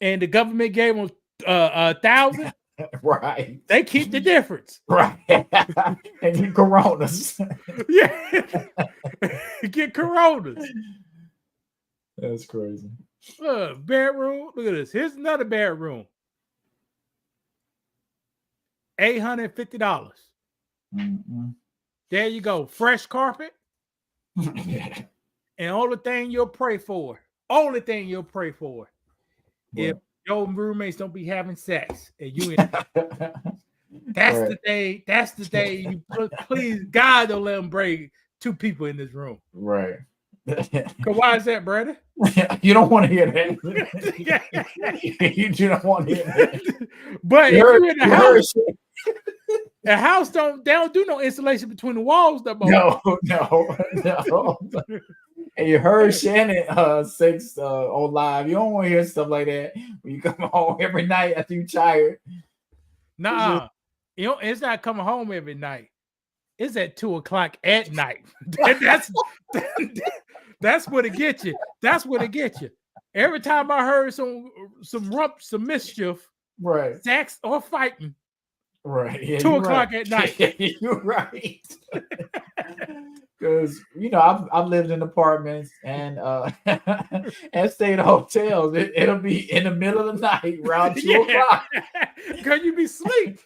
And the government gave them $1,000. Right. They keep the difference. Right. And get coronas. Yeah. Get coronas. That's crazy. Bedroom. Look at this. Here's another bedroom. $850. Mm-hmm. There you go. Fresh carpet. And only thing you'll pray for. If your roommates don't be having sex and you that's the day you please God don't let them bring two people in this room. Right. Why is that, Brandon? You don't want to hear that. You do not want to hear that. But if you're in the house, the house don't do no insulation between the walls. No. And you heard Shannon sings on live. You don't want to hear stuff like that when you come home every night after you're tired. Nah, it's not coming home every night. It's at 2:00 at night. That's what it gets you. That's what it gets you. Every time I heard some mischief, right, sex or fighting, right, yeah, 2:00 at night. You're right. Because I've lived in apartments and and stayed in hotels. It'll be in the middle of the night, around 2:00. Because you be asleep.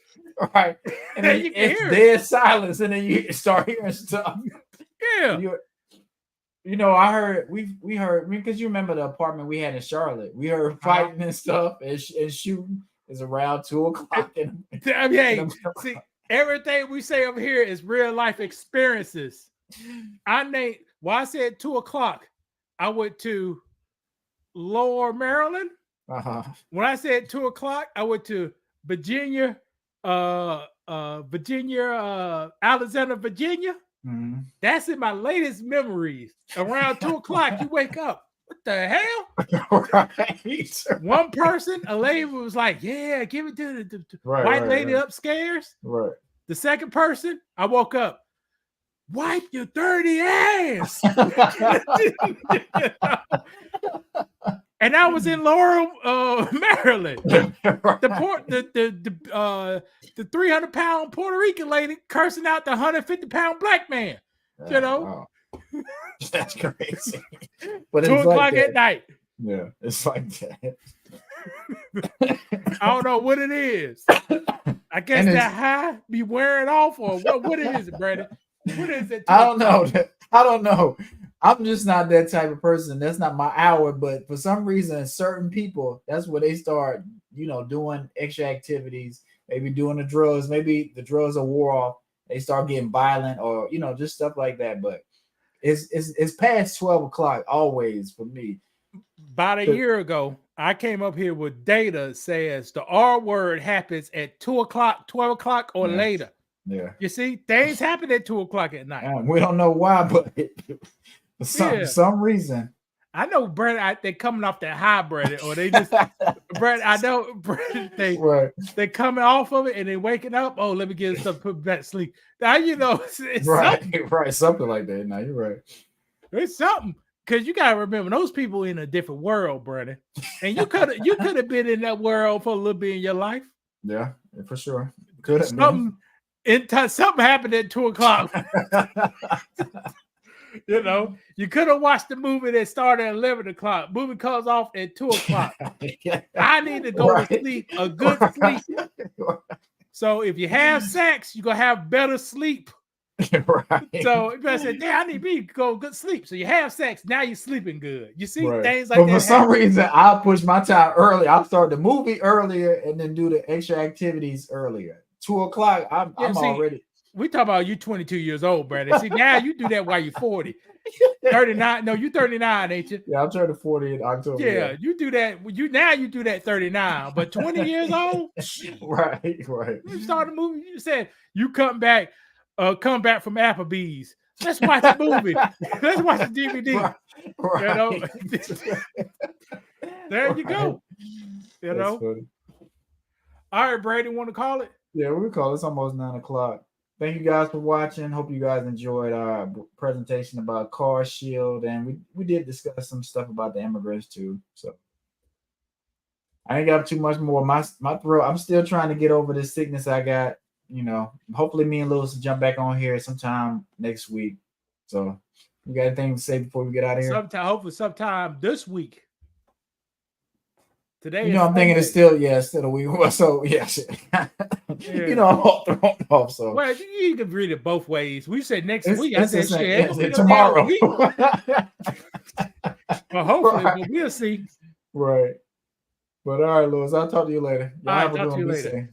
Right. And then it's dead silence, and then you start hearing stuff. Yeah. I heard we heard because you remember the apartment we had in Charlotte. We heard fighting and stuff and shooting is around 2:00. See, everything we say over here is real life experiences. I said 2:00. I went to Lower Maryland. When I said 2 o'clock, I went to Virginia, Alexander, Virginia. Mm-hmm. That's in my latest memories. Around 2 o'clock, you wake up. What the hell? Right. One person, a lady was like, "Yeah, give it to the white lady upstairs." Right. The second person, I woke up. Wipe your dirty ass. And I was in Laurel, Maryland. The 300-pound Puerto Rican lady cursing out the 150-pound black man. You know, wow. That's crazy. But 2 it's o'clock like at night. Yeah, it's like that. I don't know what it is. I guess that high be wearing off, or what is it, Brandon? What is it? I don't know. I don't know. I'm just not that type of person. That's not my hour. But for some reason, certain people, that's where they start, doing extra activities, maybe doing the drugs. Maybe the drugs are wore off. They start getting violent, or just stuff like that. But it's past 12 o'clock always for me. About a year ago, I came up here with data says the R word happens at 2 o'clock, 12 o'clock, or later. Yeah. You see, things happen at 2 o'clock at night. We don't know why, but for some reason. I know, Brett. They coming off that high, Brett, or they just, Brett. I know, Brett. They coming off of it and they waking up. Oh, let me get stuff put back to sleep. Now it's right, something. Right, something like that. Now you're right. It's something. Because you gotta remember, those people in a different world, brother. And you could have been in that world for a little bit in your life. Yeah, for sure. Could have something happened at 2 o'clock. You could have watched the movie that started at 11 o'clock. Movie comes off at 2 o'clock. I need to go to sleep, a good sleep. So if you have sex, you're gonna have better sleep. Right. So you better say, "Damn, I need to go good sleep." So you have sex, now you're sleeping good. You see things like that. But for some reason, I'll push my time early. I'll start the movie earlier and then do the extra activities earlier. 2 o'clock, I'm already. We talk about you 22 years old, Brandon. See, now you do that while you're 40. 39. No, you 39, ain't you? Yeah, I'm turning 40 in October. Yeah, you do that. You do that 39, but 20 years old. Right. You start a movie. You said you come back from Applebee's. Let's watch the movie. Let's watch the DVD. Right. There you go. Funny. All right, Brady, want to call it? Yeah, we call it. It's almost 9 o'clock. Thank you guys for watching. Hope you guys enjoyed our presentation about Car Shield, and we did discuss some stuff about the immigrants too. So I ain't got too much more. My throat. I'm still trying to get over this sickness I got. Hopefully me and Lewis will jump back on here sometime next week. So you got anything to say before we get out of here? Hopefully sometime this week. Today, I'm thinking it's still a week. So yes, I'm all thrown off. So well, you can read it both ways. We said next week. I said shit. Tomorrow. Well, hopefully, but we'll see. Right. But all right, Lewis. I'll talk to you later. All right, talk to you later.